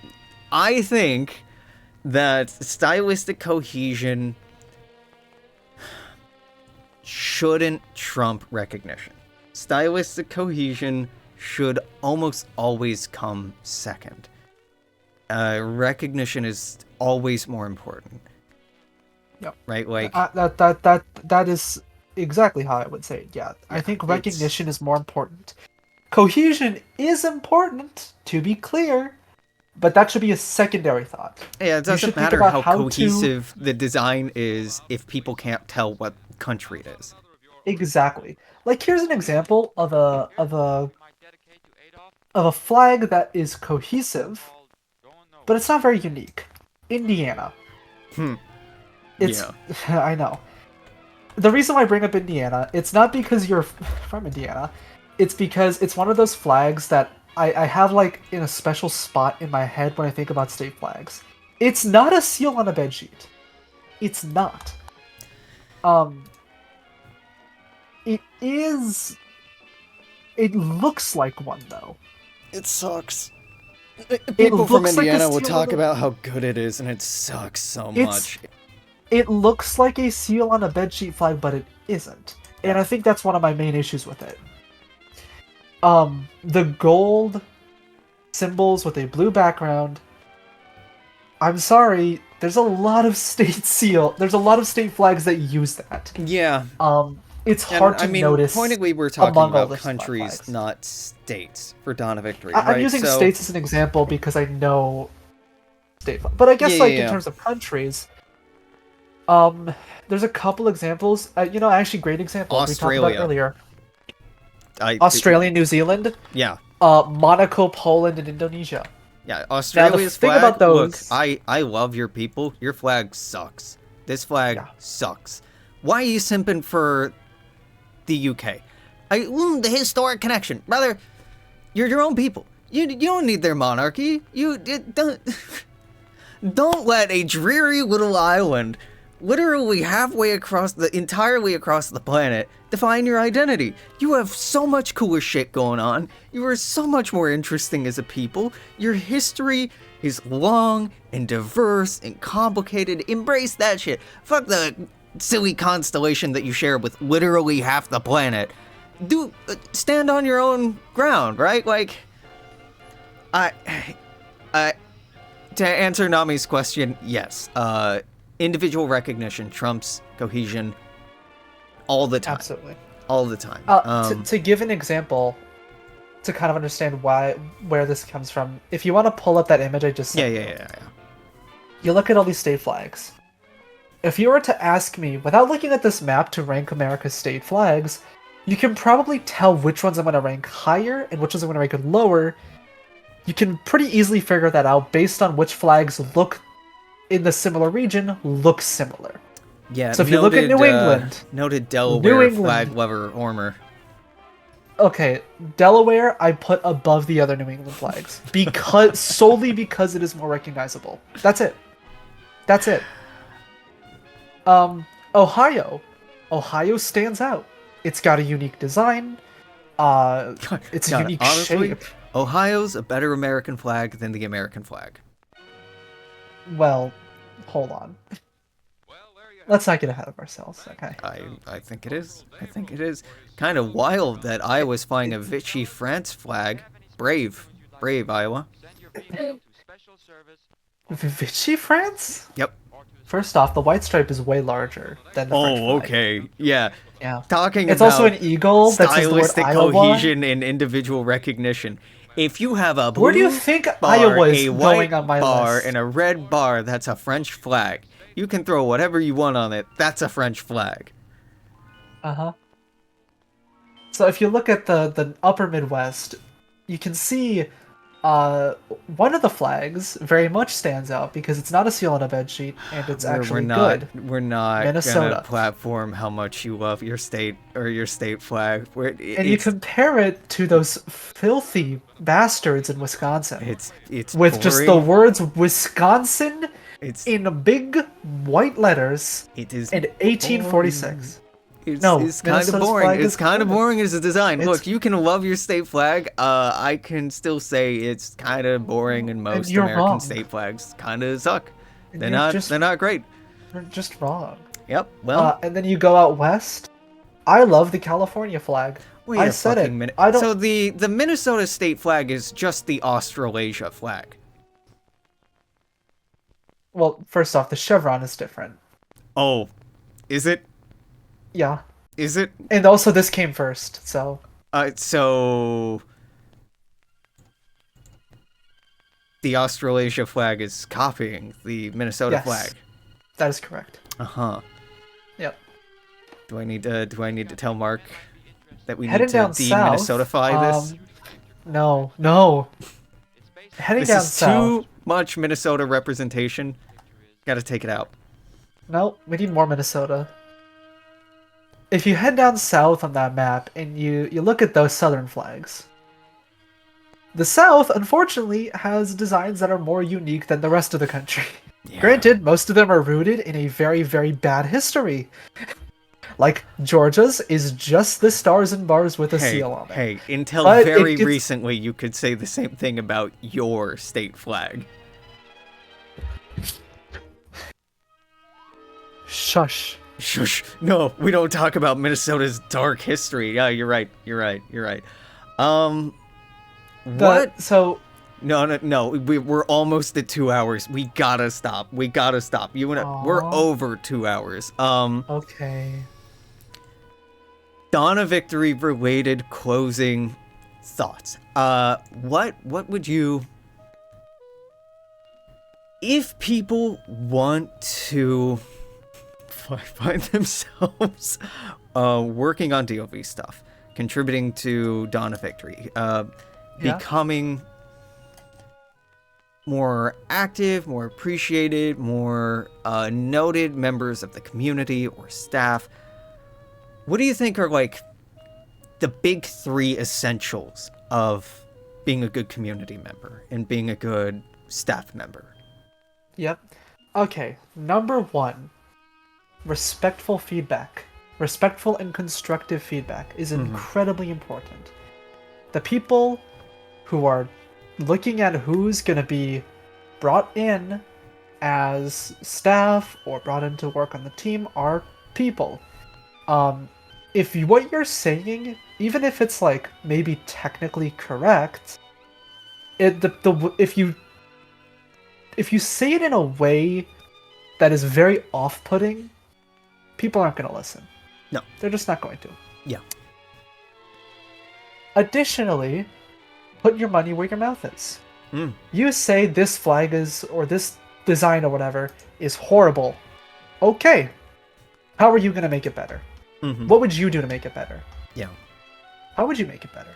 I think that stylistic cohesion shouldn't trump recognition. Stylistic cohesion should almost always come second. Recognition is always more important. Yep. Right? Like that is exactly how I would say it. Yeah, I think recognition is more important. Cohesion is important, to be clear, but that should be a secondary thought. Yeah, it doesn't matter how cohesive the design is if people can't tell what country it is. Exactly. Like here's an example of a flag that is cohesive, but it's not very unique. Indiana. It's Yeah. I know. The reason why I bring up Indiana, it's not because you're from Indiana. It's because it's one of those flags that I have like in a special spot in my head when I think about state flags. It's not a seal on a bedsheet. It's not. It is. It looks like one though. It sucks. People from Indiana will talk about how good it is, and it sucks so much. It looks like a seal on a bedsheet flag, but it isn't. And I think that's one of my main issues with it. The gold symbols with a blue background. I'm sorry, there's a lot of state flags that use that. Yeah. It's hard to notice. Pointedly, we're talking about countries, not states, for Dawn of Victory. I'm using states as an example because I know state flags. But I guess in terms of countries, there's a couple examples. Actually, great example Australia. We talked about earlier. Australia, New Zealand. Yeah. Monaco, Poland, and Indonesia. Yeah, Australia's flag. About those, look, I love your people. Your flag sucks. This flag sucks. Why are you simping for the UK? The historic connection, brother. You're your own people. You don't need their monarchy. Don't let a dreary little island, literally entirely across the planet, define your identity. You have so much cooler shit going on. You are so much more interesting as a people. Your history is long and diverse and complicated. Embrace that shit. Fuck the silly constellation that you share with literally half the planet. Stand on your own ground, right? Like, to answer Nami's question, yes. Individual recognition trumps cohesion all the time. Absolutely. All the time. To give an example, to kind of understand where this comes from, if you want to pull up that image I just sent Yeah. You look at all these state flags. If you were to ask me, without looking at this map, to rank America's state flags, you can probably tell which ones I'm going to rank higher and which ones I'm going to rank lower. You can pretty easily figure that out based on which flags look in the similar region look similar. Yeah. So if you look at New England, noted Delaware flag lover Ormr. Okay, Delaware I put above the other New England flags solely because it is more recognizable. That's it. Ohio stands out. It's got a unique design. It's a unique shape. Ohio's a better American flag than the American flag. Well, hold on. Let's not get ahead of ourselves, okay? I think it is. Kind of wild that Iowa's flying a Vichy France flag. Brave, Iowa. Vichy France? Yep. First off, the white stripe is way larger than the French flag. Okay. Yeah. Yeah. It's also an eagle that says the word cohesion and individual recognition. If you have a blue where do you think bar, Iowa is a white going on my bar, list? and a red bar, that's a French flag. You can throw whatever you want on it. That's a French flag. Uh-huh. So if you look at the upper Midwest, you can see one of the flags very much stands out because it's not a seal on a bedsheet and it's actually good. We're not Minnesota. Gonna platform how much you love your state or your state flag. And you compare it to those filthy bastards in Wisconsin. It's with boring. Just the words Wisconsin It's in big white letters it is in boring. 1846. It's No, it's kind of Minnesota's boring. flag It's is kind of good. boring as a design. It's Look, you can love your state flag. I can still say it's kind of boring, and and most you're American wrong. state flags kind of suck. And They're not great. you're just wrong. Yep. Well, And then you go out west. I love the California flag. wait I a said fucking it. minute. I don't. So the Minnesota state flag is just the Australasia flag. Well, first off, the chevron is different. Oh, is it? Yeah, Is it? and also this came first, so So the Australasia flag is copying the Minnesota yes, flag. that is correct. Uh-huh. Yep. Do I need to tell Mark that we need Heading to down south. de-Minnesota-fy this? No, no. Heading This down is south. too much Minnesota representation. Gotta take it out. No, we need more Minnesota. If you head down south on that map and you look at those southern flags, the South, unfortunately, has designs that are more unique than the rest of the country. Yeah. Granted, most of them are rooted in a very, very bad history. Like, Georgia's is just the stars and bars with a seal on it. Hey, until But very it gets- recently, you could say the same thing about your state flag. Shush. Shush. No, we don't talk about Minnesota's dark history. Yeah, you're right. What? So, No. We're almost at 2 hours. We gotta stop. You and I, we're Aw. over 2 hours. okay. Dawn of Victory related closing thoughts. What would you, if people want to find themselves working on DOV stuff, contributing to Dawn of Victory, becoming more active, more appreciated, more noted members of the community or staff, what do you think are like the big 3 essentials of being a good community member and being a good staff member? Yep. Okay, number 1. Respectful feedback. Respectful and constructive feedback is incredibly important. The people who are looking at who's going to be brought in as staff or brought in to work on the team are people. If what you're saying, even if it's like maybe technically correct, if you say it in a way that is very off-putting, people aren't going to listen. No. They're just not going to. Yeah. Additionally, put your money where your mouth is. Mm. You say this flag is, or this design or whatever, is horrible. Okay. How are you going to make it better? Mm-hmm. What would you do to make it better? Yeah. How would you make it better?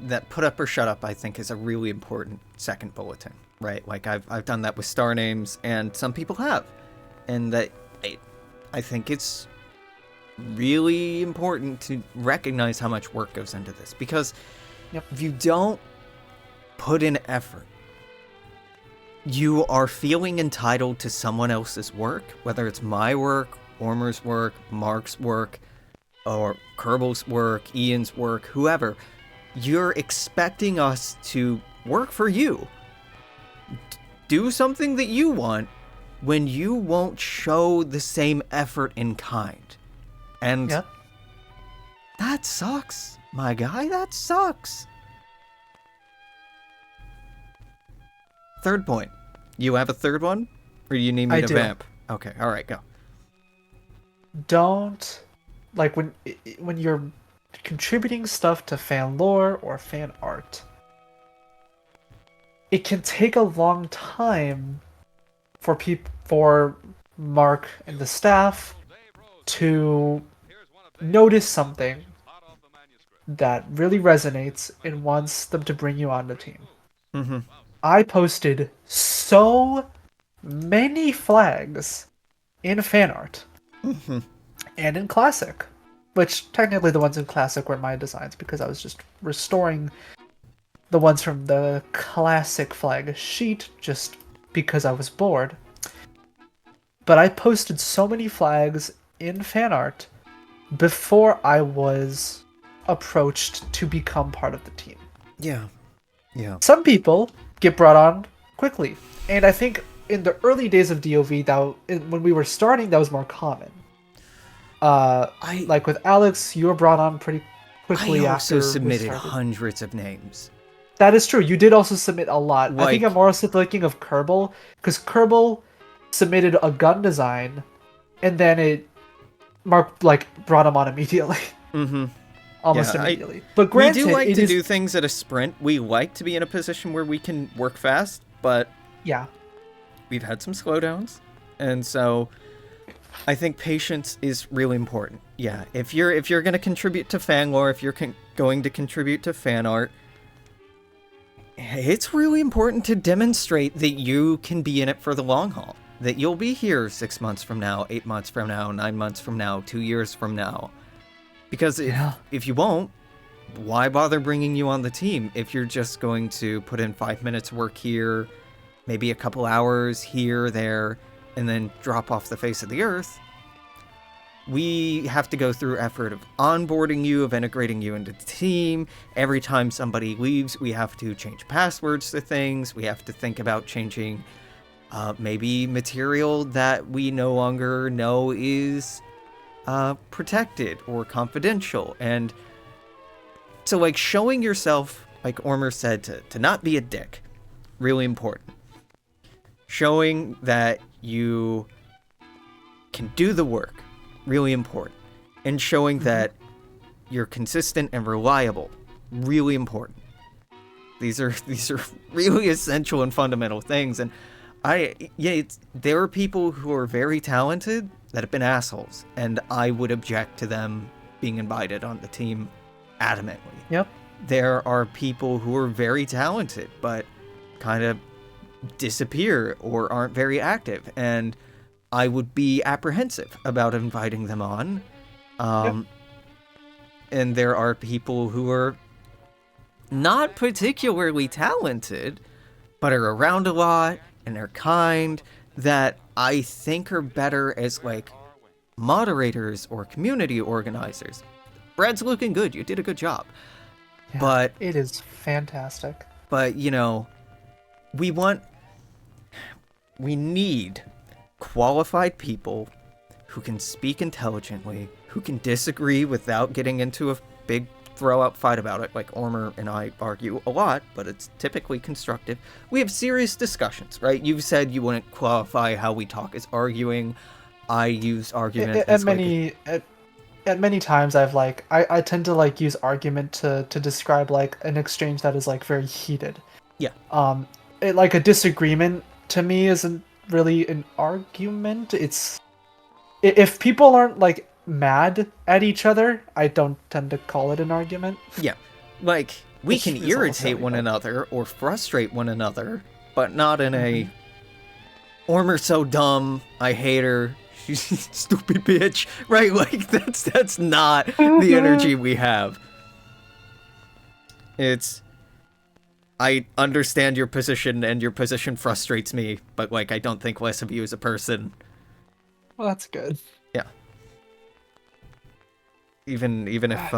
That put up or shut up, I think, is a really important second bulletin, right? Like I've done that with star names, and some people have, and that I think it's really important to recognize how much work goes into this, because if you don't put in effort, you are feeling entitled to someone else's work, whether it's my work, Ormr's work, Mark's work, or Kerbal's work, Ian's work, whoever. You're expecting us to work for you. Do something that you want when you won't show the same effort in kind. And that sucks, my guy, that sucks. Third point. You have a third one? Or do you need me to vamp? Okay, alright, go. Don't, like, when you're contributing stuff to fan lore or fan art, it can take a long time for Mark and the staff to notice something that really resonates and wants them to bring you on the team. Mm-hmm. I posted so many flags in fan art and in Classic, which technically the ones in Classic were my designs because I was just restoring the ones from the classic flag sheet just because I was bored. But I posted so many flags in fan art before I was approached to become part of the team. Yeah. Yeah. Some people get brought on quickly, and I think in the early days of DOV, when we were starting, that was more common. Like with Alex, you were brought on pretty quickly I after also we submitted started. hundreds of names. That is true. You did also submit a lot. I think Like- I'm more also thinking of Kerbal, because Kerbal submitted a gun design, and then Mark brought him on immediately, Mm-hmm. almost Yeah, immediately. But We granted, do like it to is do things at a sprint. We like to be in a position where we can work fast, but yeah. we've had some slowdowns, and so I think patience is really important. Yeah, if you're going to contribute to fan lore, if you're going to contribute to fan art, it's really important to demonstrate that you can be in it for the long haul. That you'll be here 6 months from now, 8 months from now, 9 months from now, 2 years from now. Because if you won't, why bother bringing you on the team if you're just going to put in 5 minutes work here, maybe a couple hours here, there, and then drop off the face of the earth? We have to go through effort of onboarding you, of integrating you into the team. Every time somebody leaves, we have to change passwords to things. We have to think about changing maybe material that we no longer know is protected or confidential. And so, like, showing yourself, like Ormr said, to not be a dick, really important. Showing that you can do the work, really important. And showing that you're consistent and reliable, really important. These are really essential and fundamental things. And there are people who are very talented that have been assholes, and I would object to them being invited on the team adamantly. Yep. There are people who are very talented but kind of disappear or aren't very active, and I would be apprehensive about inviting them on. And there are people who are not particularly talented, but are around a lot and are kind, that I think are better as, like, moderators or community organizers. Brad's looking good. You did a good job. Yeah, But it is fantastic. But, you know, we need qualified people who can speak intelligently, who can disagree without getting into a big throw-out fight about it. Like Ormr and I argue a lot, but it's typically constructive. We have serious discussions, right? You've said you wouldn't qualify how we talk as arguing. I use argument as at many times I tend to use argument to describe an exchange that is very heated. Yeah. A disagreement to me isn't really an argument. It's if people aren't mad at each other, I don't tend to call it an argument. Yeah. We can irritate one another or frustrate one another, but not in a Ormr's so dumb, I hate her, she's stupid bitch, right? That's not the energy we have. It's, I understand your position and your position frustrates me, but I don't think less of you as a person. Well, that's good. Yeah. Even if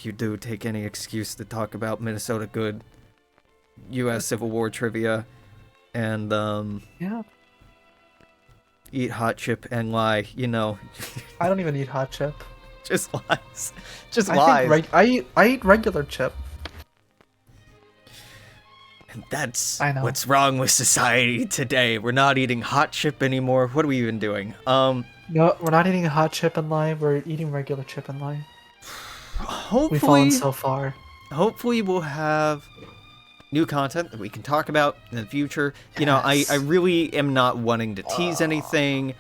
you do take any excuse to talk about Minnesota good, U.S. Civil War trivia, and eat hot chip and lie, I don't even eat hot chip. Just lies. Just lies. I eat regular chip. And that's I know. what's wrong with society today. We're not eating hot chip anymore. What are we even doing? No, we're not eating a hot chip and lye. We're eating regular chip and lye. We've fallen so far. Hopefully we'll have new content that we can talk about in the future. Yes. I really am not wanting to tease anything.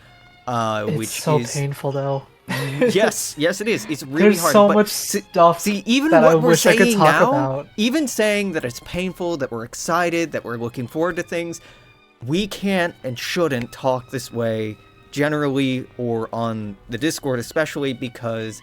It's so painful though. yes, it is. It's really There's hard. so much stuff. See, even that what I we're wish I could saying talk now, about. even saying that it's painful, that we're excited, that we're looking forward to things, we can't and shouldn't talk this way generally or on the Discord especially, because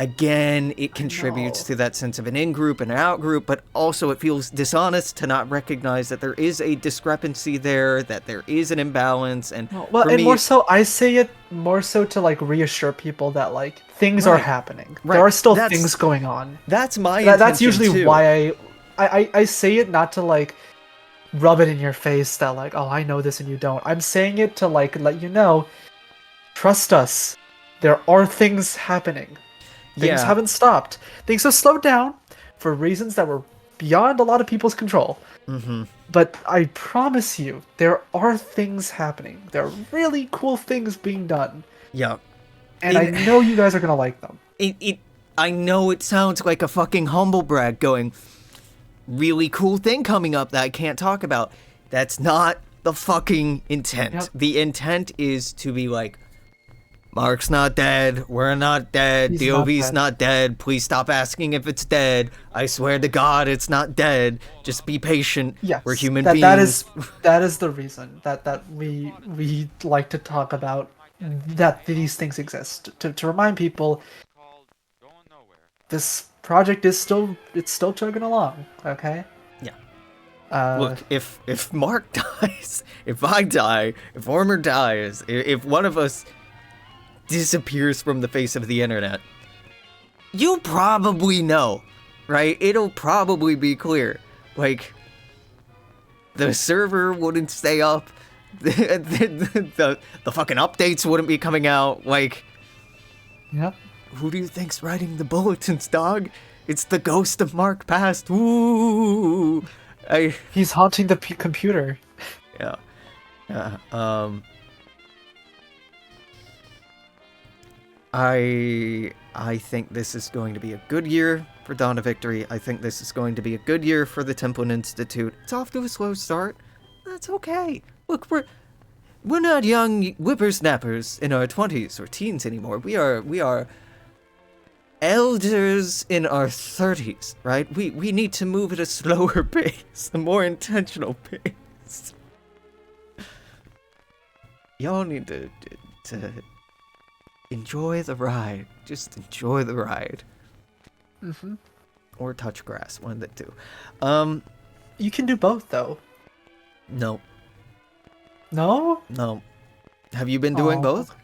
Again, it contributes to that sense of an in-group and an out-group, but also it feels dishonest to not recognize that there is a discrepancy there, that there is an imbalance, and Well, for and me, more so, I say it more so to like reassure people that like things are Right. happening. Right. There are still That's- things going on. that's my intention That's usually too. why I say it not to like rub it in your face that like, oh, I know this and you don't. I'm saying it to like let you know, trust us. There are things happening. Things Yeah. haven't stopped. Things have slowed down for reasons that were beyond a lot of people's control. Mm-hmm. But I promise you, there are things happening. There are really cool things being done. Yeah. And I know you guys are gonna like them. I know it sounds like a fucking humble brag going, really cool thing coming up that I can't talk about. That's not the fucking intent. Yep. The intent is to be like, Mark's not dead, we're not dead, He's DOV's not not dead, please stop asking if it's dead, I swear to God it's not dead, just be patient, Yes, we're human beings. that is the reason that we like to talk about that these things exist to remind people this project is still chugging along. Okay. Yeah. Look, if Mark dies, if I die, if Ormr dies, if one of us disappears from the face of the internet, you probably know, right? It'll probably be clear. Like, the server wouldn't stay up, the fucking updates wouldn't be coming out. Like, Yep. who do you think's writing the bulletins, dog? It's the ghost of Mark Past. Ooh. He's haunting the computer. Yeah. I think this is going to be a good year for Dawn of Victory. I think this is going to be a good year for the Templin Institute. It's off to a slow start. That's okay. Look, we're not young whippersnappers in our 20s or teens anymore. We are elders in our 30s, right? We need to move at a slower pace, a more intentional pace. Y'all need to enjoy the ride. Just enjoy the ride. Mm-hmm. Or touch grass, one of the two. You can do both, though. No. No? No. Have you been doing Oh. both?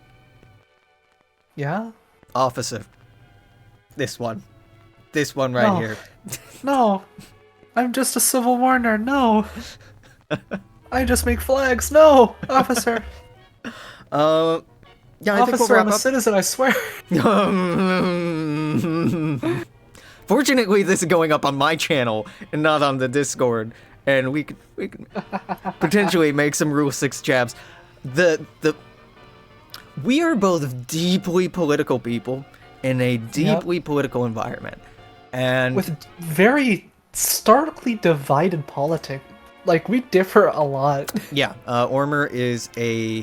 Yeah? Officer. This one. This one right No. here. No. I'm just a civil warner. No. I just make flags. No, officer. Yeah, I think we'll Officer, wrap I'm a up. citizen, I swear. Fortunately, this is going up on my channel and not on the Discord, and we could potentially make some Rule 6 jabs. We are both deeply political people in a deeply political environment, and With very starkly divided politics. Like, we differ a lot. yeah, Ormr is a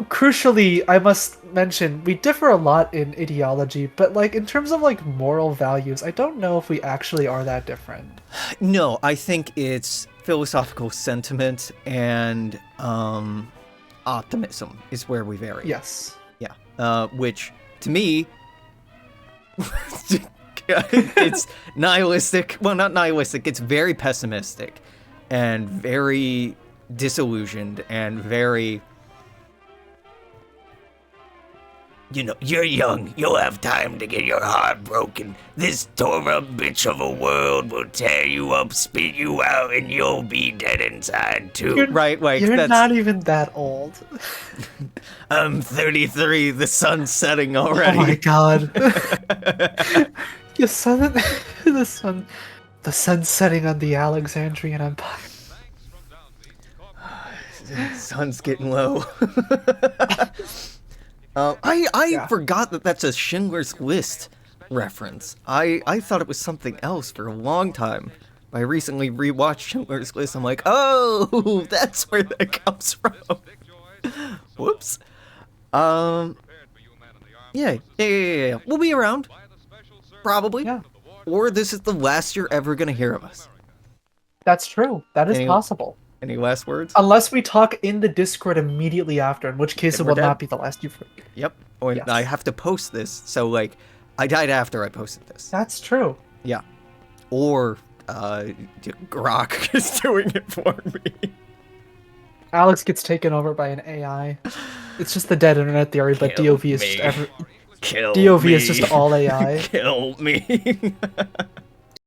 Crucially, I must mention, we differ a lot in ideology, but like in terms of like moral values, I don't know if we actually are that different. no. I think it's philosophical sentiment and optimism is where we vary. Yes. Yeah, which to me, it's nihilistic. Well, not nihilistic. It's very pessimistic and very disillusioned and very, you're young, you'll have time to get your heart broken. This tore up bitch of a world will tear you up, spit you out, and you'll be dead inside too. Right, like, You're that's... not even that old. I'm 33, the sun's setting already. Oh my god. The sun setting on the Alexandrian Empire. Sun's getting low. I forgot that that's a Schindler's List reference. I thought it was something else for a long time. I recently rewatched Schindler's List. I'm like, oh, that's where that comes from. Whoops. Yeah. We'll be around. Probably. Yeah. Or this is the last you're ever gonna hear of us. That's true. That is Any- possible. Any last words? Unless we talk in the Discord immediately after, in which case Then it we're will dead. not be the last you've heard. Yep. Oh, and Yes. I have to post this, so like, I died after I posted this. That's true. Yeah. Or, Grok is doing it for me. Alex gets taken over by an AI. It's just the dead internet theory, but Kill DOV is me. just Kill DOV me. is just all AI. Kill me.